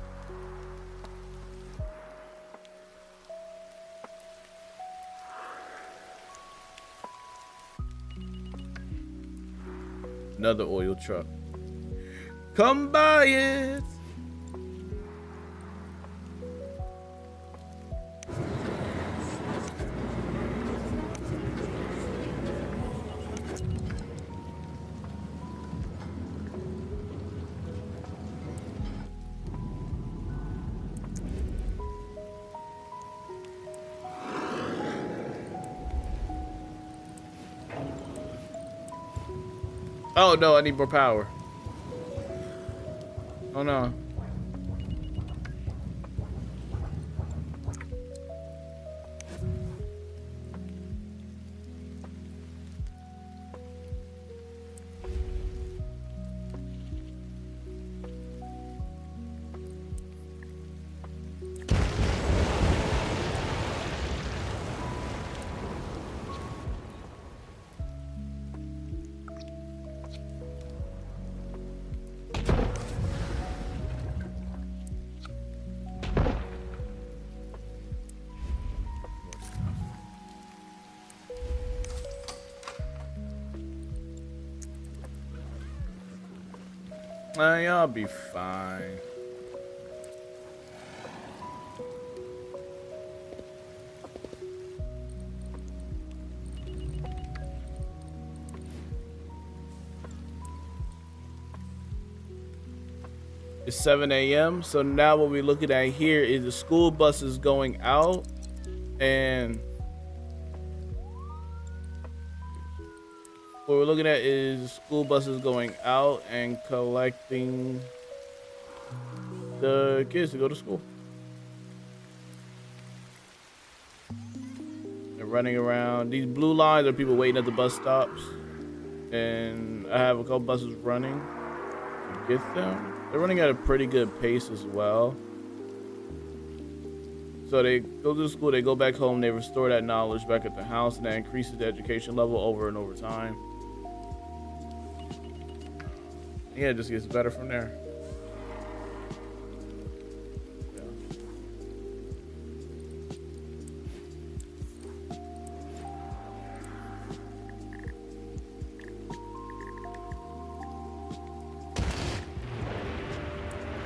Another oil truck. Come buy it. Oh no, I need more power. Oh no. Y'all be fine. It's 7 a.m. So now what we're looking at here is the school buses going out, and what we're looking at is school buses going out and collecting the kids to go to school. They're running around. These blue lines are people waiting at the bus stops, and I have a couple buses running to get them. They're running at a pretty good pace as well. So they go to school, they go back home, they restore that knowledge back at the house, and that increases the education level over and over time. Yeah, it just gets better from there. Yeah.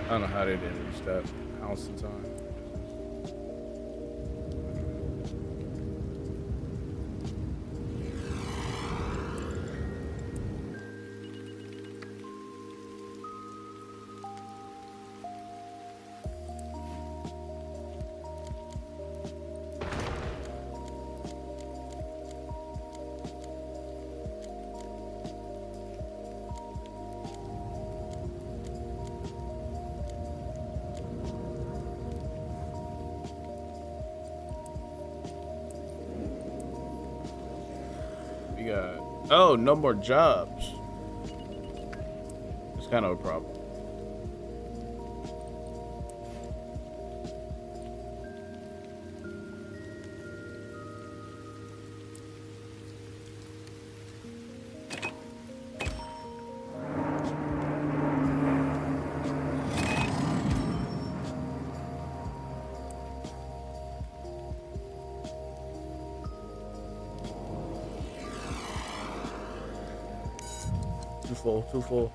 I don't know how they didn't reach that house in time. You got, oh, no more jobs. It's kind of a problem. Too full.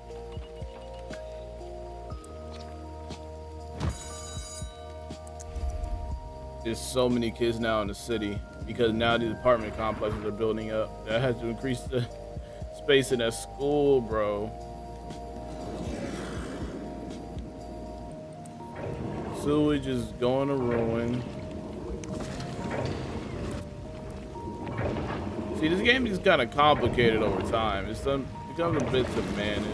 There's so many kids now in the city because now these apartment complexes are building up. That has to increase the space in that school, bro. Sewage is going to ruin. See, this game is kind of complicated over time. It's becomes a bit to manage.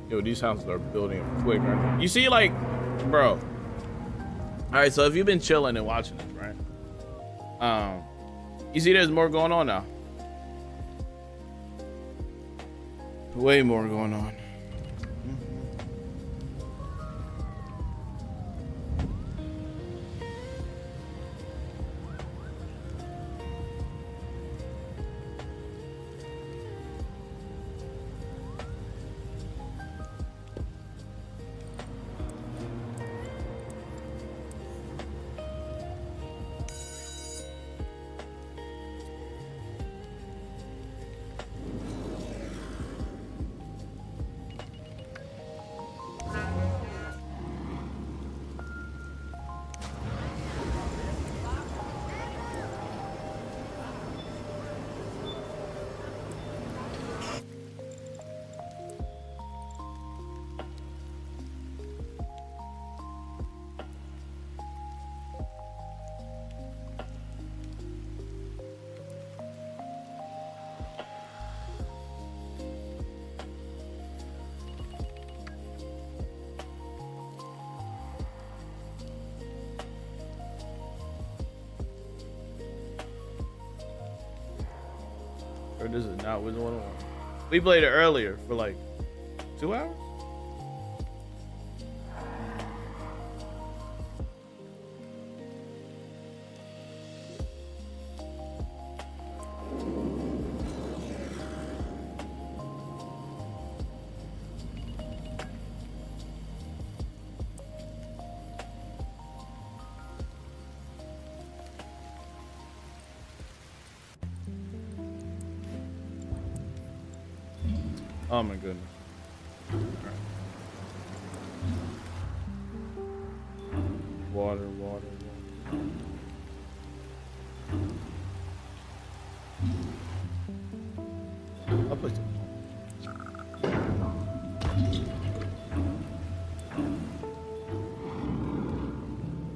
Yo, these houses are building up quick, right? You see, like, bro. All right, so if you've been chilling and watching this, right? You see, there's more going on now. Way more going on. Or this is not Wizard101. We played it earlier for like 2 hours. Oh my goodness. Water, water, water. I'll put it.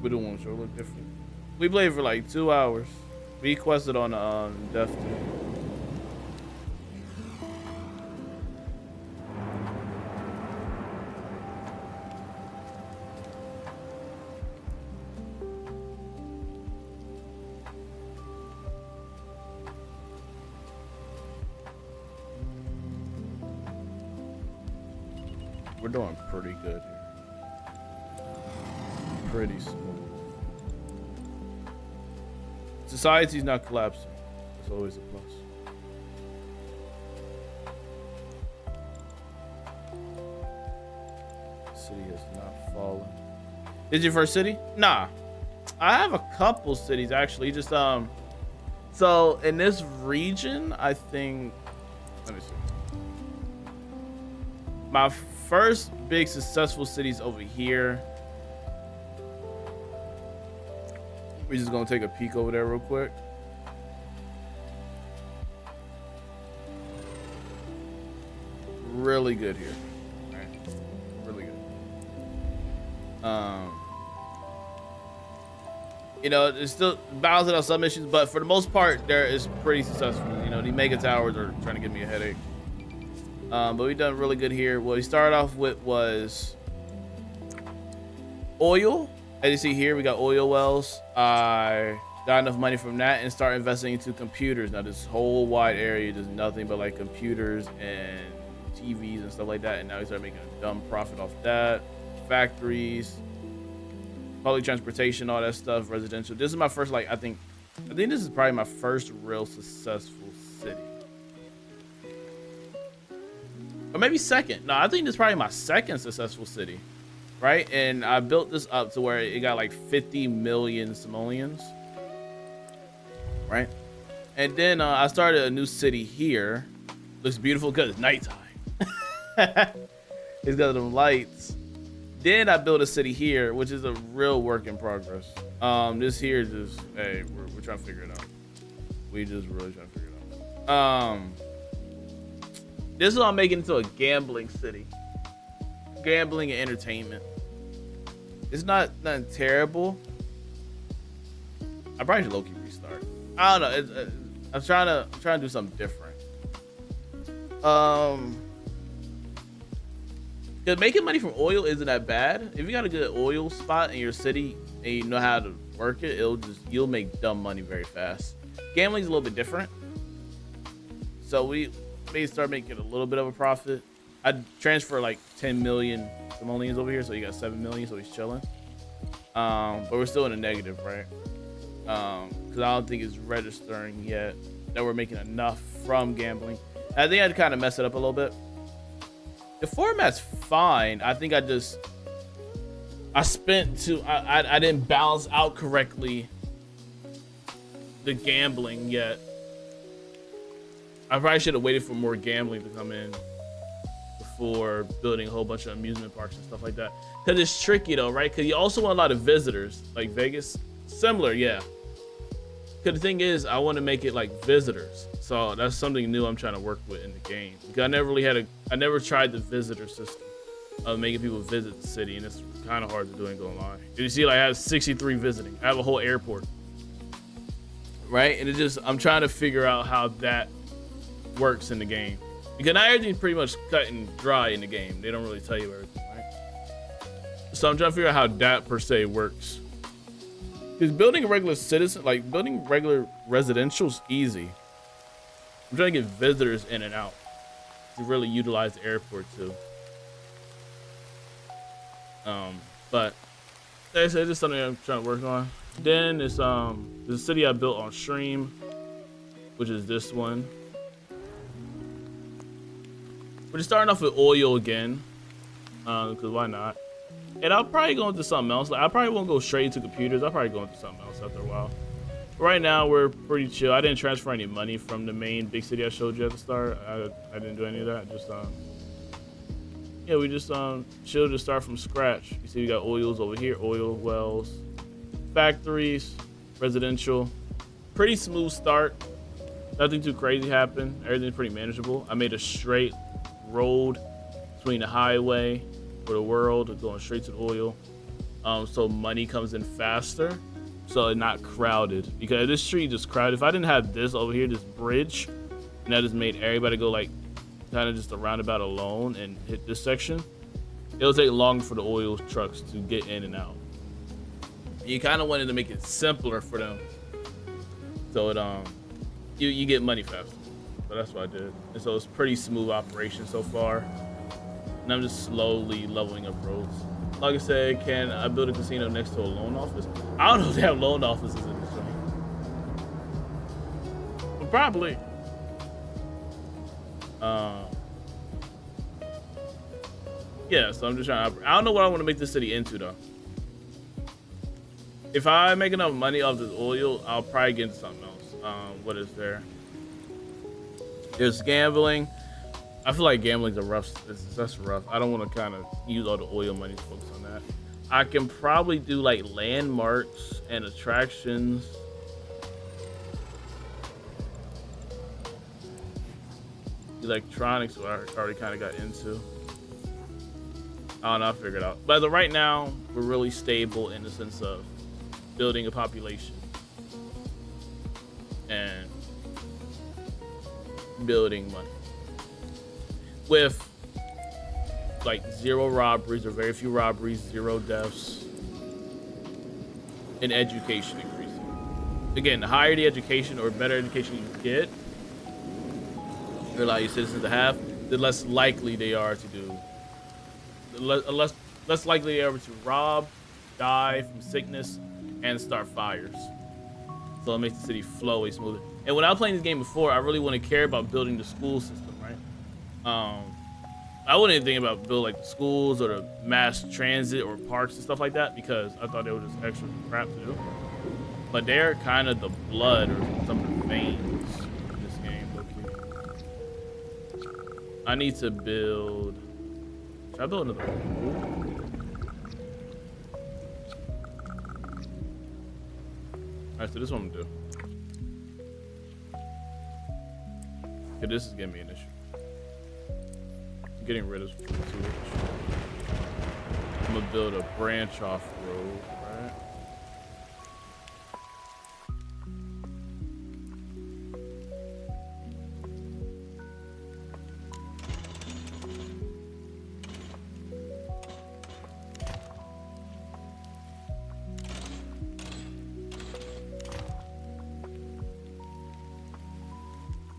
We don't want to show look different. We played for like 2 hours. We quested on Death Team. We're doing pretty good here. Pretty smooth. Society's not collapsing. It's always a plus. City has not fallen. Is your first city? Nah. I have a couple cities actually. Just so in this region, I think. Let me see. My first big successful cities over here. We're just gonna take a peek over there real quick. Really good here. Right. Really good. You know, it's still balancing out some issues, but for the most part, there is pretty successful. You know, the mega towers are trying to give me a headache. But we've done really good here. What we started off with was oil. As you see here, we got oil wells. I got enough money from that and started investing into computers. Now this whole wide area does nothing but like computers and TVs and stuff like that. And now we start making a dumb profit off that. Factories, public transportation, all that stuff, residential. This is my first, like, I think this is probably my first real successful city. Or maybe second. No, I think this is probably my second successful city. Right? And I built this up to where it got like 50 million simoleons. Right? And then I started a new city here. Looks beautiful because it's nighttime. It's got them lights. Then I built a city here, which is a real work in progress. This here is just, hey, we're trying to figure it out. We just really trying to figure it out. This is what I'm making into a gambling city. Gambling and entertainment. It's not terrible. I probably should low-key restart. I don't know. I'm trying to do something different. Cause making money from oil isn't that bad. If you got a good oil spot in your city and you know how to work it, you'll make dumb money very fast. Gambling's a little bit different. So we may start making a little bit of a profit. I transfer like 10 million simoleons over here, so you got 7 million, so he's chilling. But we're still in a negative, right? Because I don't think it's registering yet that we're making enough from gambling. I think I'd kind of mess it up a little bit. The format's fine. I think I didn't balance out correctly the gambling yet. I probably should have waited for more gambling to come in before building a whole bunch of amusement parks and stuff like that. Because it's tricky though, right? Because you also want a lot of visitors, like Vegas. Similar, yeah. Because the thing is, I want to make it like visitors. So that's something new I'm trying to work with in the game. Because I never tried the visitor system of making people visit the city, and it's kind of hard to do, ain't gonna lie. You see, like I have 63 visiting. I have a whole airport, right? And I'm trying to figure out how that works in the game. Because not everything's pretty much cut and dry in the game. They don't really tell you everything, right? So I'm trying to figure out how that per se works. Because building a regular citizen, like building regular residential is easy. I'm trying to get visitors in and out to really utilize the airport too. But like I said, this is something I'm trying to work on. Then it's the city I built on stream, which is this one. We're just starting off with oil again, because why not? And I'll probably go into something else. Like I probably won't go straight into computers. I'll probably go into something else after a while. But right now we're pretty chill. I didn't transfer any money from the main big city I showed you at the start. I didn't do any of that. Just yeah, we just chill to start from scratch. You see, we got oils over here, oil wells, factories, residential. Pretty smooth start. Nothing too crazy happened. Everything's pretty manageable. I made a straight road between the highway for the world going straight to the oil, so money comes in faster, so it's not crowded. Because this street is crowded. If I didn't have this over here, this bridge, and that just made everybody go like kind of just a roundabout alone and hit this section, it'll take longer for the oil trucks to get in and out. You kind of wanted to make it simpler for them, so it you get money faster. So that's what I did. And so it's pretty smooth operation so far. And I'm just slowly leveling up roads. Like I said, can I build a casino next to a loan office? I don't know if they have loan offices in this game. But probably. Yeah, so I'm just trying to, I don't know what I want to make this city into though. If I make enough money off this oil, I'll probably get into something else. What is there? There's gambling. I feel like gambling's a rough. That's rough. I don't want to kind of use all the oil money to focus on that. I can probably do like landmarks and attractions. Electronics, I already kind of got into. I don't know. I'll figure it out. But as of right now, we're really stable in the sense of building a population and building money with like 0 robberies or very few robberies, 0 deaths, and education increasing. Again, the higher the education or better education you get, you allow your citizens to have, the less likely they are to do, less likely they are to rob, die from sickness, and start fires. So it makes the city flow way smoother. And when I was playing this game before, I really want to care about building the school system, right? I wouldn't even think about building like the schools or the mass transit or parks and stuff like that because I thought they were just extra crap to do. But they're kind of the blood or some of the veins in this game. Okay. I need to build. Should I build another pool? Alright, so this is what I'm gonna do. Okay, this is giving me an issue. I'm getting rid of sewage. I'm gonna build a branch off road, right?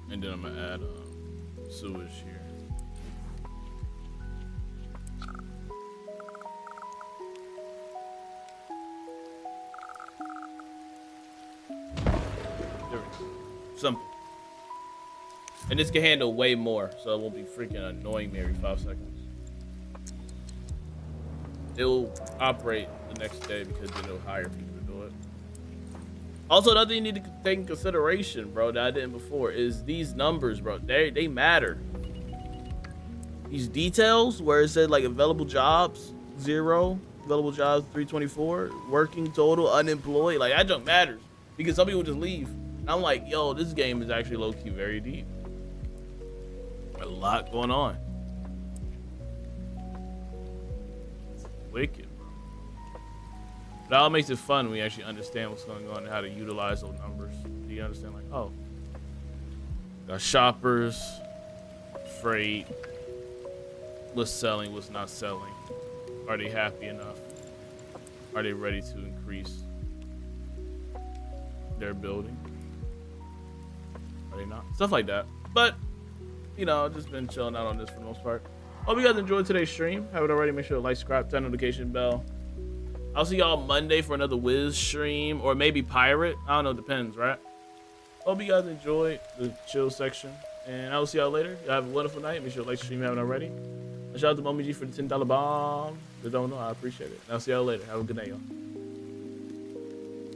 And then I'm gonna add sewage here. There we go. Simple. And this can handle way more, so it won't be freaking annoying me every 5 seconds. It'll operate the next day because it'll hire people to do it. Also, another thing you need to take in consideration, bro, that I didn't before, is these numbers, bro. They matter. These details where it said like available jobs 0, available jobs 324, working total, unemployed, like that junk matters because some people just leave. And I'm like, yo, this game is actually low key very deep. A lot going on. It's wicked. But all makes it fun when you actually understand what's going on and how to utilize those numbers. Do you understand? Like, oh, got shoppers, freight, what's selling, what's not selling. Are they happy enough? Are they ready to increase their building? Are they not? Stuff like that. But, you know, just been chilling out on this for the most part. Hope you guys enjoyed today's stream. Have it already, make sure to like, subscribe, turn notification bell. I'll see y'all Monday for another Wiz stream, or maybe Pirate. I don't know, depends, right? Hope you guys enjoyed the chill section, and I will see y'all later. Y'all have a wonderful night. Make sure to like the stream if you haven't already. And shout out to Mommy G for the $10 bomb. If you don't know, I appreciate it. And I'll see y'all later. Have a good night, y'all.